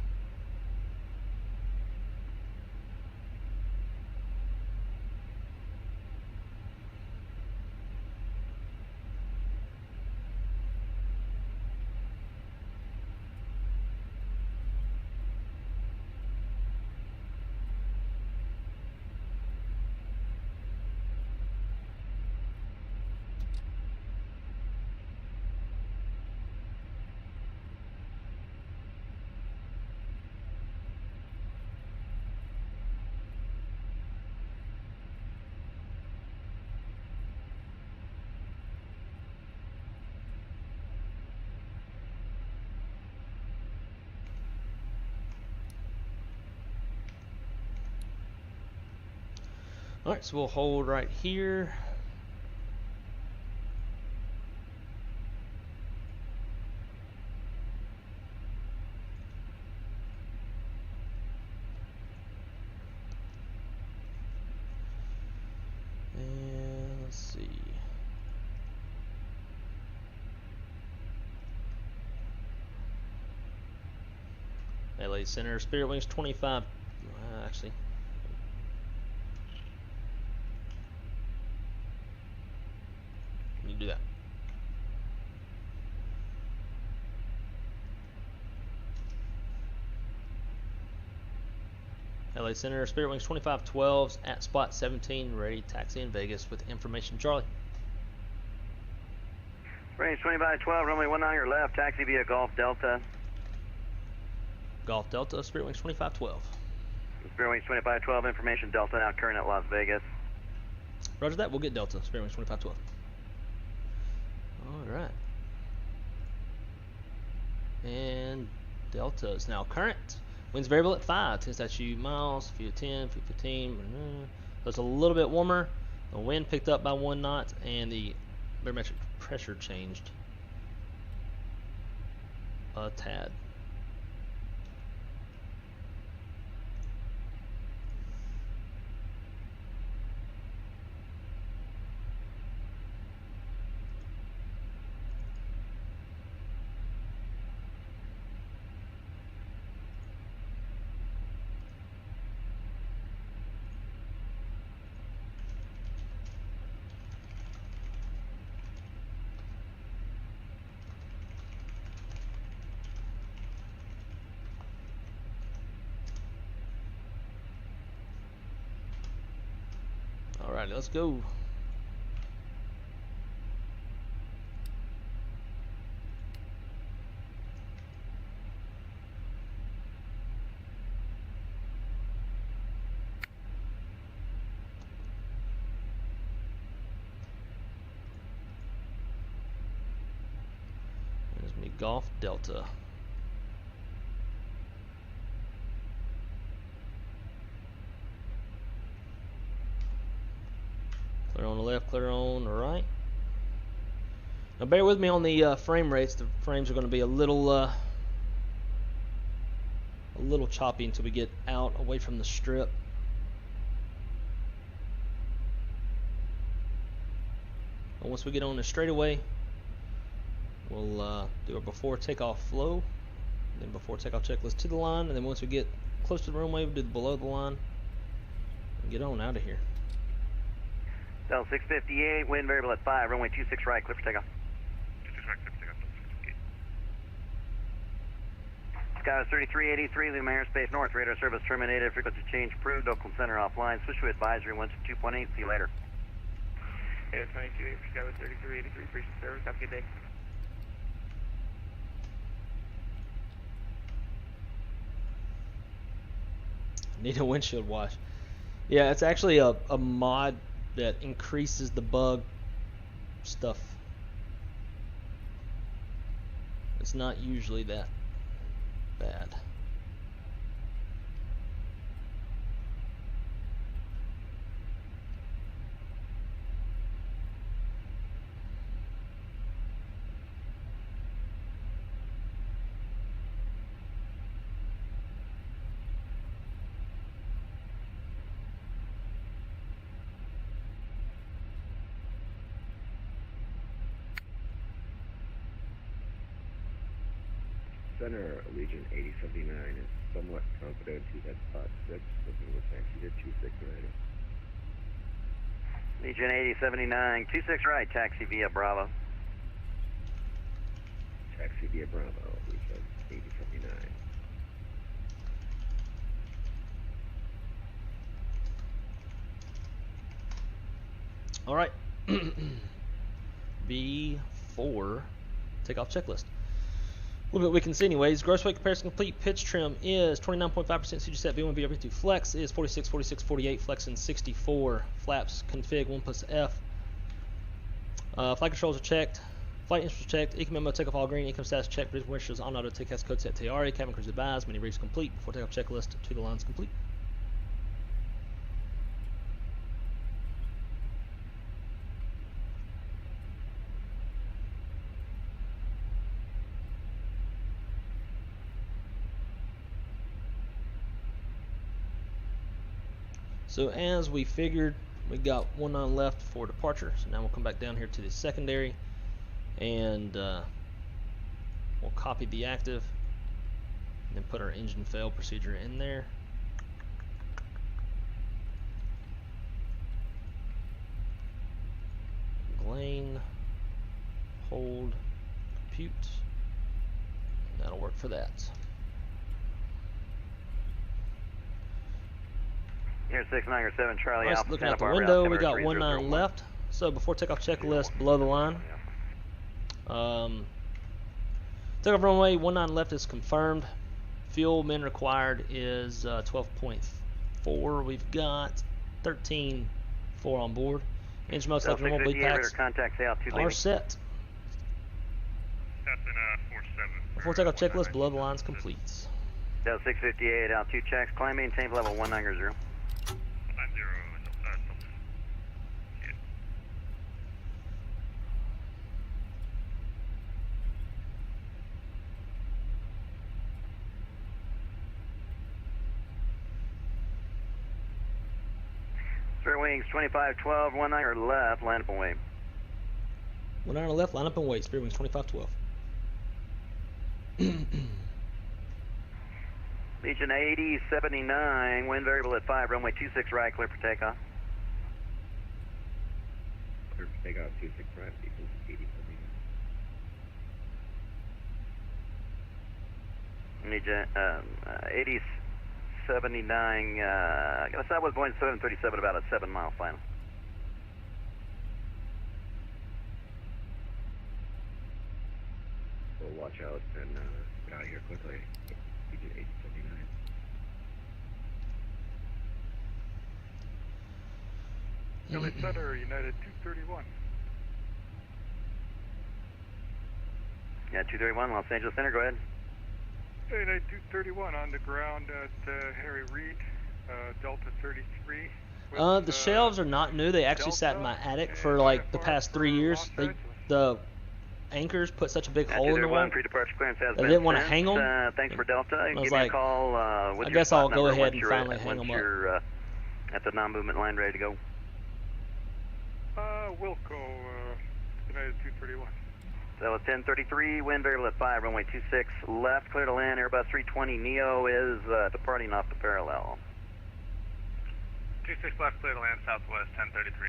A: Alright, so we'll hold right here. And let's see. LA Center, Spirit Wings 25. Actually. Do that. LA Center, Spirit Wings 2512s at spot 17, ready taxi in Vegas with information Charlie.
F: Range 2512, runway 19 your left, taxi via Golf Delta.
A: Golf Delta, Spirit Wings 2512.
F: Spirit Wings 2512, information Delta, now current at Las Vegas.
A: Roger that, we'll get Delta, Spirit Wings 2512. Alright. And Delta is now current. Winds variable at 5. 10 statute miles, feet of 10, feet 15. So it's a little bit warmer. The wind picked up by 1 knot and the barometric pressure changed a tad. Alright, let's go. There's me, Golf Delta. Clear on the left, clear on the right. Now bear with me on the frame rates. The frames are going to be a little choppy until we get out away from the strip. And once we get on the straightaway, we'll do a before takeoff flow, then before takeoff checklist to the line, and then once we get close to the runway, we'll do the below the line and get on out of here.
F: Del 658, wind variable at 5, runway 26 right, clear for takeoff.
C: 26 right, clear for takeoff.
F: Sky 3383, Lima airspace north, radar service terminated, frequency change approved, Oakland Center offline, switch to advisory 122.8, see you later.
C: 22, Sky 3383, appreciate service, have a good day.
A: Need a windshield wash. Yeah, it's actually a mod that increases the bug stuff. It's not usually that bad.
G: center, Legion 8079 is somewhat confident he's at spot 6, looking with taxi to 26 right.
F: Legion 8079, 26 right, taxi via Bravo.
G: Taxi via Bravo, Legion 8079.
A: All right. B4 takeoff checklist. A little bit we can see anyways. Gross weight comparison complete. Pitch trim is 29.5% CG set. V1, V V2. Flex is 46, 46, 48. Flexing 64. Flaps config 1 plus F. Flight controls are checked. Flight instruments checked. Eco memo takeoff all green. Eco status checked. Bridge winches on auto. Take code set TRA. Cabin crews advised. Many rigs complete. Before takeoff checklist. To the lines complete. So as we figured, we got 19 left for departure. So now we'll come back down here to the secondary, and we'll copy the active, and then put our engine fail procedure in there. Lane, hold, compute. And that'll work for that.
F: Here 6907 Charlie
A: Right,
F: Alpha.
A: looking out the
F: Santa Barbara,
A: window, we
F: altimeter
A: got
F: 3001.
A: 19 left. So before takeoff checklist, below the line. Takeoff runway 19 left is confirmed. Fuel min required is 12.4. We've got 13.4 on board. Engine mode select normal bleed packs
F: Contact out
A: are set.
H: Captain 47.
A: Before takeoff checklist, below the line is complete.
F: Delta 658 altitude checks. Climb maintain level 190.
H: 90.
F: Spirit wings 2512, 19 left, line up and wait.
A: 19 left, line up and wait. Spirit wings 2512.
F: Legion 8079, wind variable at 5, runway 26 right, clear for takeoff.
G: Clear for takeoff 26 right, Legion 8079.
F: Legion 8079, I gotta start with Boeing 737 about a 7-mile final.
G: We'll watch out and get out of here quickly. Legion 8079.
C: Philly Center, United 231.
F: Yeah, 231, Los Angeles Center, go ahead.
C: United 231 on the ground at Harry Reid, Delta 33.
A: The shelves are not new. They actually sat in my attic for like the past 3 years. The anchors put such a big hole in the wall.
F: Pre-departure clearance has
A: I
F: been
A: didn't want to
F: sent.
A: hang them.
F: Thanks for Delta.
A: I was
F: Give me
A: like,
F: a call with
A: I
F: your
A: guess I'll
F: spot
A: go
F: number
A: ahead
F: once
A: and
F: you're
A: finally
F: at,
A: hang
F: once
A: them up.
F: you're at the non-movement line ready to go.
C: Wilco, United 231.
F: That was 1033, wind variable at 5, runway 26 left, clear to land. Airbus 320 Neo is departing off the parallel.
H: 26 left, clear to land, southwest, 1033.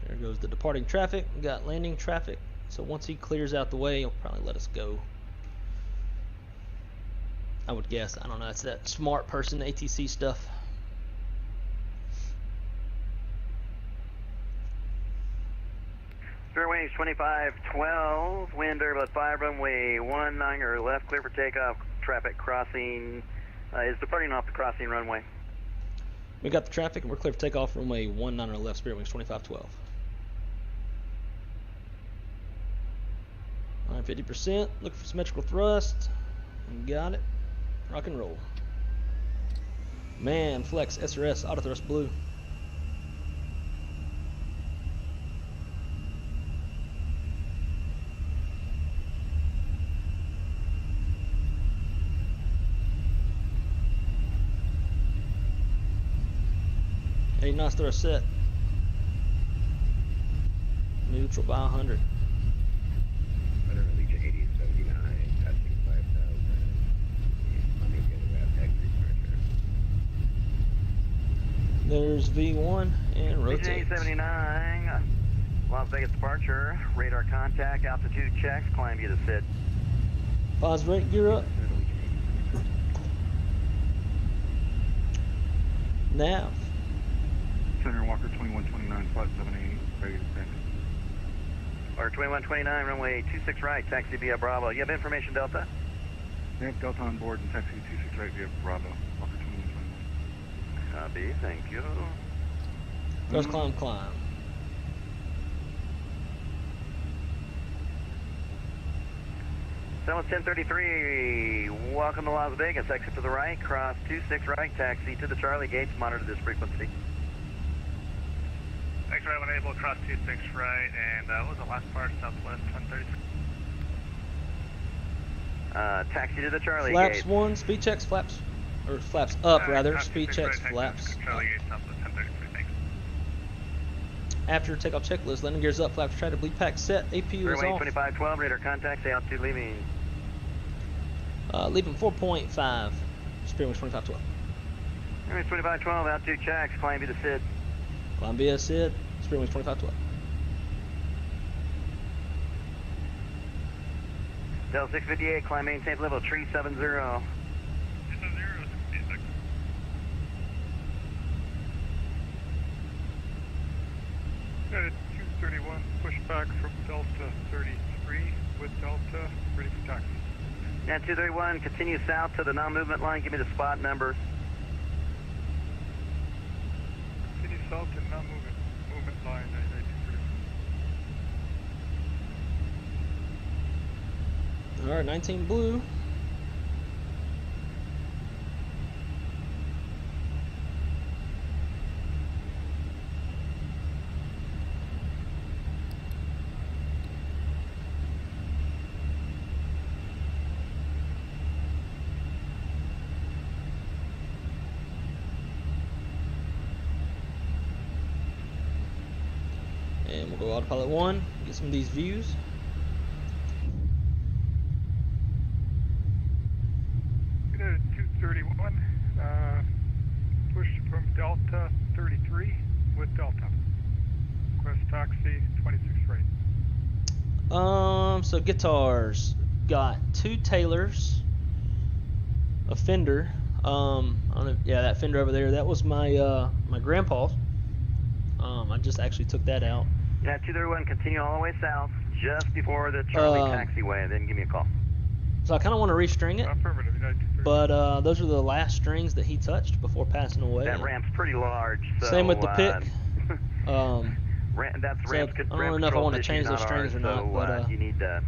A: There goes the departing traffic. We got landing traffic. So once he clears out the way, he'll probably let us go. I would guess. I don't know. It's that smart person ATC stuff.
F: Spirit wings 2512, wind variable at 5, runway 19 or left, clear for takeoff. Traffic crossing is departing off the crossing runway.
A: We got the traffic and we're clear for takeoff. Runway 19 or left. Spirit wings 2512. All right, 50%. Looking for symmetrical thrust. Got it. Rock and roll. Man, flex, SRS, auto thrust blue. 8 knots thrust set. Neutral by 100.
G: Runner Legion 8079, passing 5,000. Coming in about exit departure.
A: There's V1 and
F: Legion
A: rotate.
F: 8079, Las Vegas departure, radar contact, altitude checks, climb you to SID.
A: Pause rate, gear up. Nav.
B: Senator Walker 2129, flight 78, ready to descend.
F: Or 2129, runway 26 right, taxi via Bravo. You have information, Delta?
B: They have Delta on board and taxi 26 right via Bravo, Walker 2129.
F: Copy, thank you.
A: Thrust climb.
F: Someone 1033, welcome to Las Vegas. Exit to the right, cross 26 right, taxi to the Charlie gates, monitor this frequency.
H: X right when able, cross 26 right, and what was the last part? Southwest 1033.
F: Taxi to the Charlie
A: Flaps
F: gates.
A: 1, speed checks, flaps, or flaps up rather,
H: Cross
A: speed
H: 26
A: checks,
H: right,
A: flaps
H: taxi to
A: up.
H: Charlie gates, Southwest 1033, thanks.
A: After takeoff checklist, landing gears up, flaps try to bleed pack set, APU is
F: Runway
A: off.
F: 2512, radar contact, say altitude leaving.
A: Leaving 4.5, Spirit Wings 2512.
F: Runway 2512, altitude checks, climb you to SID.
A: Climb via SID, Spirit Wings 2512.
F: Del 658, climb maintain level 370.
H: 670, 66.
C: At 231, push back from Delta 33 with Delta, ready for taxi.
F: Now 231, continue south to the non-movement line, give me the spot number.
C: Continue south and non-movement line, at 231.
A: Alright, 19 blue. And we'll go autopilot 1, get some of these views.
C: At 231, push from Delta 33 with Delta. Request taxi 26 right.
A: So guitars got 2 Taylors, a Fender. I don't know, yeah, that Fender over there. That was my my grandpa's. I just actually took that out.
F: Now 231, continue all the way south, just before the Charlie taxiway, then give me a call.
A: So I kind of want to restring it,
C: Affirmative, United 230.
A: but those are the last strings that he touched before passing away.
F: That ramp's pretty large, so...
A: Same with the pick.
F: That's
A: So
F: ramp,
A: I don't
F: ramp
A: know if I want to
F: control
A: change those
F: issue,
A: strings or
F: ours,
A: not,
F: so,
A: but
F: you need to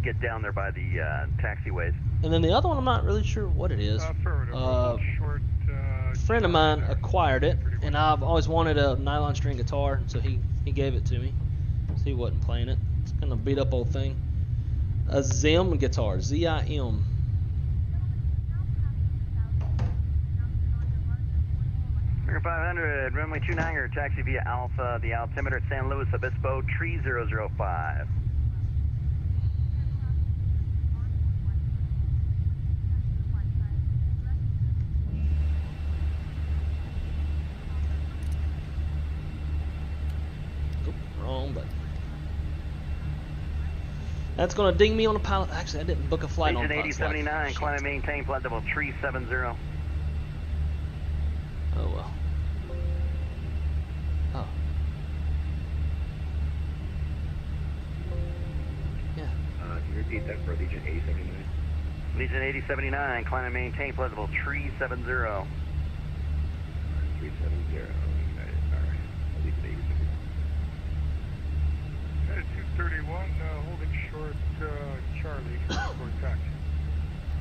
F: get down there by the taxiways.
A: and then the other one, I'm not really sure what it is.
C: Affirmative, short,
A: A friend of mine acquired it, and I've always wanted a nylon string guitar, so he gave it to me. So he wasn't playing it. It's kind of beat up old thing. A Zim guitar, Z-I-M.
F: Figure 500, runway 29er, taxi via Alpha, the altimeter at San Luis Obispo, 3005.
A: Oop, wrong button. That's going to ding me on a pilot. Actually, I didn't book a flight on
F: Legion
A: pilot slot.
F: 8079,
A: Shit.
F: climb and maintain flight level 370.
A: Oh well. Oh. Yeah.
G: Can you repeat that for Legion 8079?
F: Legion 8079, climb and maintain flight level 370.
G: 370, United, alright. Legion 8079.
C: At 231, holding short Charlie for taxi.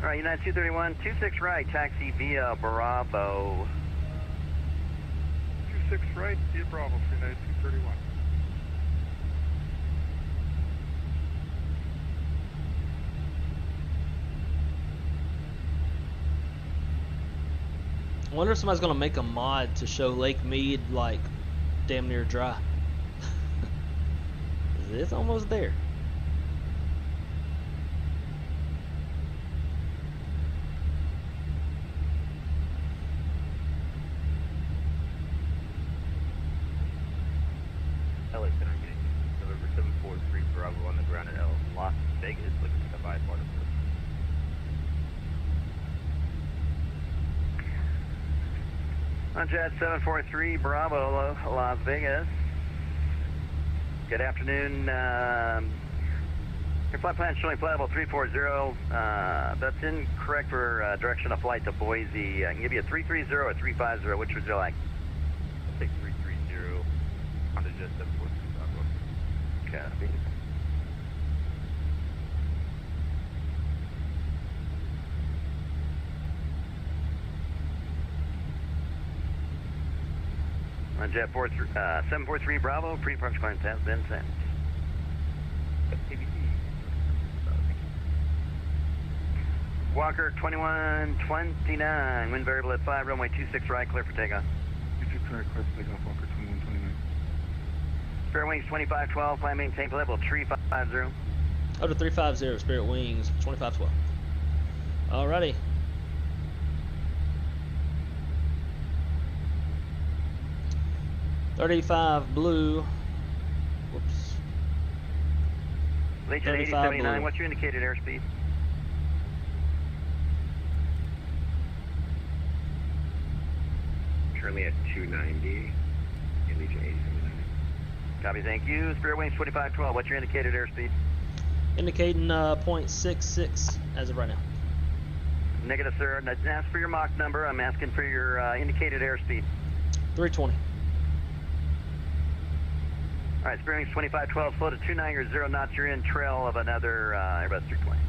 F: All right, United 231, 26 right, taxi via Bravo.
C: 26 right, via Bravo for United 231.
A: wonder if somebody's gonna make a mod to show Lake Mead like damn near dry. It's almost there.
I: LA Center getting November 743 Bravo on the ground at Las Vegas, looking for the bipartisan.
F: On Jet 743 Bravo, Las Vegas. Good afternoon. Your flight plan showing flight level 340. That's incorrect for direction of flight to Boise. I can give you a 330 or 350. Which would you like?
I: I'll take 330 on the Jet 743 Bravo.
F: Copy. On Jet 743 Bravo, pre-approach clearance has been sent. Walker 2129, wind variable at 5, runway 26 right, clear for takeoff.
B: 26 right, clear for takeoff, Walker 2129.
F: Spirit Wings 2512, plan maintain level 350.
A: Up to 350, Spirit Wings 2512. Alrighty. $35 blue. Whoops.
F: Legion 8079, what's your indicated airspeed?
G: Currently at 290 in Legion 8079.
F: Copy, thank you. Spirit Wings 2512, what's your indicated airspeed?
A: Indicating 0.66 as of right now.
F: Negative, sir. I didn't ask for your Mach number. I'm asking for your indicated airspeed.
A: 320.
F: All right, Spirit Wings 2512, slow to 290 or 0 knots. You're in trail of another Airbus 320.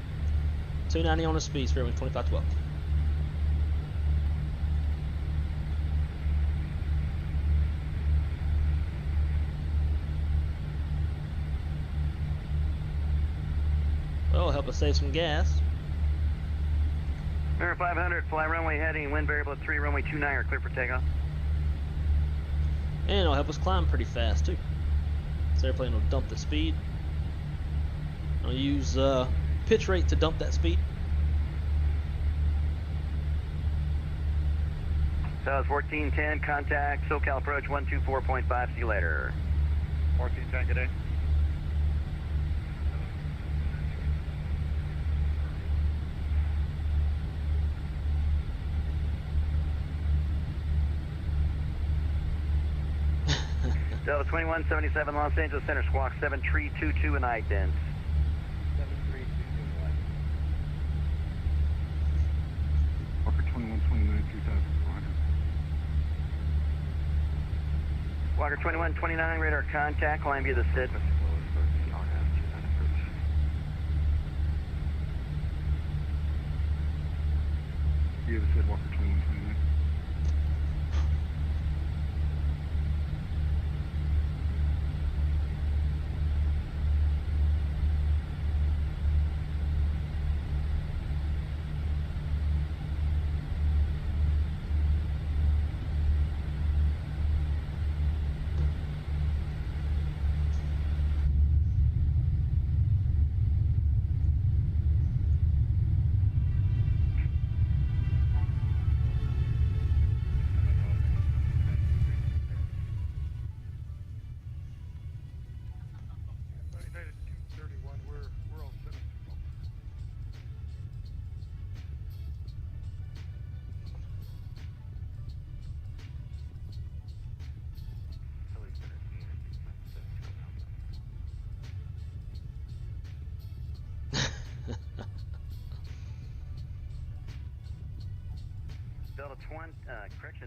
A: 290 on the speed, Spirit Wings 2512. Well, help us save some gas.
F: Mirror 500, fly runway heading, wind variable at 3, runway 29, clear for takeoff.
A: And it'll help us climb pretty fast too. This airplane will dump the speed. I'll use pitch rate to dump that speed.
F: So it's 1410, contact SoCal approach 124.5, see you later.
I: 1410, good day.
F: Delta 2177, Los Angeles Center, squawk 7322 in Addons.
I: 7322
B: Walker 2129, 3400.
F: Walker 2129, radar contact, climb via the SID.
B: You have said Walker 2129.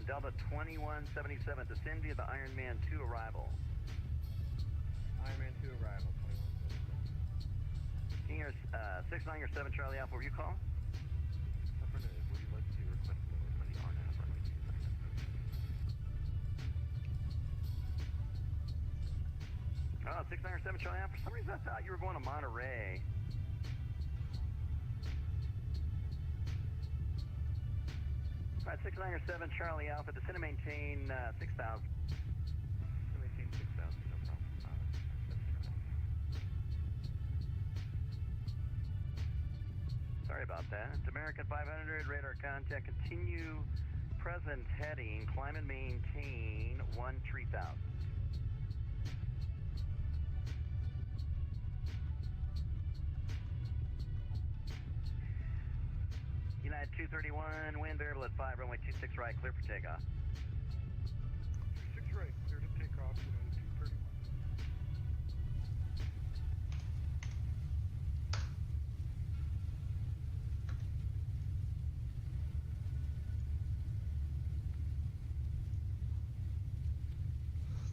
F: Delta 2177, descend via the Iron Man 2 arrival.
I: Iron Man 2 arrival, 2177.
F: King Air 69 or 7 Charlie Alpha, were you calling?
I: Affirmative, would you like to request lower for the RNAV runway 27?
F: Oh, 69 or 7 Charlie Alpha. For some reason I thought you were going to Monterey. Alright, 697 Charlie Alpha, descend and maintain 6,000.
I: Maintain 6,000, no problem.
F: Sorry about that. It's American 500, radar contact, continue present heading, climb and maintain 13,000. United 231, wind variable at 5, runway 26 right, clear for takeoff.
B: 26 right, clear to take off, United 231.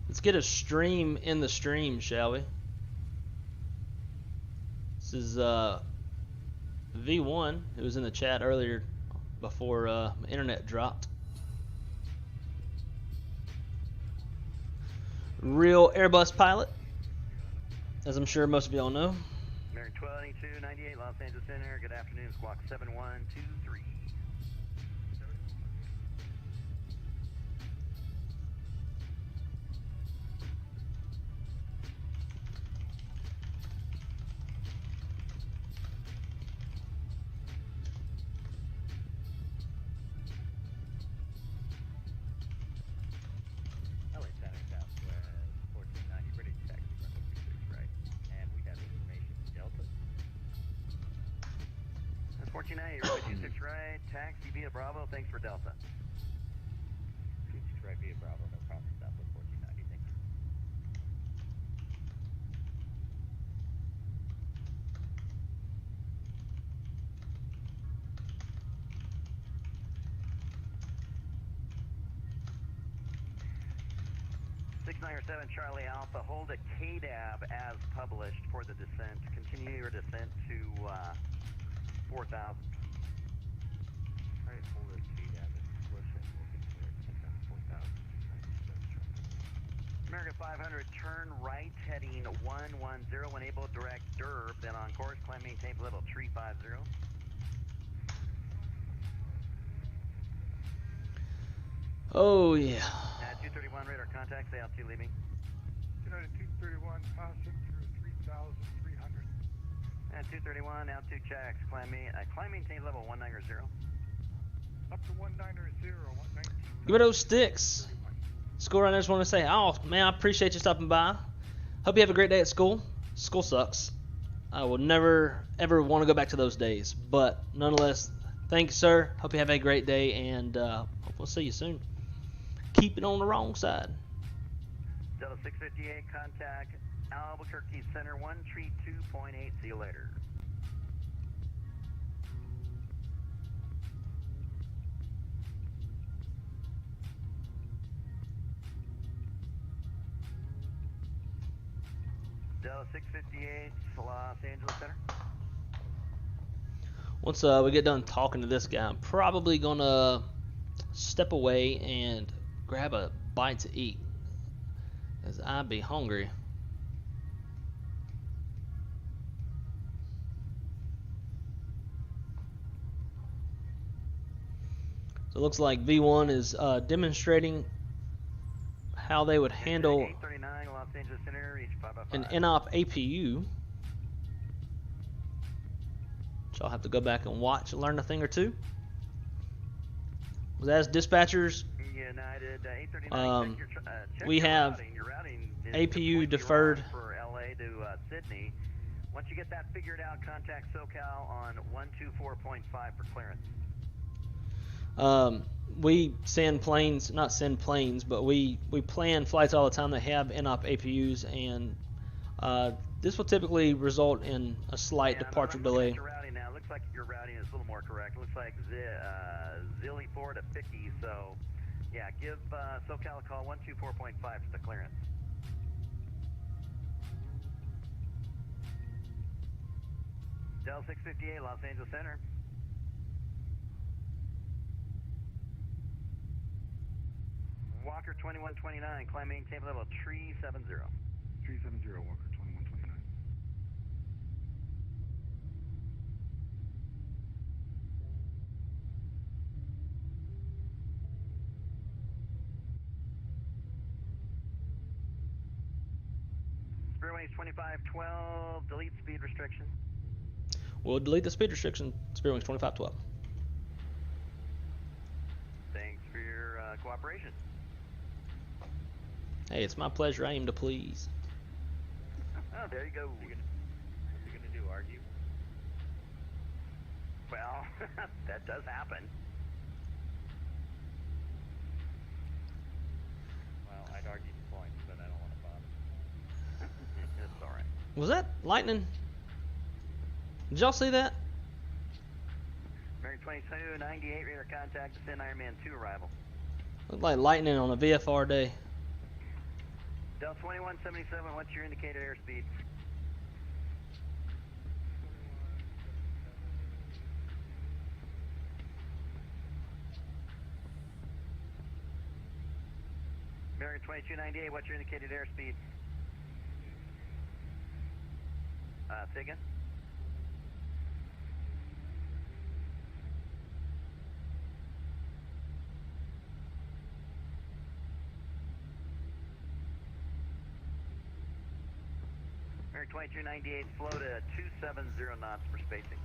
A: Let's get a stream in the stream, shall we? This is V1, who was in the chat earlier before my internet dropped. Real Airbus pilot, as I'm sure most of y'all know.
F: American 2298, Los Angeles Center, good afternoon, squawk 7123.
I: LA Center, Southwest 1490, British taxi, runway 26 right. And we have information Delta.
F: That's 1490, runway 26 right, taxi via Bravo, thanks for Delta.
I: 26 right via Bravo, no problem. Southwest 1490, thank you.
F: Seven Charlie Alpha, hold a KDAB as published for the descent. Continue your descent to 4,000.
I: Alright, hold it, KDAB and push it. We'll continue to take down 4,000.
F: American 500, turn right, heading 110, when able, direct Derb, then on course, climb, maintain level 350.
A: Oh yeah.
F: 231 radar contact, say altitude leaving.
B: United 231, passing through 3,300.
F: 231, altitude checks, climb maintain level 190.
B: Up to 190, 119.
A: Give me those sticks. School run, I just want to say, oh man, I appreciate you stopping by. Hope you have a great day at school. School sucks. I will never ever want to go back to those days, but nonetheless, thank you, sir. Hope you have a great day, and hope we'll see you soon. Keep it on the wrong side.
F: Delta 658, contact Albuquerque Center 132.8. See you later. Delta 658, Los Angeles Center.
A: Once we get done talking to this guy, I'm probably gonna step away and grab a bite to eat, as I be hungry. So it looks like V1 is demonstrating how they would handle
F: 839 Los Angeles Center, reach 555.
A: an NOP APU. So I'll have to go back and watch and learn a thing or two. As dispatchers,
F: United 839, check
A: we
F: your
A: have
F: routing. Your routing is
A: APU
F: completely
A: deferred.
F: wrong for LA to Sydney. Once you get that figured out, contact SoCal on 124.5 for clearance.
A: We send planes, not send planes, but we plan flights all the time that have NOP APUs, and this will typically result in a slight departure delay.
F: Your routing now. Looks like your routing is a little more correct. Looks like Zilly 4 to 50. So, yeah, give SoCal a call 124.5 for the clearance. Del 658, Los Angeles Center. Walker 2129, climb maintain level 370.
B: 370, Walker 2129.
F: Spirit Wings 2512, delete speed restriction.
A: We'll delete the speed restriction, Spirit Wings 2512.
F: Thanks for your cooperation.
A: Hey, it's my pleasure. I aim to please.
F: Oh, there you go.
I: What's he gonna do? Argue?
F: Well, that does happen.
I: Well, I'd argue the point, but I don't want to bother.
F: It's all right.
A: Was that lightning? Did y'all see that?
F: American 2298, radar contact, descend Ironman 2 arrival.
A: Looked like lightning on a VFR day.
F: Del 2177, what's your indicated airspeed? American 2298, what's your indicated airspeed? Say again? American 2298, flow to 270 knots for spacing.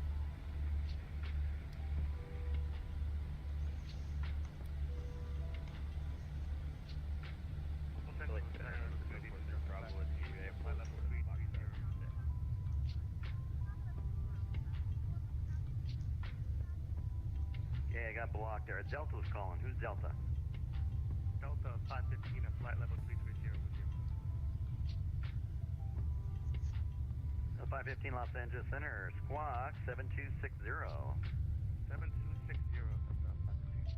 F: Yeah, I got blocked there. Delta was calling. Who's Delta?
H: Delta 515 at flight level 330 with you.
F: Delta 515 Los Angeles Center, squawk 7260.
H: 7260, that's 515.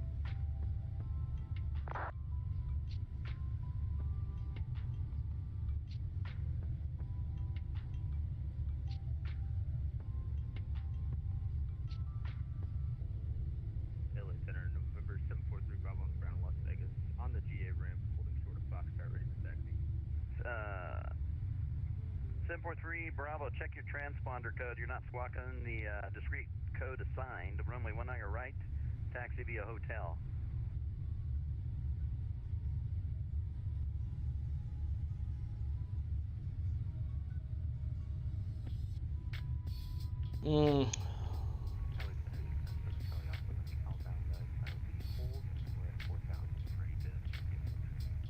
I: LA Center, November 743 Bravo on the ground, Las Vegas. On the GA ramp, holding short of Foxtrot, ready for taxi.
F: 743 Bravo, check your transponder code. You're not squawking the discrete code assigned. Runway 1 on your right, taxi via hotel.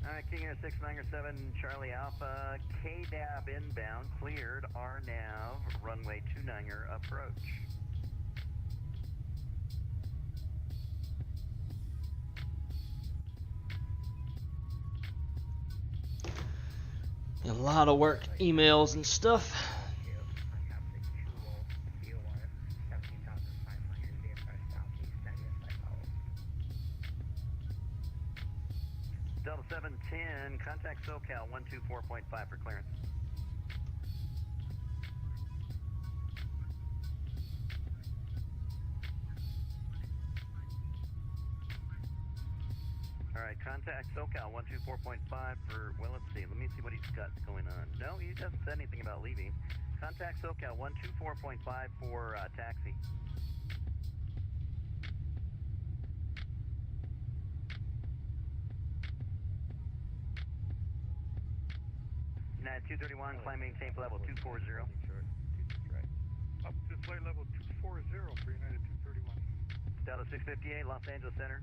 F: Alright, King Air 6907, Charlie Alpha, KDAB inbound, cleared, RNAV, runway 29er approach.
A: A lot of work, emails and stuff.
F: Delta 710, contact SoCal 124.5 for clearance. Alright, contact SoCal 124.5 for, well, let's see. Let me see what he's got going on. No, he doesn't say anything about leaving. Contact SoCal 124.5 for taxi. United 231, climb maintain for level 240.
B: Up to flight level 240 for United 231.
F: Delta 658, Los Angeles Center.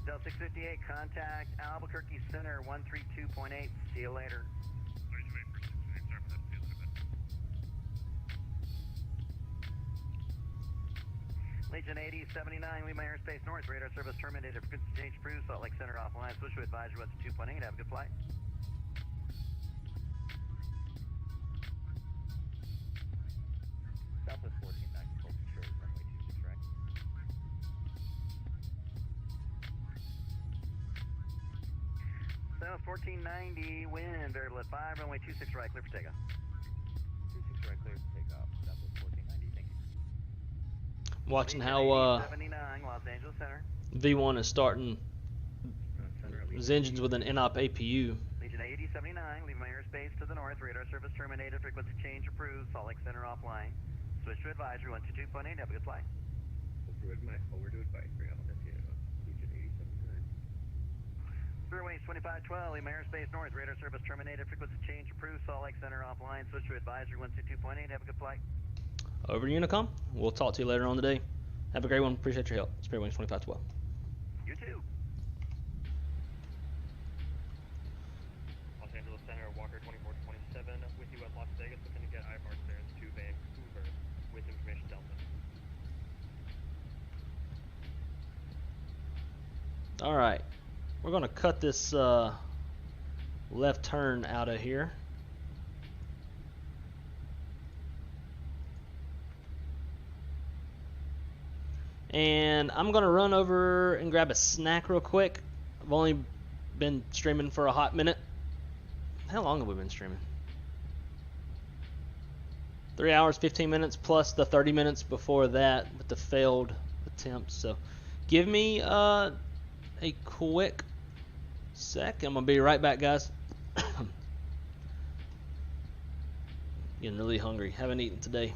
F: Delta 658, contact Albuquerque Center 132.8. See you later. Legion 8079, leave my airspace north. Radar service terminated. Frequency change approved. Salt Lake Center offline. Switch to advisory 1 to 2.8. Have a good flight.
I: Southwest 1490, hold short, runway 26 right.
F: South 1490, wind variable at 5, runway 26 right, clear for takeoff.
I: 26 right, clear for takeoff. Southwest 1490, thank you.
A: Watching
F: Legion
A: how
F: 79, Los Angeles Center.
A: V1 is starting his engines with an NOP APU.
F: Legion 8079, leave my airspace to the north. Radar service terminated. Frequency change approved. Salt Lake Center offline. Switch to advisory 1 to 2.8. Have a good flight.
G: Over to advisory, I'll let you know. Legion 8079.
F: Spirit Wings 2512, Lima Airspace North, radar service terminated, frequency change approved, Salt Lake Center offline, switch to advisory 122.8, have a good flight.
A: Over to Unicom. We'll talk to you later on today. Have a great one. Appreciate your help. Spirit Wings 2512.
F: You too.
I: Los Angeles Center, Walker 2427, with you at Las Vegas, looking to get IFR clearance to Vancouver with information Delta.
A: All right, we're gonna cut this left turn out of here. And I'm gonna run over and grab a snack real quick. I've only been streaming for a hot minute. How long have we been streaming? 3 hours, 15 minutes, plus the 30 minutes before that with the failed attempts. So give me a quick sec. I'm gonna be right back, guys. Getting really hungry. Haven't eaten today.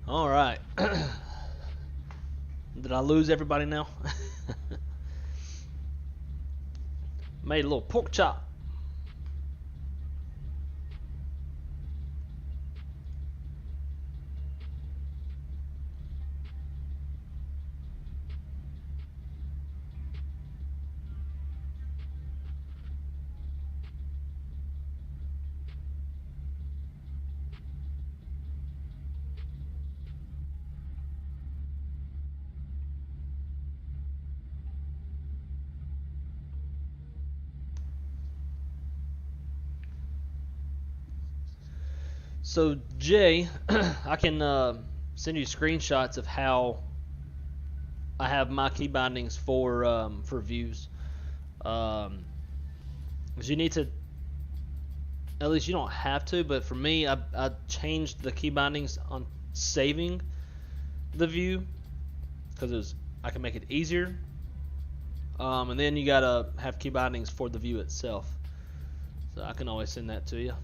A: All right. Did I lose everybody now? Made a little pork chop. So Jay, I can send you screenshots of how I have my key bindings for views. Because you need to, at least you don't have to, but for me, I changed the key bindings on saving the view because I can make it easier. And then you gotta have key bindings for the view itself. So I can always send that to you.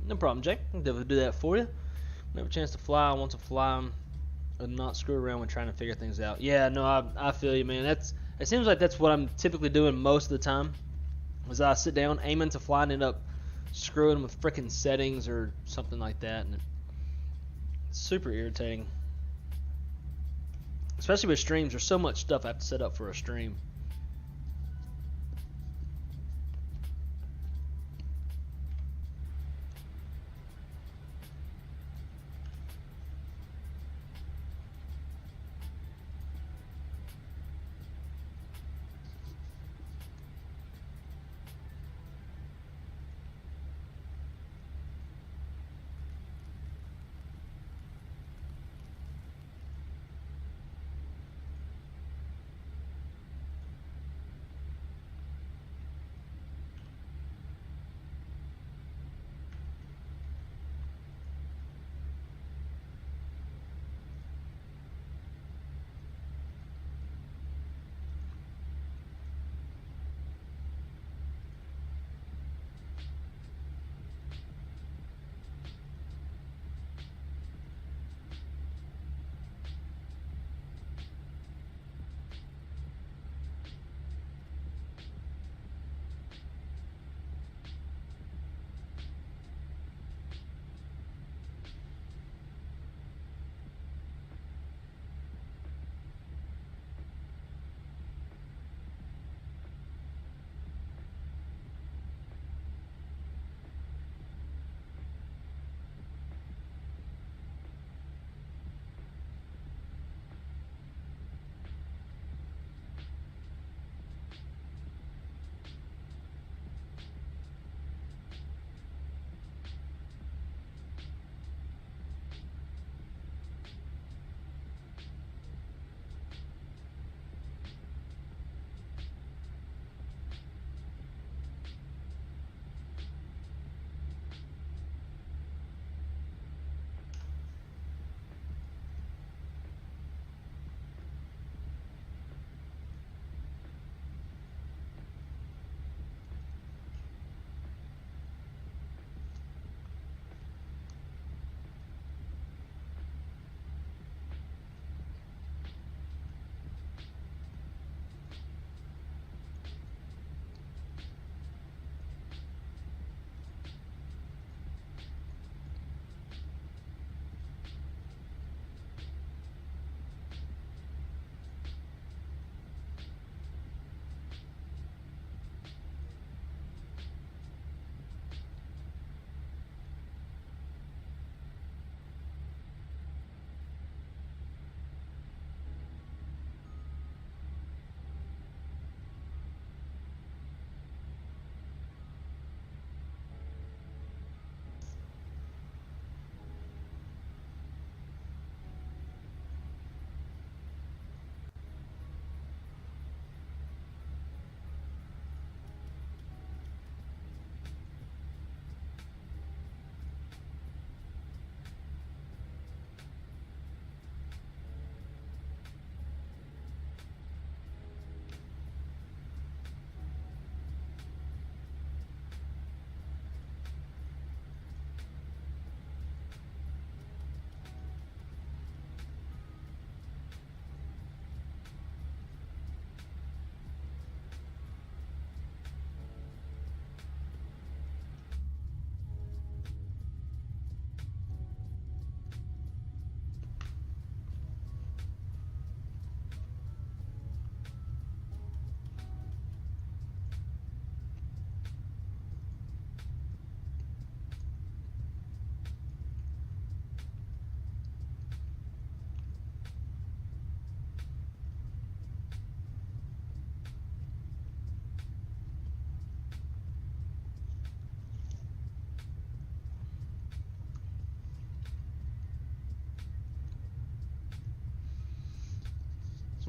A: No problem, Jake. I'll definitely do that for you. When I have a chance to fly, I want to fly and not screw around when trying to figure things out. Yeah, no, I feel you, man. It seems like that's what I'm typically doing most of the time. Is I sit down, aiming to fly, and end up screwing with frickin' settings or something like that, and it's super irritating. Especially with streams, there's so much stuff I have to set up for a stream.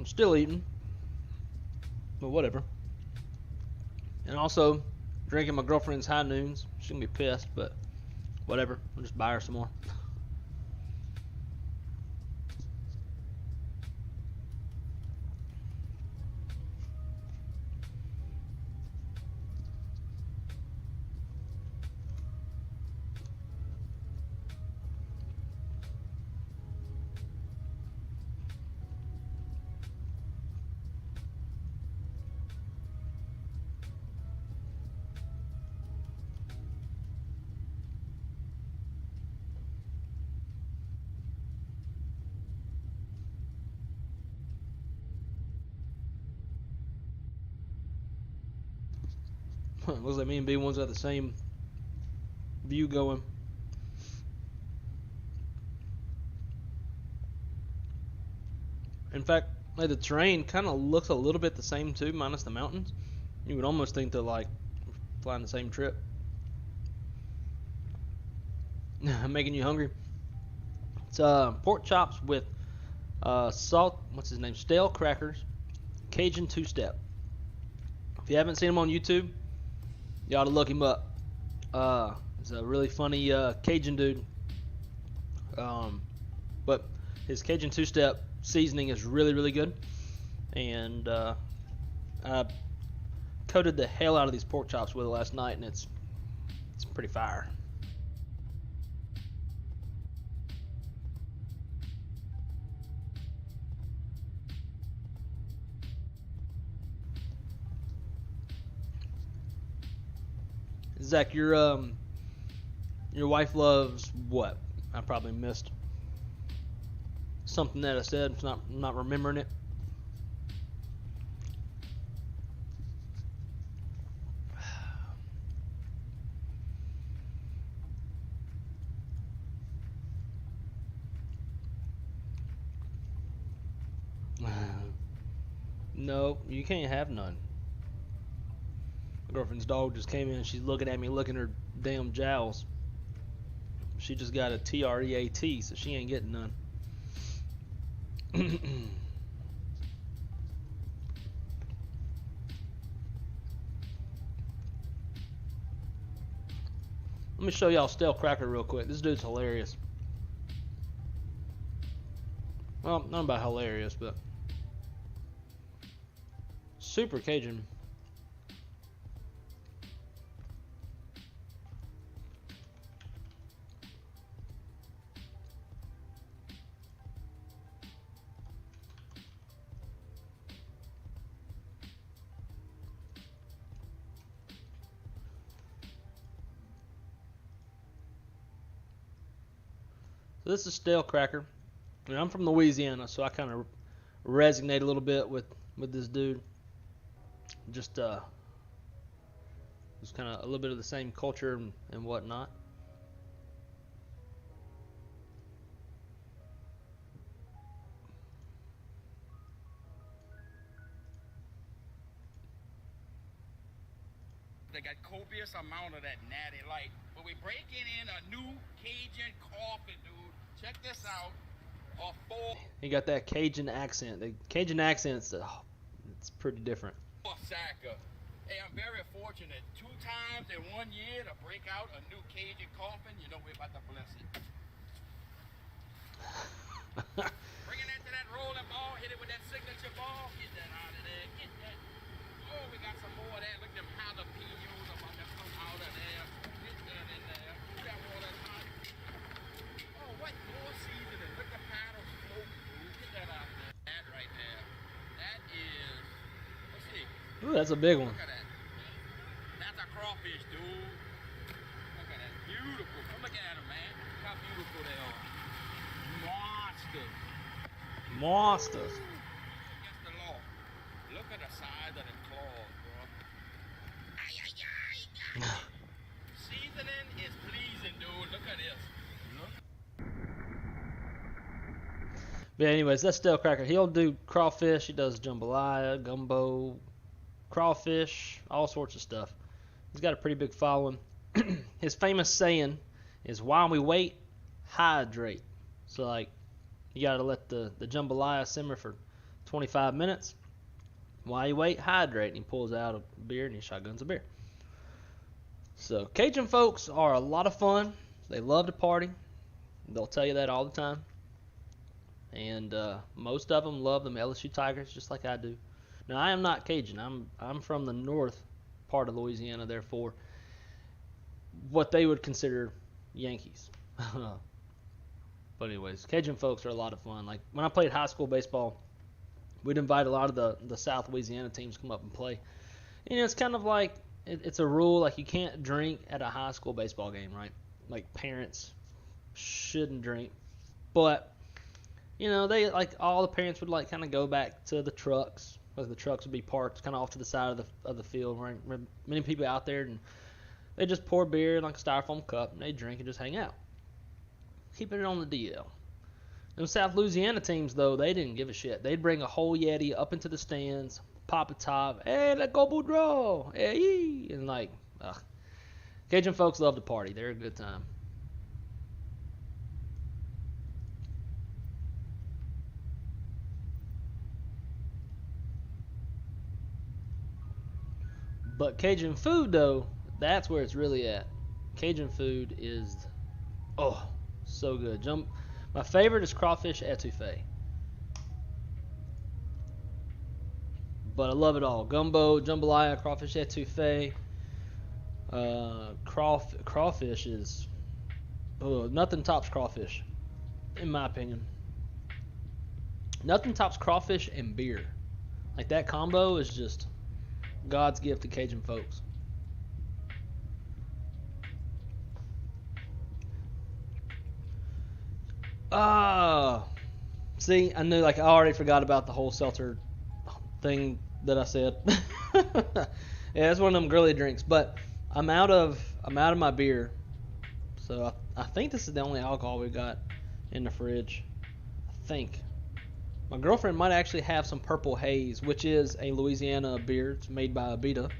A: I'm still eating, but whatever. And also drinking my girlfriend's high noons. She's gonna be pissed, but whatever. I'll just buy her some more. Looks like me and B1's got the same view going. In fact, like the terrain kind of looks a little bit the same too, minus the mountains. You would almost think they're like flying the same trip. I'm making you hungry. It's pork chops with salt. What's his name? Stale crackers, Cajun two-step. If you haven't seen him on YouTube, you ought to look him up. He's a really funny Cajun dude. But his Cajun two-step seasoning is really, really good. And I coated the hell out of these pork chops with it last night, and it's pretty fire. Zach, your wife loves what? I probably missed something that I said. I'm not remembering it. No, you can't have none. My girlfriend's dog just came in and she's looking at me, licking her damn jowls. She just got a TREAT, so she ain't getting none. Let me show y'all Stale Cracker real quick. This dude's hilarious. Well, not about hilarious, but super Cajun. So this is Stale Cracker. And I'm from Louisiana, so I kind of resonate a little bit with this dude. Just it's kind of a little bit of the same culture and whatnot.
J: They got copious amount of that natty light, but we breaking in a new Cajun coffee, dude. Check this out.
A: He got that Cajun accent. The Cajun accent's it's pretty different.
J: Sacker. Hey, I'm very fortunate. 2 times in 1 year to break out a new Cajun coffin. You know we're about to bless it. Bringing that to that rolling ball. Hit it with that signature ball. Get that out of there. Get that. Oh, we got some more of that. Look at them jalapenos about to come out of there. Get that in there. That water's hot. Oh, what more seasoning? Look at the paddle smoke, dude. Get that out of there. That right there. That is. Let's see.
A: Ooh, that's a big one.
J: Look at that. That's a crawfish, dude. Look at that. Beautiful. Come look at them, man. Look how beautiful they are. Monsters.
A: Monsters.
J: Against the law. Look at the size of the claws, bro. Ay, ay, ay. Seasoning is pleasing, dude. Look at this.
A: But anyways, that's Stale Cracker. He'll do crawfish. He does jambalaya, gumbo, crawfish, all sorts of stuff. He's got a pretty big following. His famous saying is, while we wait, hydrate. So, like, you got to let the jambalaya simmer for 25 minutes. While you wait, hydrate. And he pulls out a beer and he shotguns a beer. So Cajun folks are a lot of fun. They love to party. They'll tell you that all the time. And most of them love them LSU Tigers just like I do. Now, I am not Cajun. I'm from the north part of Louisiana, therefore what they would consider Yankees. But anyways, Cajun folks are a lot of fun. Like when I played high school baseball, we'd invite a lot of the South Louisiana teams to come up and play. You know, it's kind of like it's a rule, like you can't drink at a high school baseball game, right? Like parents shouldn't drink, but you know, they like all the parents would like kind of go back to the trucks. Like the trucks would be parked kind of off to the side of the field, right? Many people out there, and they just pour beer in like a styrofoam cup and they drink and just hang out, keeping it on the DL. Them South Louisiana teams though, they didn't give a shit. They'd bring a whole Yeti up into the stands, pop a top, hey, let go Boudreaux, hey, and like, Cajun folks love to party. They're a good time. But Cajun food, though, that's where it's really at. Cajun food is, so good. My favorite is crawfish etouffee. But I love it all. Gumbo, jambalaya, crawfish etouffee. Crawfish is, nothing tops crawfish, in my opinion. Nothing tops crawfish and beer. Like that combo is just God's gift to Cajun folks. See, I knew, like, I already forgot about the whole seltzer thing that I said. Yeah, it's one of them girly drinks, but I'm out of my beer, so I think this is the only alcohol we got in the fridge. I think. My girlfriend might actually have some Purple Haze, which is a Louisiana beer. It's made by Abita.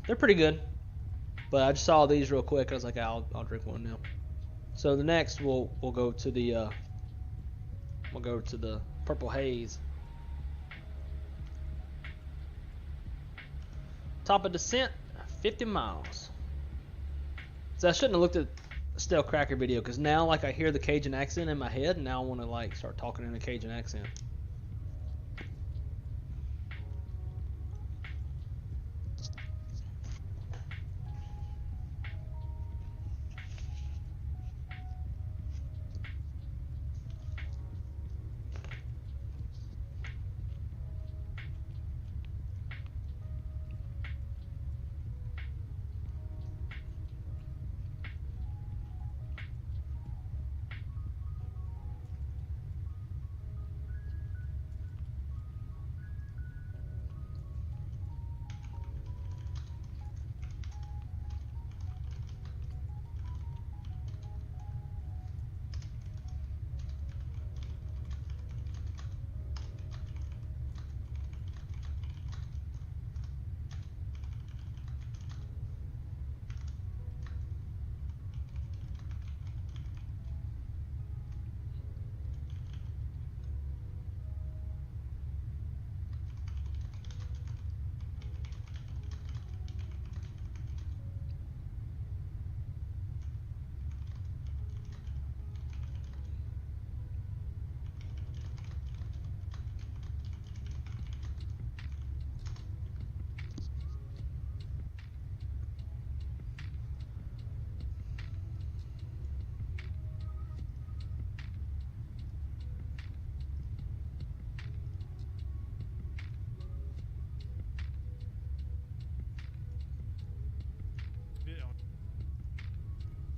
A: They're pretty good, but I just saw these real quick. I was like, I'll drink one now. So the next we'll go to the Purple Haze. Top of descent, 50 miles. So I shouldn't have looked at the Stale Cracker video, because now like I hear the Cajun accent in my head, and now I want to like start talking in a Cajun accent.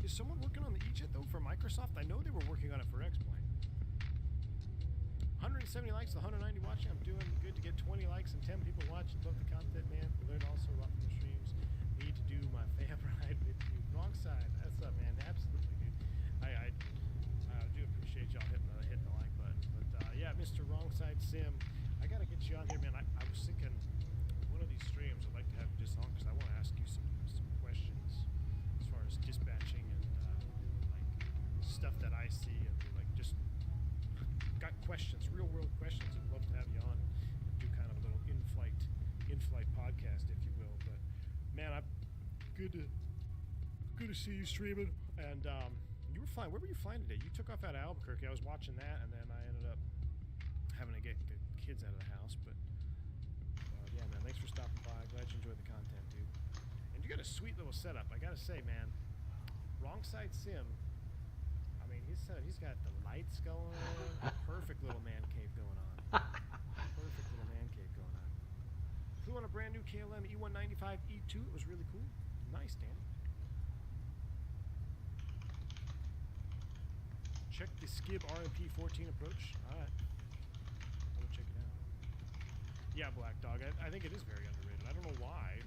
K: Is someone working on the E-Jet though for Microsoft? I know they were working on it for X-Plane. 170 likes, 190 watching. I'm doing good to get 20 likes and 10 people watching. Love the content, man. We learned also a lot from the streams. Need to do my fam ride with you. Wrong side. That's up, man. Absolutely, dude. I do appreciate y'all hitting the like button. But yeah, Mr. Wrong Side Sim, I gotta get you on here, man. I was thinking one of these streams I'd like to have you just on because I want to ask you some questions as far as dispatching and like stuff that I see, and like just got questions, real world questions. I'd love to have you Good to see you streaming. And you were flying. Where were you flying today? You took off out of Albuquerque. I was watching that, and then I ended up having to get the kids out of the house. But yeah, man, thanks for stopping by. Glad you enjoyed the content, dude. And you got a sweet little setup. I gotta say, man. Wrong side sim. I mean, he's got the lights going. Perfect little man cave going on. Perfect little man cave going on. Flew on a brand new KLM E195 E2. It was really cool. Nice, Dan. Check the Skib RMP 14 approach. Alright. I will check it out. Yeah, Black Dog. I think it is very underrated. I don't know why.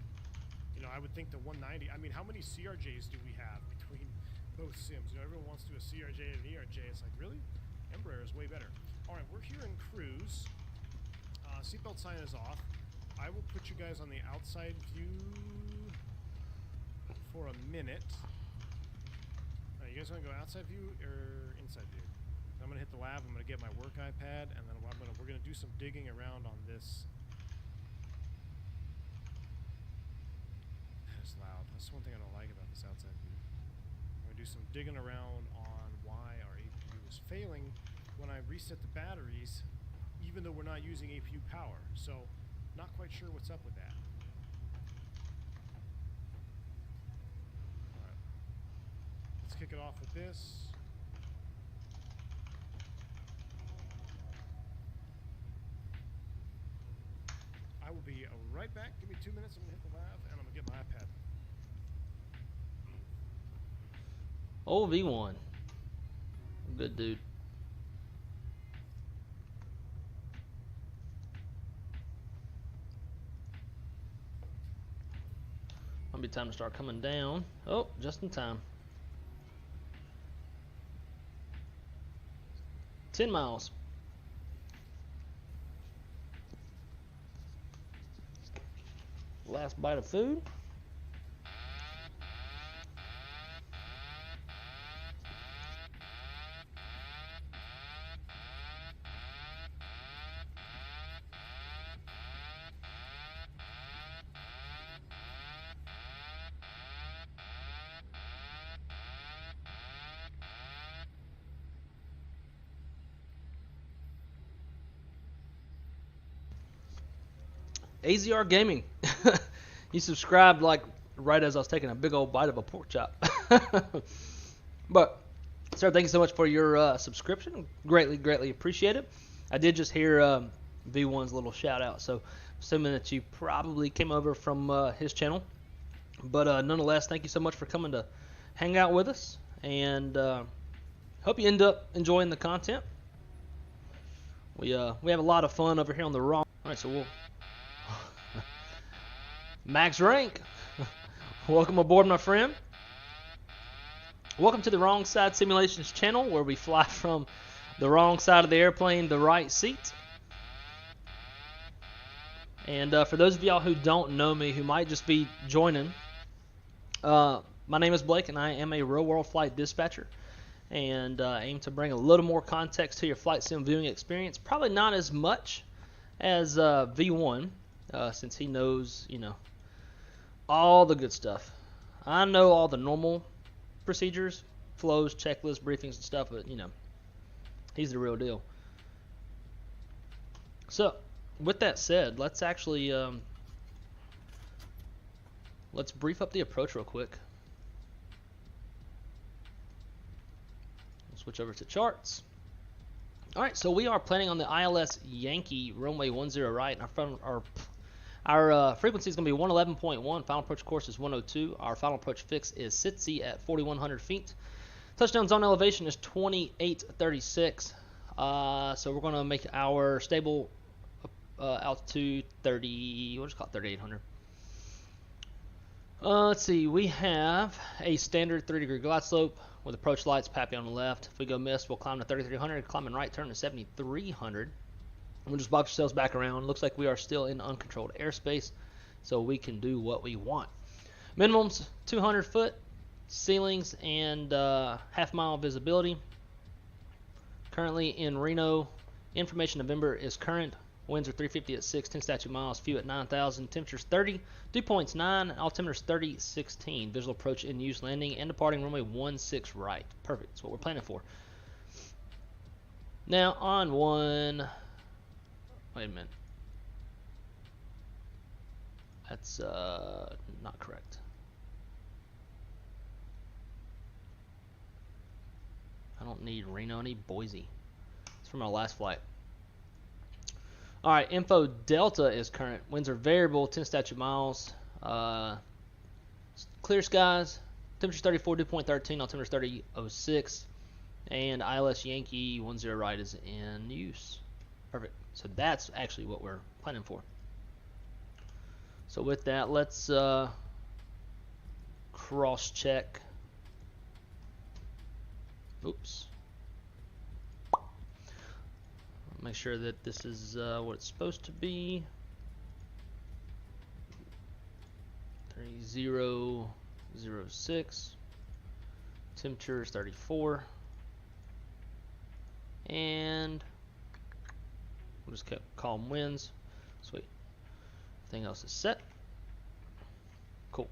K: You know, I would think the 190. I mean, how many CRJs do we have between both sims? You know, everyone wants to do a CRJ and an ERJ. It's like, really? Embraer is way better. Alright, we're here in cruise. Seatbelt sign is off. I will put you guys on the outside view for a minute. You guys want to go outside view or inside view? I'm gonna hit the lab. I'm gonna get my work iPad, and then we're gonna do some digging around on this. That is loud. That's one thing I don't like about this outside view. I'm gonna do some digging around on why our APU is failing when I reset the batteries, even though we're not using APU power. So, not quite sure what's up with that. Kick it off with this. I will be right back. Give me 2 minutes. I'm going to hit the lab and I'm going to get my iPad.
A: Oh, V1. Good dude. Might be time to start coming down. Oh, just in time. 10 miles. Last bite of food. AZR Gaming. You subscribed like right as I was taking a big old bite of a pork chop. But, sir, thank you so much for your subscription. Greatly appreciate it. I did just hear V1's little shout out, so assuming that you probably came over from his channel. But nonetheless, thank you so much for coming to hang out with us, and hope you end up enjoying the content. We have a lot of fun over here on the Raw. All right, so we'll. Max Rank, welcome aboard, my friend. Welcome to the Wrong Side Simulations channel, where we fly from the wrong side of the airplane, the right seat. And for those of y'all who don't know me, who might just be joining, my name is Blake, and I am a real-world flight dispatcher, and aim to bring a little more context to your flight sim viewing experience. Probably not as much as V1, since he knows, you know, all the good stuff. I know all the normal procedures, flows, checklists, briefings, and stuff, but, you know, he's the real deal. So, with that said, let's actually, let's brief up the approach real quick. We'll switch over to charts. Alright, so we are planning on the ILS Yankee runway 10 right, and our frequency is going to be 111.1. Final approach course is 102. Our final approach fix is SITC at 4,100 feet. Touchdown zone elevation is 2836. So we're going to make our stable altitude 30. We'll just call it 3,800. Let's see. We have a standard 3-degree glide slope with approach lights, PAPI on the left. If we go missed, we'll climb to 3,300. Climbing right, turn to 7,300. We'll just box ourselves back around. Looks like we are still in uncontrolled airspace, so we can do what we want. Minimums 200 foot, ceilings, and half-mile visibility. Currently in Reno, information November is current. Winds are 350 at 6, 10 statute miles, few at 9,000. Temperatures 30, dew points 9, altimeters 30, 16. Visual approach in use, landing and departing runway 16 right. Perfect. That's what we're planning for. Now on one. Wait a minute. That's not correct. I don't need Reno, I need Boise. It's from our last flight. Alright, info Delta is current. Winds are variable, 10 statute miles. Clear skies. Temperature 34, dew point 13, altimeter 30.06. And ILS Yankee 10 right is in use. Perfect. So that's actually what we're planning for. So with that, let's cross check. Oops. Make sure that this is what it's supposed to be. 3006. Temperature is 34. And we'll just keep calm winds. Sweet. Everything else is set. Cool.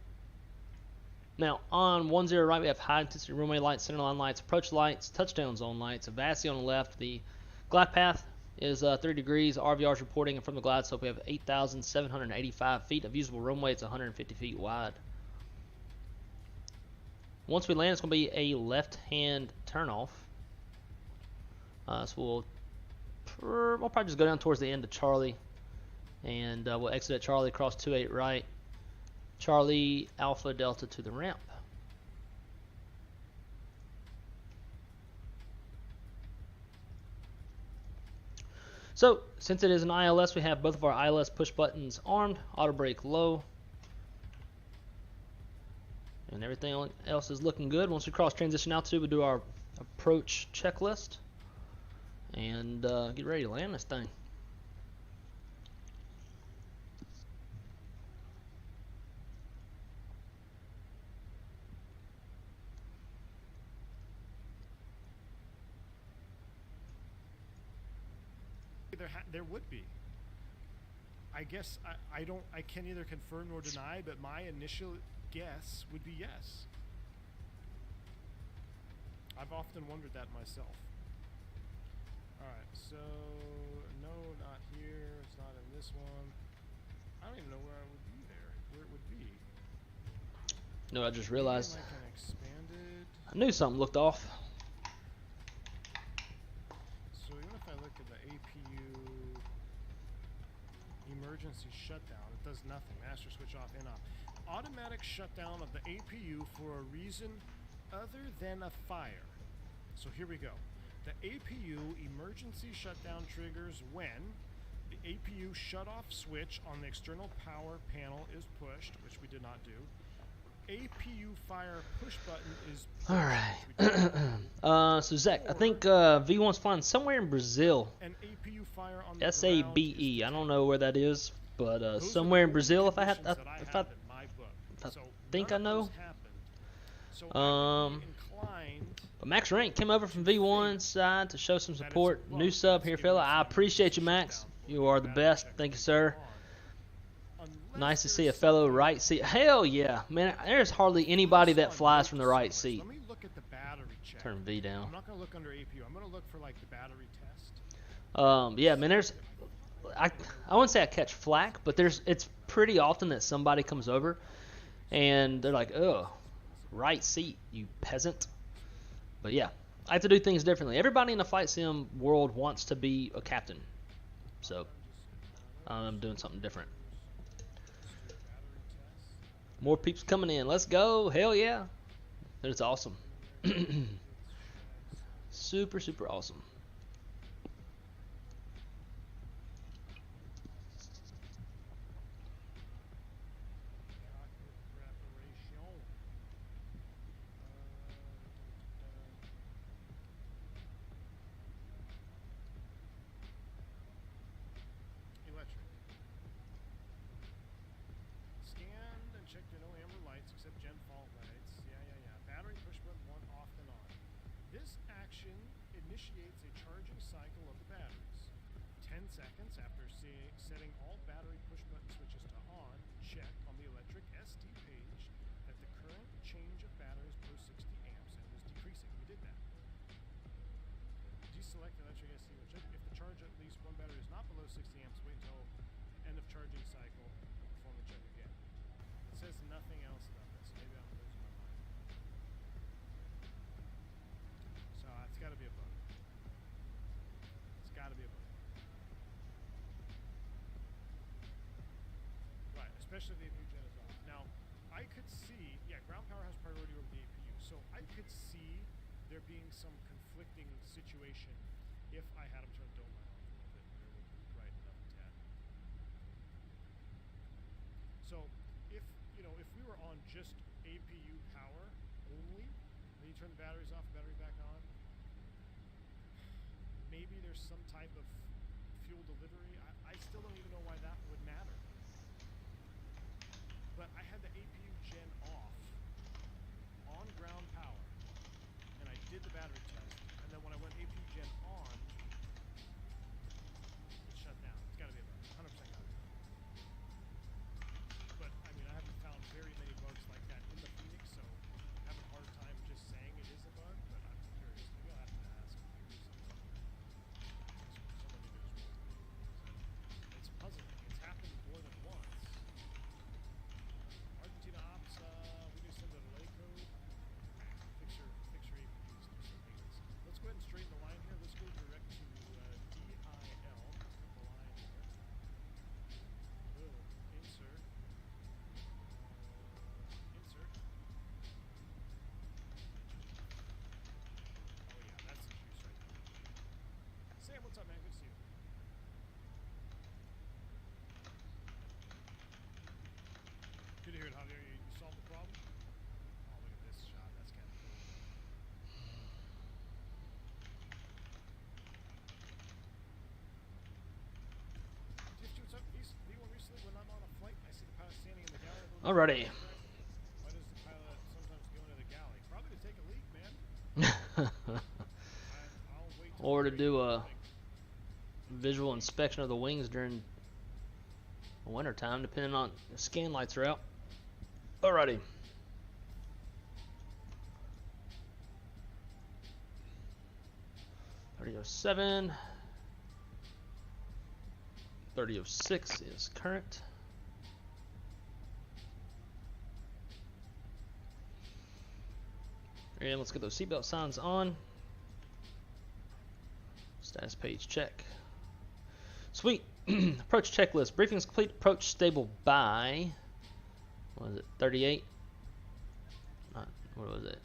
A: Now on 10 right, we have high intensity runway lights, centerline lights, approach lights, touchdown zone lights, Avassi on the left. The glide path is 30 degrees. RVR is reporting, and from the glide slope we have 8,785 feet of usable runway. It's 150 feet wide. Once we land, it's going to be a left-hand turnoff. So we'll probably just go down towards the end of Charlie, and we'll exit at Charlie, cross 28 right, Charlie Alpha Delta to the ramp. So, since it is an ILS, we have both of our ILS push buttons armed, auto brake low, and everything else is looking good. Once we cross transition altitude, we do our approach checklist, and get ready to land this thing.
K: There would be. I guess I can neither confirm nor deny, but my initial guess would be yes. I've often wondered that myself. Alright, so no, not here. It's not in this one. I don't even know where I would be there. Where it would be.
A: No, I just realized.
K: Like an expanded.
A: I knew something looked off.
K: So even if I look at the APU emergency shutdown, it does nothing. Master switch off and off. Automatic shutdown of the APU for a reason other than a fire. So here we go. The APU emergency shutdown triggers when the APU shut-off switch on the external power panel is pushed, which we did not do. APU fire push button is pushed.
A: Alright. So Zach, I think V1's flying somewhere in Brazil.
K: An APU fire on the
A: SABE. I don't know where that is, but somewhere in Brazil. If I think I know. But Max Rank came over from V1's side to show some support. New sub here, fella. I appreciate you, Max. You are the best. Thank you, sir. Nice to see a fellow right seat. Hell yeah, man. There's hardly anybody that flies from the right seat.
K: Let me look at the battery check.
A: Turn V down.
K: I'm not going to look under APU. I'm going to look for like the battery test.
A: Yeah, man. There's, I wouldn't say I catch flack, but it's pretty often that somebody comes over, and they're like, "Oh, right seat, you peasant." But yeah, I have to do things differently. Everybody in the flight sim world wants to be a captain, so I'm doing something different. More peeps coming in. Let's go. Hell yeah. That's awesome. Super, super awesome.
K: 10 seconds after setting all battery push button switches to on, check on the electric ST page that the current change of batteries below 60 amps and was decreasing. We did that. Deselect electric ST will check. If the charge at least one battery is not below 60 amps, wait until end of charging cycle and perform the check again. It says nothing else about this. Maybe I'm losing my mind. So it's got to be a bug. It's got to be a bug. Right, especially if the APU gen is off. Now, I could see, yeah, ground power has priority over the APU, so I could see there being some conflicting situation if I had them turn dome light off a little bit. Right enough, tad. So, if we were on just APU power only, then you turn the batteries off, battery back on, maybe there's some type of fuel delivery. I still don't even know why that would matter. But I had the APU gen off on ground power, and I did the battery test, and then when I went APU gen on, it shut down. It's got to be a bug. 100% got to be a bug. But, I mean, I haven't found very many bugs like that in the Phoenix, so I have a hard time just saying it is a bug, but I'm curious. Maybe I'll have to ask somebody who knows more. It's puzzling. It's happened more than once. Argentina ops, we do send a delay code. Fix your APUs, do some maintenance. Let's go ahead and straighten the line here. Let's go direct to DIL. The line here. Boom. Insert. Insert. Oh yeah, that's the juice right there. Sam, what's up, man? Good to see you. Good to hear it, Javier. You solved the problem? Oh, look at this shot. That's kind of cool. What's up? V1 recently, when I'm on a flight, I see the pilot standing in the galley.
A: Alrighty.
K: Why does the pilot sometimes go into the galley? Probably to take a leak, man. I'll wait till
A: Or to do a visual inspection of the wings during the winter time, depending on the scan lights are out. Alrighty. .3007. 3006 is current. And let's get those seatbelt signs on. Status page check. Sweet. Approach checklist. Briefing is complete. Approach stable by, what was it, 38? What was it?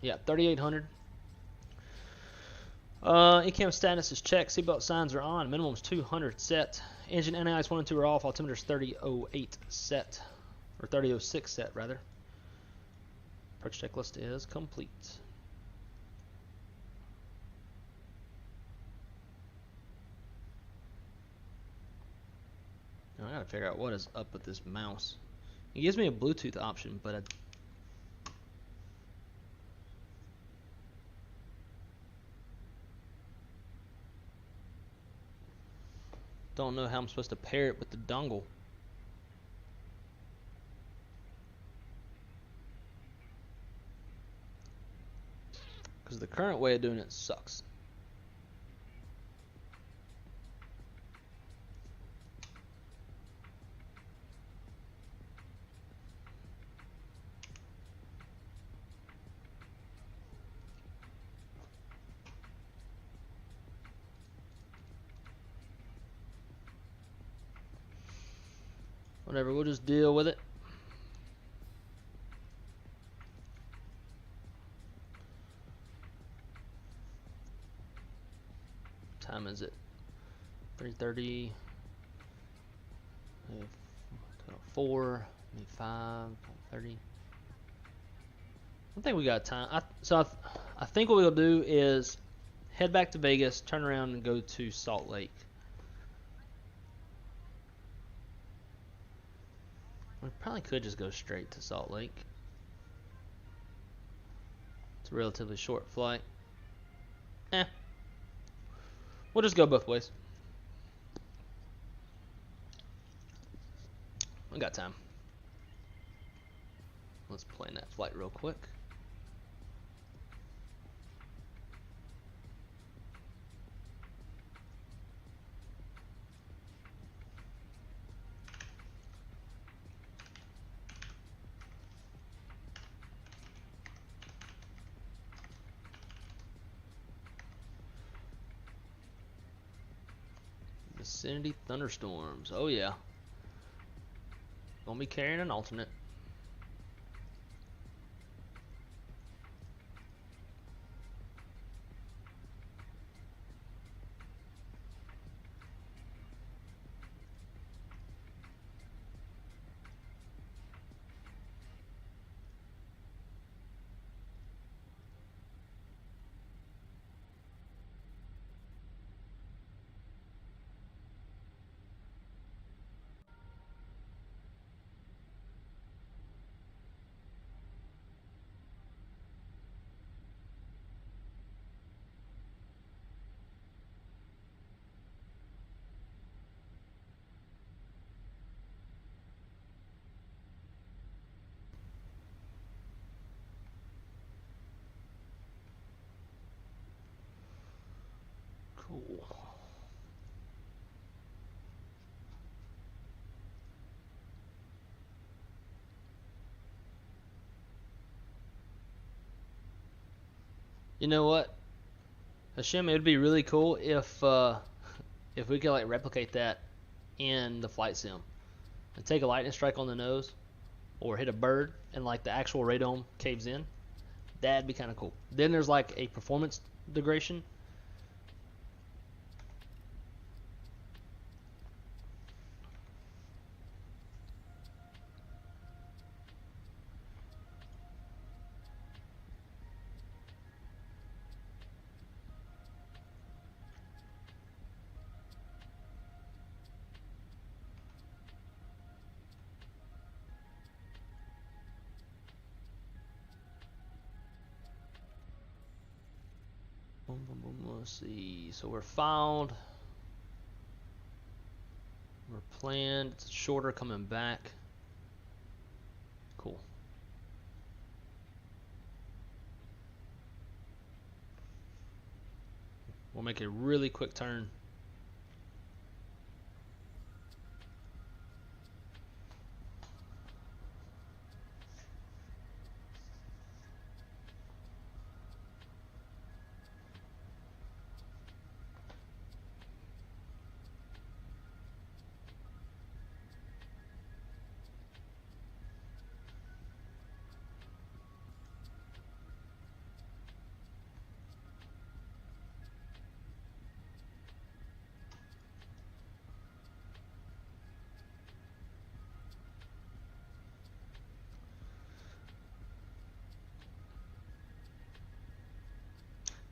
A: Yeah, 3800. ECAM status is checked. Seatbelt signs are on. Minimum is 200 set. Engine NIs 1 and 2 are off. Altimeter is 3008 set. Or 3006 set, rather. Approach checklist is complete. Now I gotta figure out what is up with this mouse. It gives me a Bluetooth option, but I don't know how I'm supposed to pair it with the dongle. Because the current way of doing it sucks. Whatever, we'll just deal with it. What time is it? 3:30. 4, maybe 5, 5:30. I think we got time. I think what we'll do is head back to Vegas, turn around, and go to Salt Lake. We probably could just go straight to Salt Lake. It's a relatively short flight. We'll just go both ways. I got time. Let's plan that flight real quick. Vicinity thunderstorms. Oh yeah. Gonna be carrying an alternate. Cool. You know what, Hashem, it would be really cool if we could like replicate that in the flight sim and take a lightning strike on the nose or hit a bird and like the actual radome caves in. That'd be kind of cool. Then there's like a performance degradation. Let's see. So we're fouled. We're planned. It's shorter coming back. Cool. We'll make a really quick turn.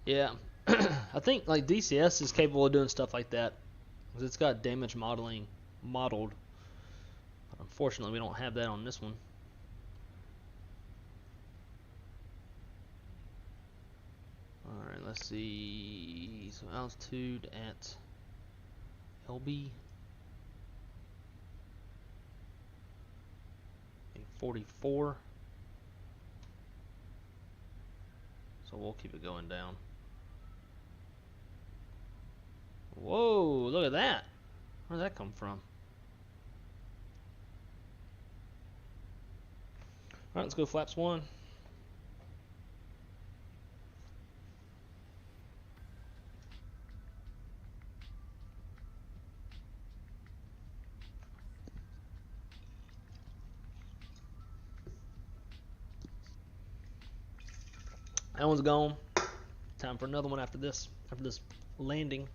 A: Yeah, I think like DCS is capable of doing stuff like that because it's got damage modeling modeled. But unfortunately, we don't have that on this one. All right, let's see. So altitude at LB 44. So we'll keep it going down. Whoa, look at that. Where did that come from? Alright, let's go flaps 1. That one's gone. Time for another one after this landing.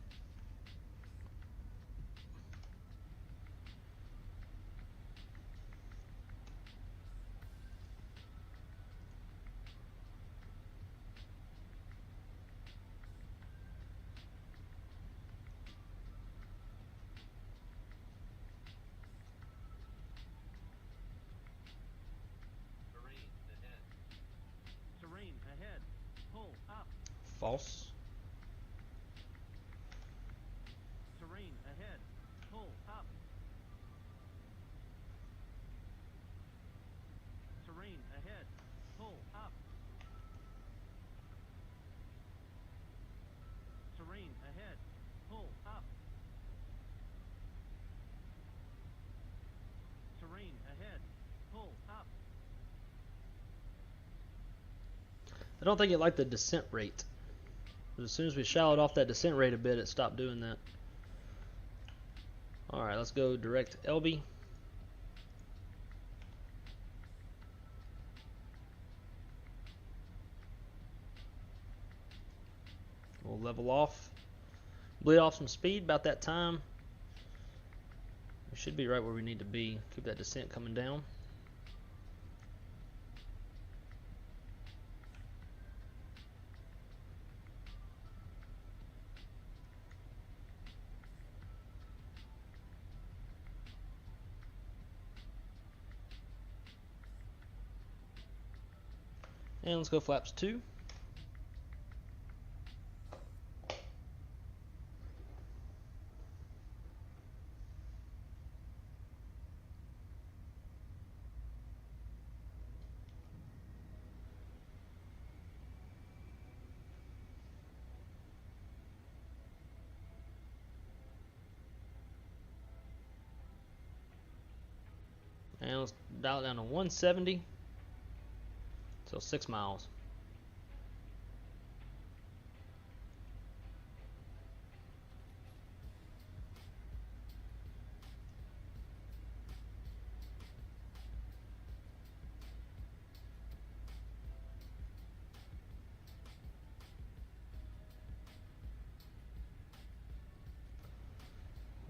A: False.
L: Terrain ahead. Pull up.
A: I don't think it liked the descent rate. But as soon as we shallowed off that descent rate a bit, it stopped doing that. Alright, let's go direct LB. We'll level off. Bleed off some speed about that time. We should be right where we need to be. Keep that descent coming down. And let's go flaps 2. And let's dial it down to 170 till 6 miles.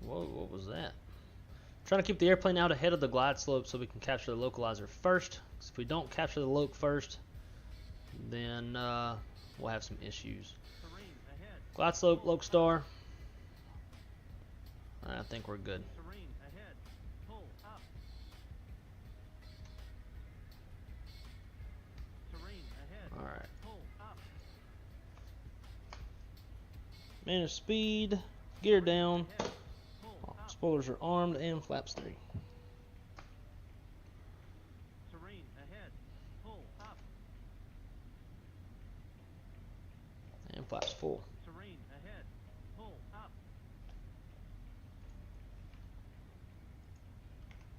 A: Whoa, what was that? Trying to keep the airplane out ahead of the glide slope so we can capture the localizer first. Because if we don't capture the loc first, then we'll have some issues. Glide slope, loc star. I think we're good. Alright. Manage speed, gear down. Spoilers are armed, and flaps 3.
L: Terrain ahead. Pull up.
A: And flaps full.
L: Terrain ahead. Pull up.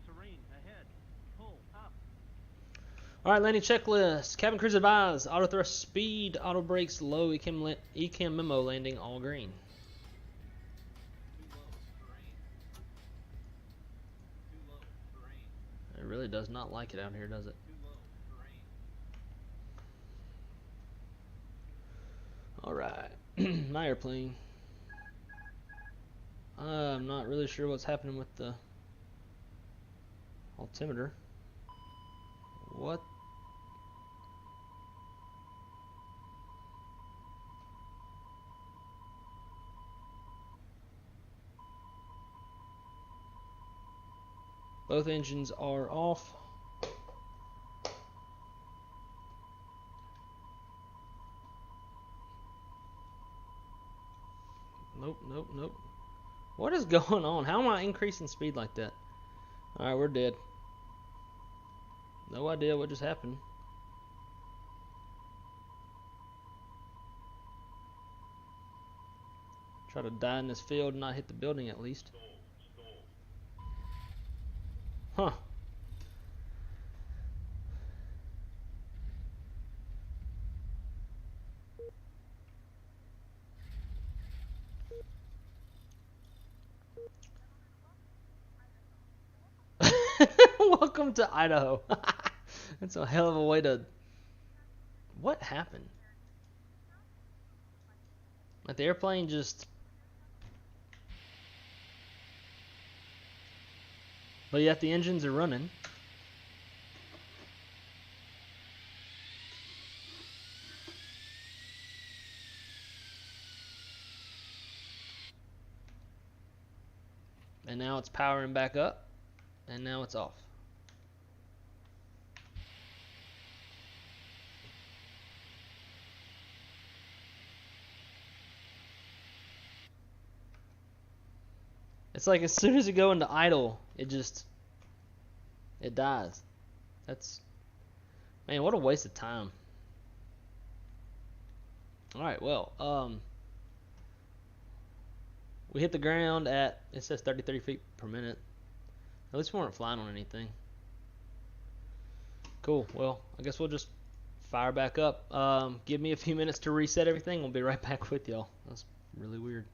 L: Terrain ahead. Pull up.
A: Alright, landing checklist. Cabin crews advised. Auto thrust speed, auto brakes low, ECAM memo landing all green. It really does not like it out here, does it? Alright, my airplane. I'm not really sure what's happening with the altimeter. What? Both engines are off. Nope, nope, nope. What is going on? How am I increasing speed like that? Alright, we're dead. No idea what just happened. Try to die in this field and not hit the building at least. Huh. Welcome to Idaho. That's a hell of a way to... What happened? Like the airplane just... But yet the engines are running. And now it's powering back up. And now it's off. It's like as soon as you go into idle, it dies. That's, man, what a waste of time. Alright, well, we hit the ground at, it says 33 feet per minute. At least we weren't flying on anything. Cool, well, I guess we'll just fire back up. Give me a few minutes to reset everything. We'll be right back with y'all. That's really weird.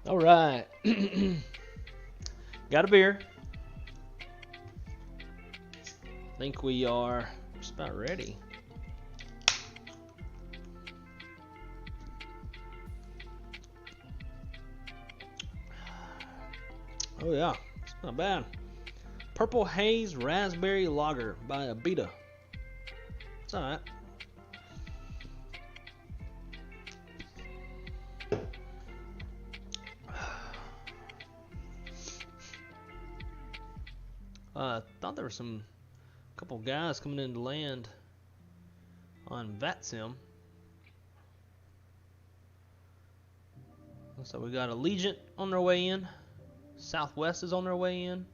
A: All right. Got a beer. Think we are just about ready. Oh yeah, it's not bad. Purple Haze Raspberry Lager by Abita. It's alright. Thought there were a couple guys coming in to land on VATSIM. Looks like we got Allegiant on their way in. Southwest is on their way in.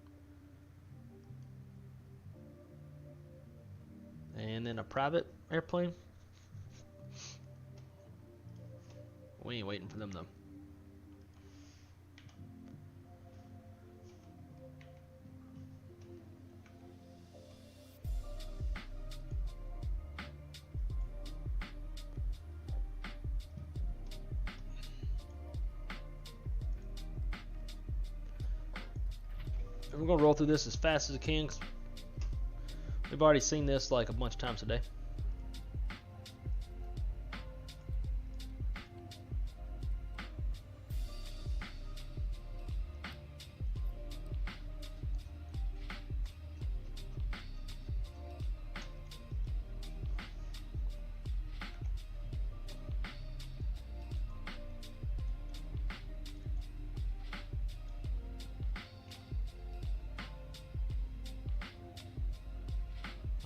A: And then a private airplane. We ain't waiting for them though. We're gonna roll through this as fast as I can, 'cause we've already seen this like a bunch of times today.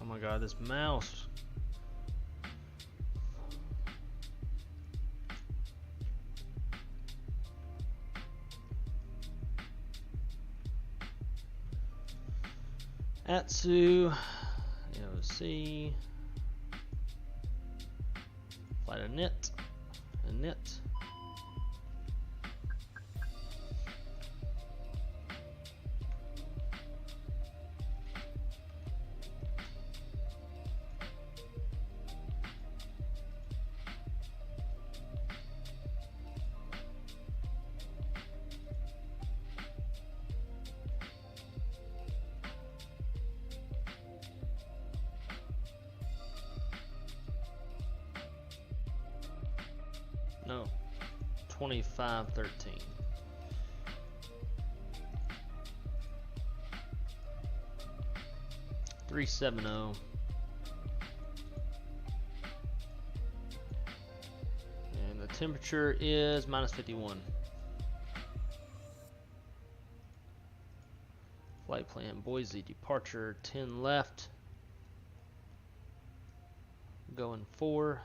A: Oh my god, this mouse. Atsu, AOC, flight a knit. No, 2513. $370. And the temperature is -51. Flight plan Boise departure 10 left. Going 4.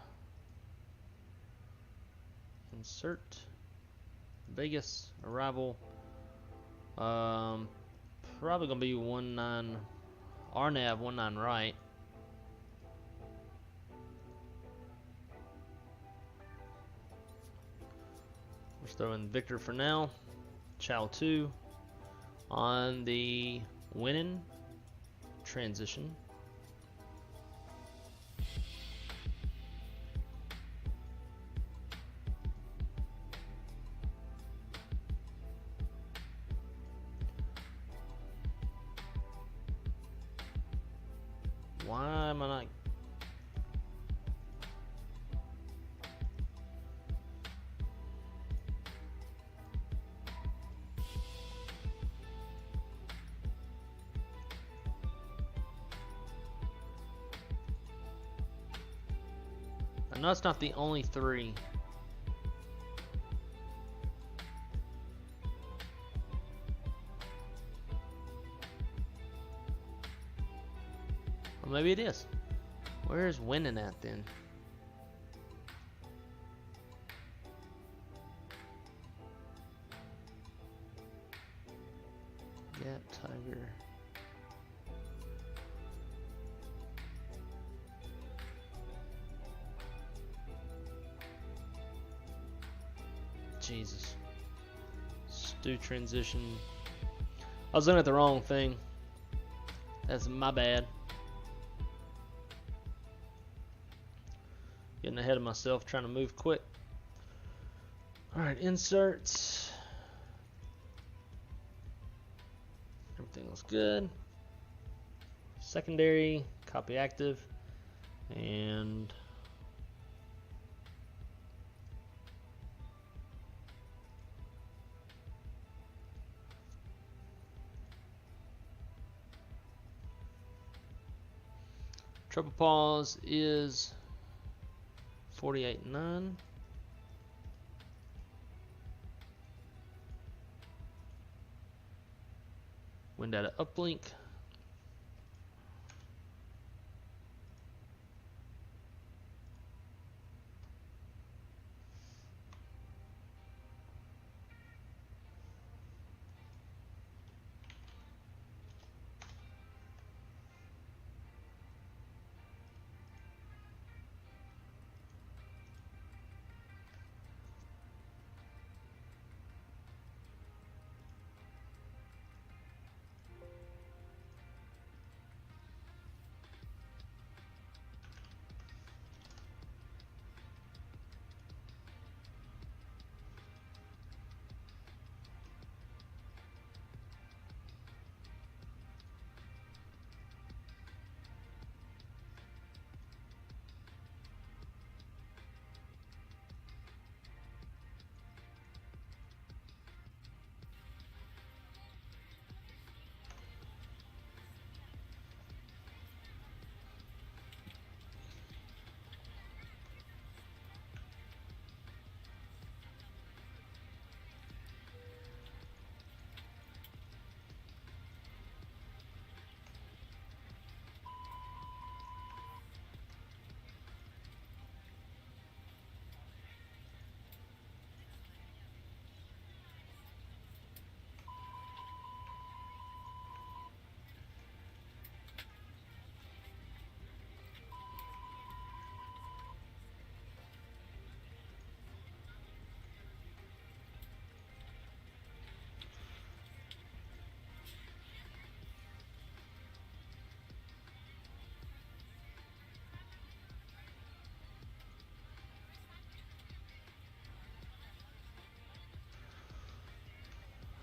A: Insert. Vegas arrival. Probably gonna be 19 RNAV 19 right. Let's throw in Victor for now. Chow 2. on the winning transition. Why am I not? I know it's not the only three. Well, maybe it is. Where's winning at then? Yeah, Tiger. Jesus. Stu transition. I was looking at the wrong thing. That's my bad. Getting ahead of myself, trying to move quick. Alright, inserts. Everything looks good. Secondary, copy active, and triple pause is 48.9. Wind data uplink.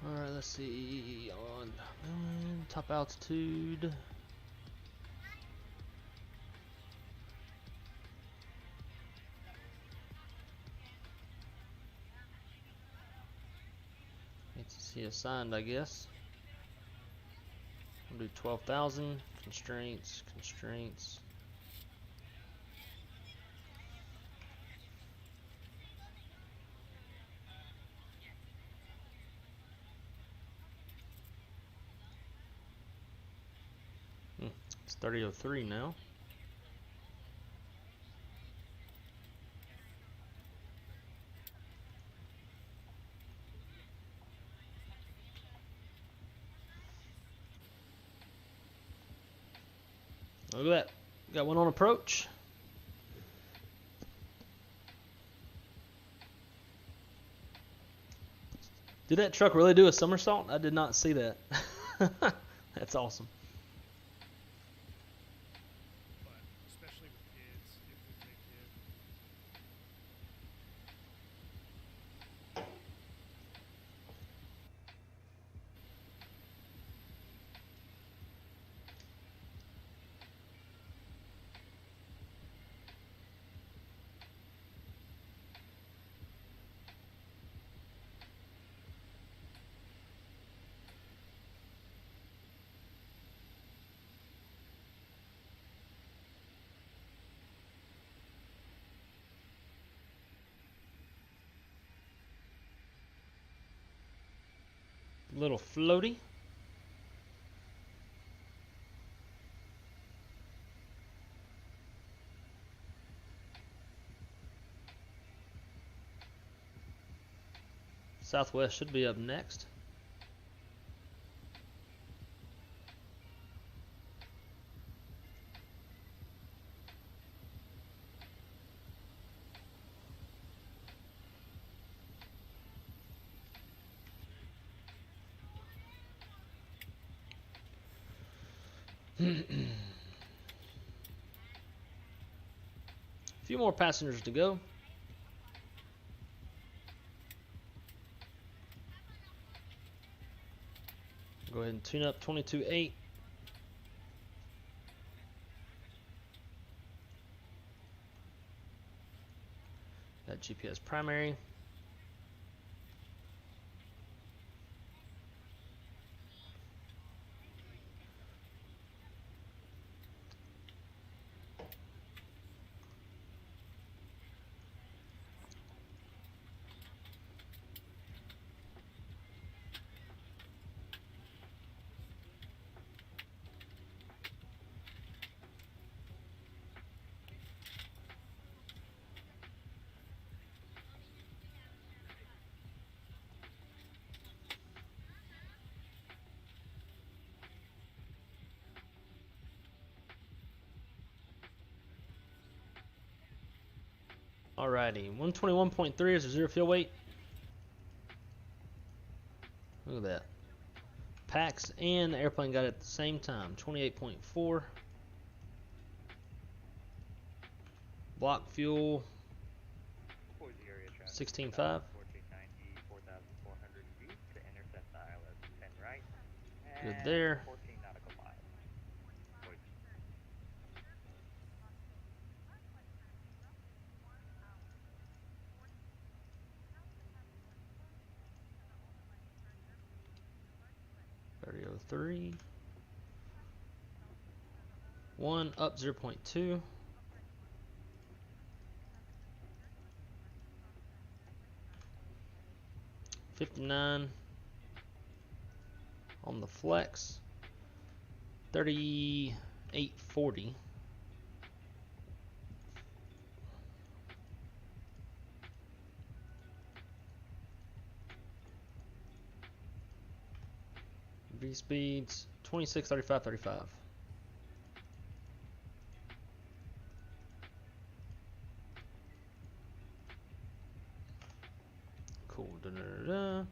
A: Alright, let's see. On top altitude. TCA assigned, I guess. I'll do 12,000. Constraints, constraints. It's 30:03 now. Look at that. Got one on approach. Did that truck really do a somersault? I did not see that. That's awesome.
K: But especially with kids, if we take kids.
A: Little floaty. Southwest should be up next. A few more passengers to go. Go ahead and tune up 22.8. Got GPS primary. Alrighty, 121.3 is the zero fuel weight. Look at that. Pax and the airplane got it at the same time. 28.4. Block fuel 16.5.
I: 1490, 4,400 feet to intercept the ILS 10 right.
A: Good there.
I: 14 nautical miles. Wait.
A: .3 1 up 0.2. $59 on the flex. 38.40. V speeds 26, 35, 35. Cool. Da, da, da, da.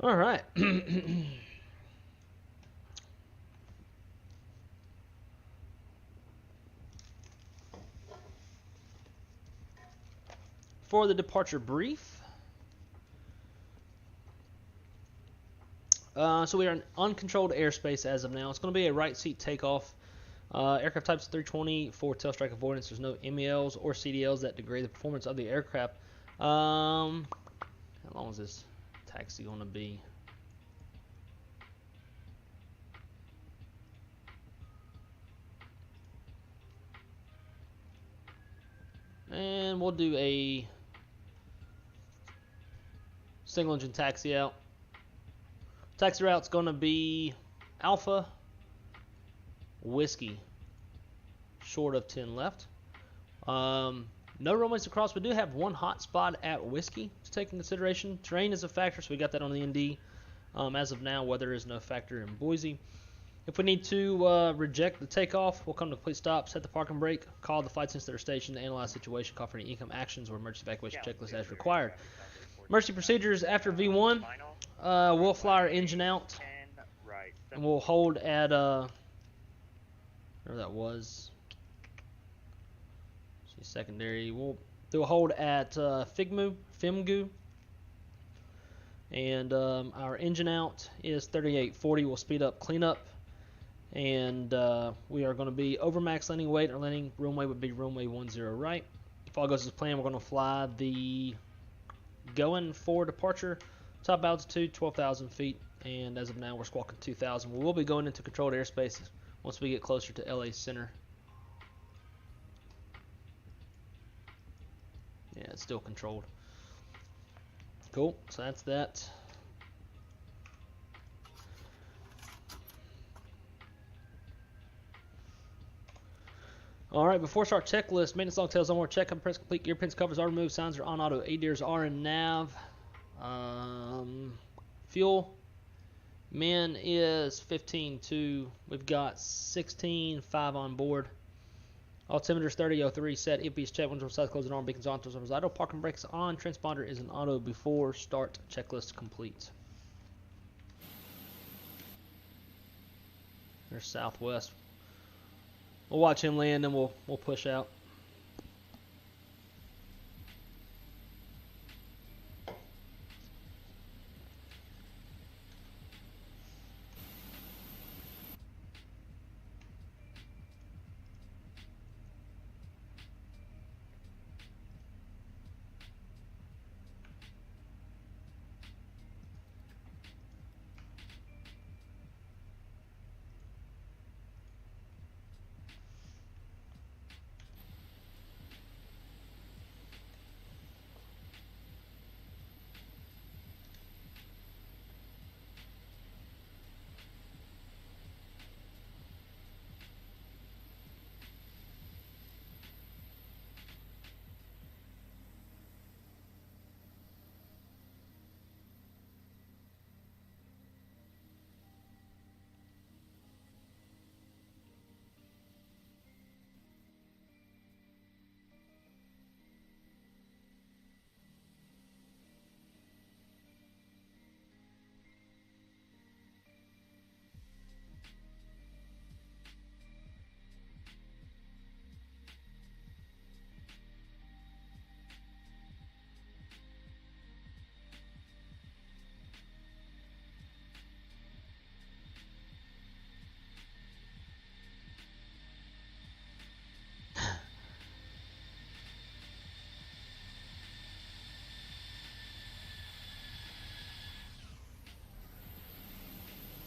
A: All right. For the departure brief, so we are in uncontrolled airspace as of now. It's going to be a right seat takeoff. Aircraft types 320 for tailstrike avoidance. There's no MELs or CDLs that degrade the performance of the aircraft. How long is this taxi going to be? And we'll do a single engine taxi out. Taxi route's going to be Alpha Whiskey, short of 10 left. No runways across. We do have one hot spot at Whiskey to take in consideration. Terrain is a factor, so we got that on the ND. As of now, weather is no factor in Boise. If we need to reject the takeoff, we'll come to complete stop, set the parking brake, call the flight center station to analyze the situation, call for any income actions or emergency evacuation checklist as required. Emergency procedures after V1, we'll fly our engine out, and we'll hold at, whatever that was, secondary, we'll do a hold at Fimgu, and our engine out is 3840. We'll speed up cleanup, and we are going to be over max landing weight. Our landing runway would be runway 10 right. If all goes as planned, we're going to fly the going for departure, top altitude 12,000 feet, and as of now we're squawking 2,000. We will be going into controlled airspace once we get closer to LA Center. Yeah, it's still controlled. Cool, so that's that. Alright, before start checklist, maintenance log tells on more check, press complete, gear pins, covers are removed, signs are on auto, ADIRs are in nav. Fuel, min is 15.2, we've got 16.5 on board. Altimeter's 30.03 set, EPS check, windows south, closing arm, beacons on, throws idle, parking brakes on, transponder is an auto before start, checklist complete. There's Southwest. We'll watch him land and we'll push out.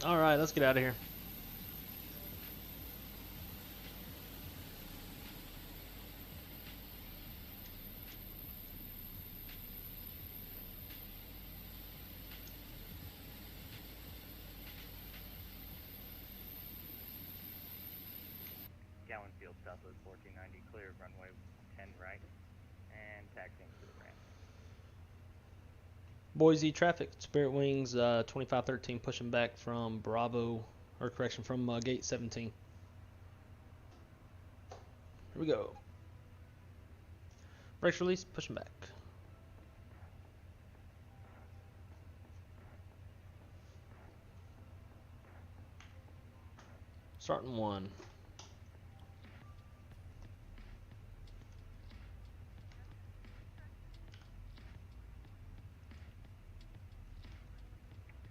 A: Alright, let's get out of here.
I: Gowan Field, Southwest 1490, clear runway 10 right, and taxiing to the ramp.
A: Boise traffic, Spirit Wings 2513 pushing back from Bravo, or correction, from gate 17. Here we go. Brakes release, pushing back. Starting 1.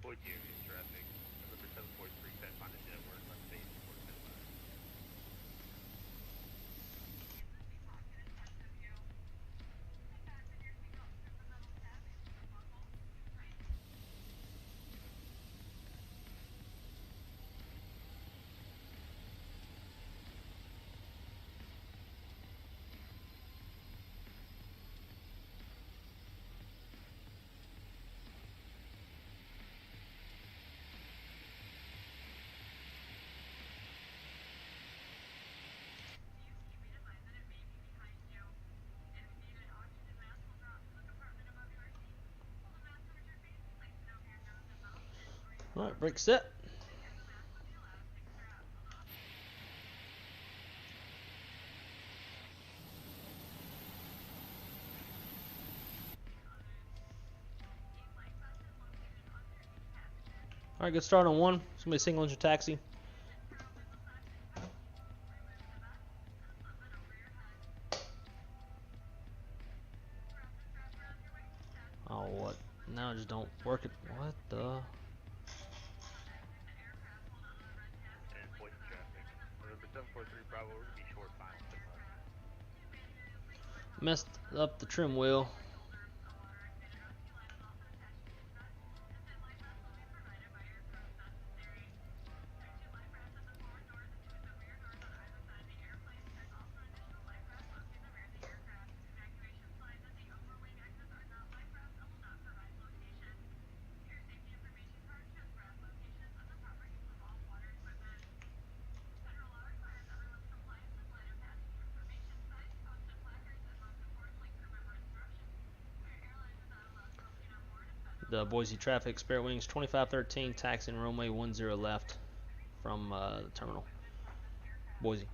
H: Boyd Union traffic. November 743 set on the network. Let's see.
A: Alright, brake set. Alright, good start on 1. It's going to be a single engine taxi. Oh, what? Now it just don't work it. What the?
H: And voice traffic. November 743 Bravo, we're going to be short final.
A: Messed up the trim wheel. The Boise traffic, Spirit Wings 2513, taxiing runway 10 left from the terminal. Boise.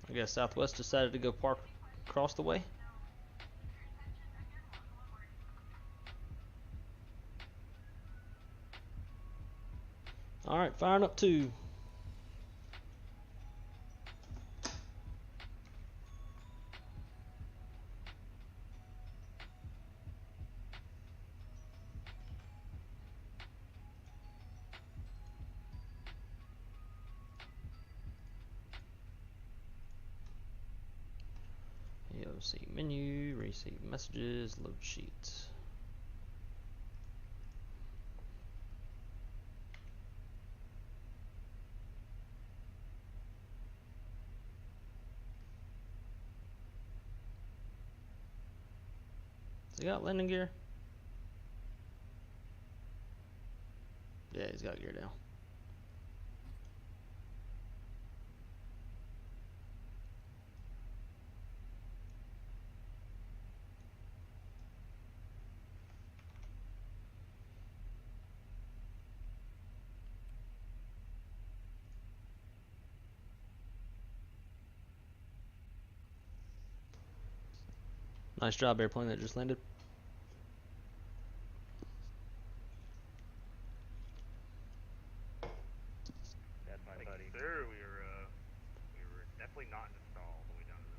A: I guess Southwest decided to go park across the way. Alright, firing up 2. See menu, receive messages, load sheets. Has he got landing gear? Yeah, he's got gear down. Nice job, airplane that just landed.
H: That's my buddy. Sir, we were definitely not in the stall when we down to the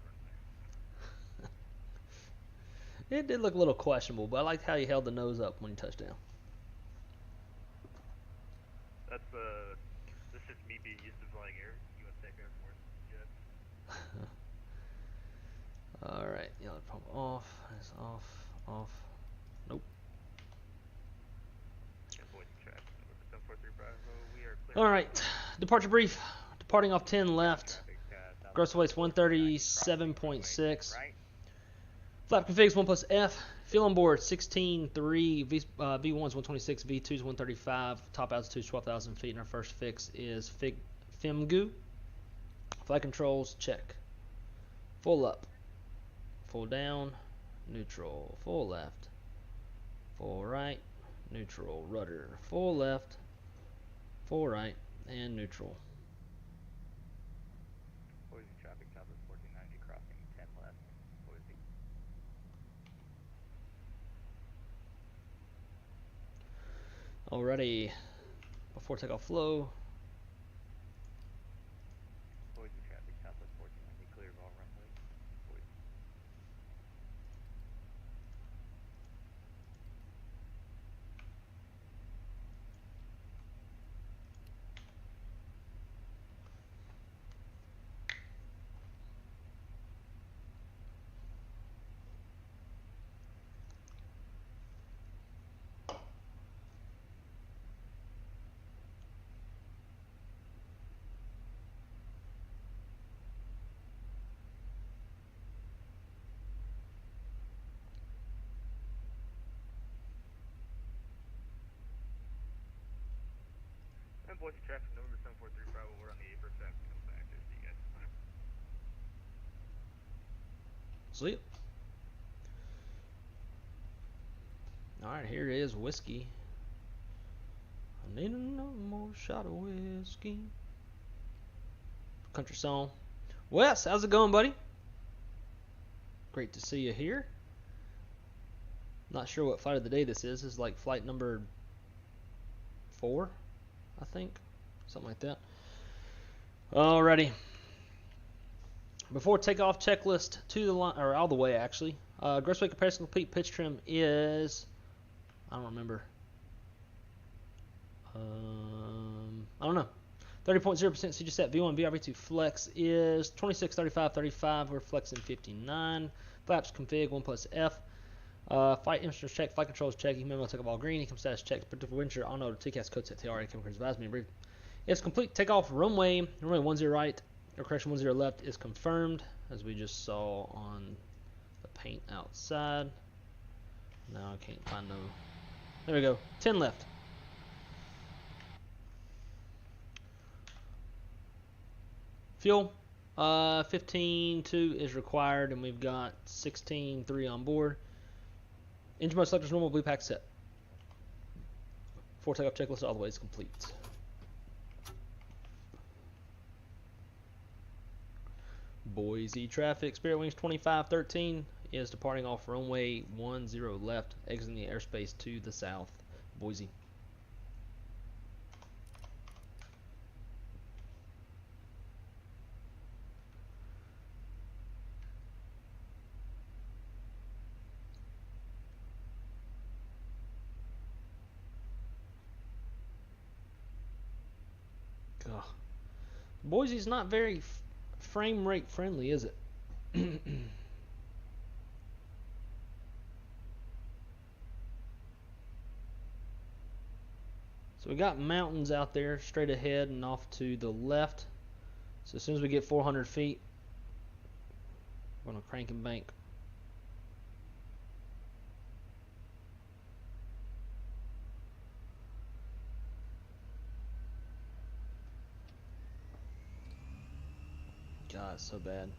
H: runway.
A: It did look a little questionable, but I liked how he held the nose up when he touched down.
H: That's this is me being used to flying USA Air Force jets.
A: Alright, yellow pump off. It's off. Off. Nope. Alright, departure brief. Departing off 10 left. Gross weight's 137.6. Flap configs 1 plus F. Fuel on board 16.3. V1's 126. V2's 135. Top altitude's 12,000 feet. And our first fix is FIMGU. Flight controls, check. Full up. Full down. Neutral. Full left. Full right. Neutral. Rudder. Full left. Full right. And neutral.
I: Boise traffic, Southwest 1490, crossing 10 left. Boise.
A: Alrighty. Before takeoff flow.
I: Boise traffic, Southwest 1490, clear of all runways. Boise.
H: voice check from November 743 Bravo. We're on the A1st app. Come back there. See you guys. Bye.
A: Sleep. Alright, here is whiskey. I need another more shot of whiskey. Country song. Wes, how's it going, buddy? Great to see you here. Not sure what flight of the day this is. This is like flight number 4, I think. Something like that. Alrighty. Before takeoff, checklist to the line, or all the way actually. Gross weight comparison complete. Pitch trim is, I don't remember. I don't know. 30.0% CG set V1 VRV2 flex is 26, 35, 35. We're flexing 59. Flaps config 1 plus F. Flight instruments check. Flight controls check. Memo take all green. Ecom status check. Predictive wind shear on auto. TCAS code set TR. Ecom advise me brief. It's complete. Takeoff runway 10 right, or correction 10 left is confirmed, as we just saw on the paint outside. Now I can't find no. There we go. 10 left. Fuel, 15.2 is required, and we've got 16.3 on board. Engine mode selectors normal, blue pack set. Before takeoff checklist all the way is complete. Boise traffic, Spirit Wings 2513 is departing off runway 10 left, exiting the airspace to the south, Boise. Ugh. Boise's not very frame rate friendly, is it? So we got mountains out there straight ahead and off to the left. So as soon as we get 400 feet, we're going to crank and bank. God, it's so bad.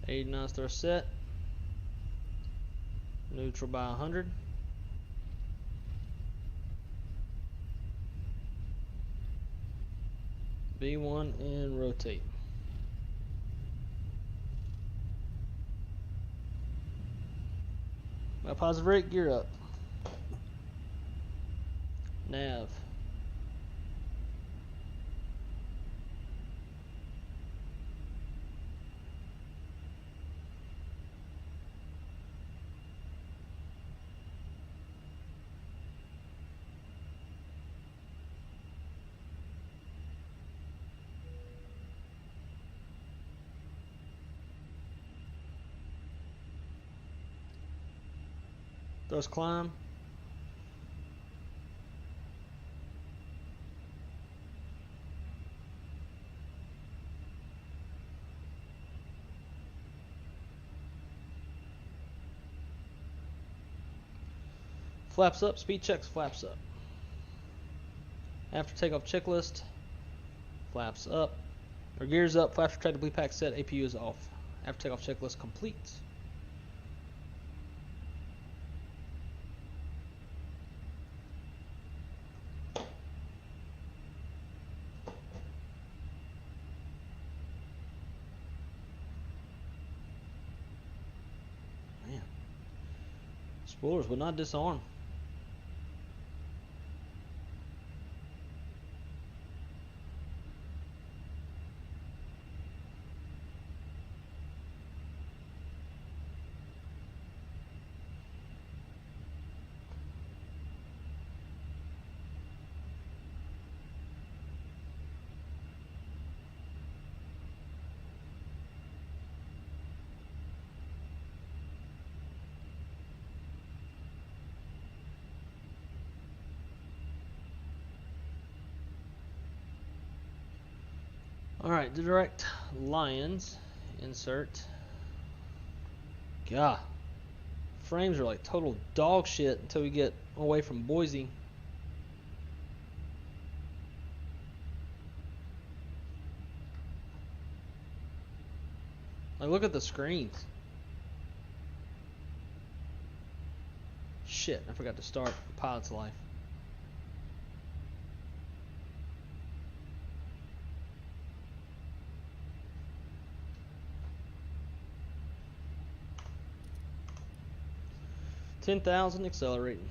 A: Addons thrust set. Neutral by 100. B1 and rotate. Got positive rate, gear up. Nav. Thrust climb. Flaps up, speed checks, flaps up. After takeoff checklist, flaps up, or gears up, flaps retracted, blue pack set, APU is off. After takeoff checklist complete. Man, spoilers would not disarm. Alright, direct Lions. Insert. God. Frames are like total dog shit until we get away from Boise. Like, look at the screens. Shit, I forgot to start Pilot's Life. $10,000 accelerating.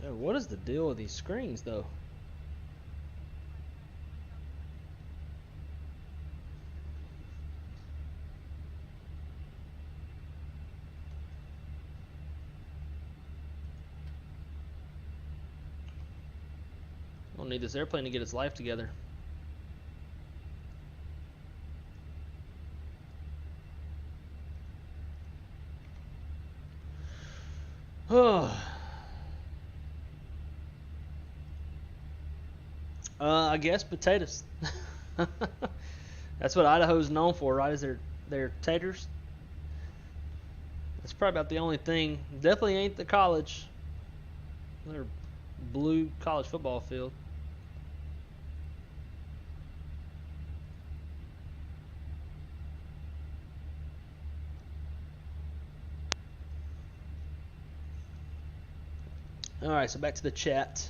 A: Yo, what is the deal with these screens, though? I don't need this airplane to get its life together. I guess potatoes. That's what Idaho's known for, right? Is their taters. That's probably about the only thing. Definitely ain't the college. Their blue college football field. Alright, so back to the chat.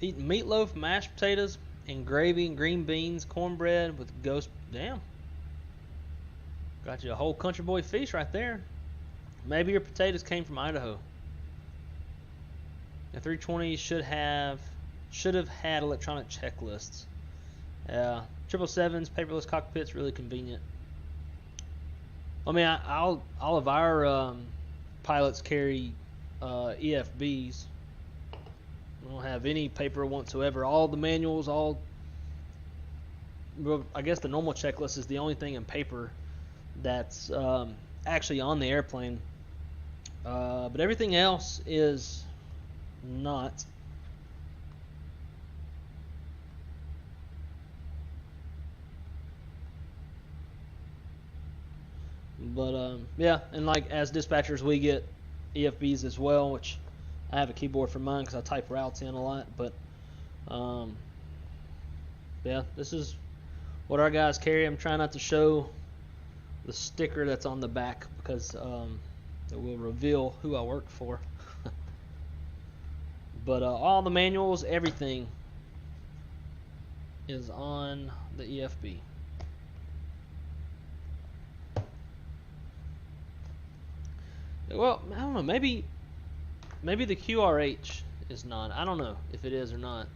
A: Eat meatloaf, mashed potatoes, and gravy, and green beans, cornbread with ghost. Damn. Got you a whole country boy feast right there. Maybe your potatoes came from Idaho. The 320 should have had electronic checklists. 777s, paperless cockpits, really convenient. I mean, all of our pilots carry EFBs. We don't have any paper whatsoever. All the manuals, well, I guess the normal checklist is the only thing in paper that's actually on the airplane. But everything else is not. But yeah, and like as dispatchers we get EFBs as well, which I have a keyboard for mine because I type routes in a lot. But yeah, this is what our guys carry. I'm trying not to show the sticker that's on the back because it will reveal who I work for. But all the manuals, everything is on the EFB. Well, I don't know. Maybe the QRH is not. I don't know if it is or not.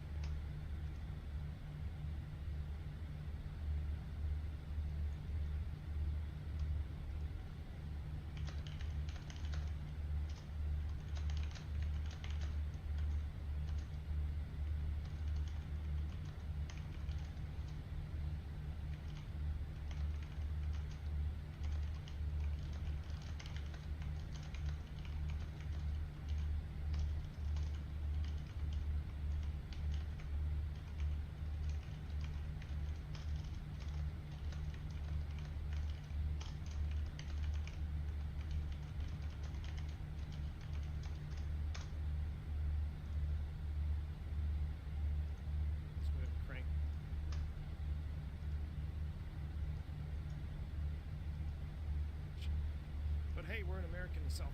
K: Hey, we're in America in the South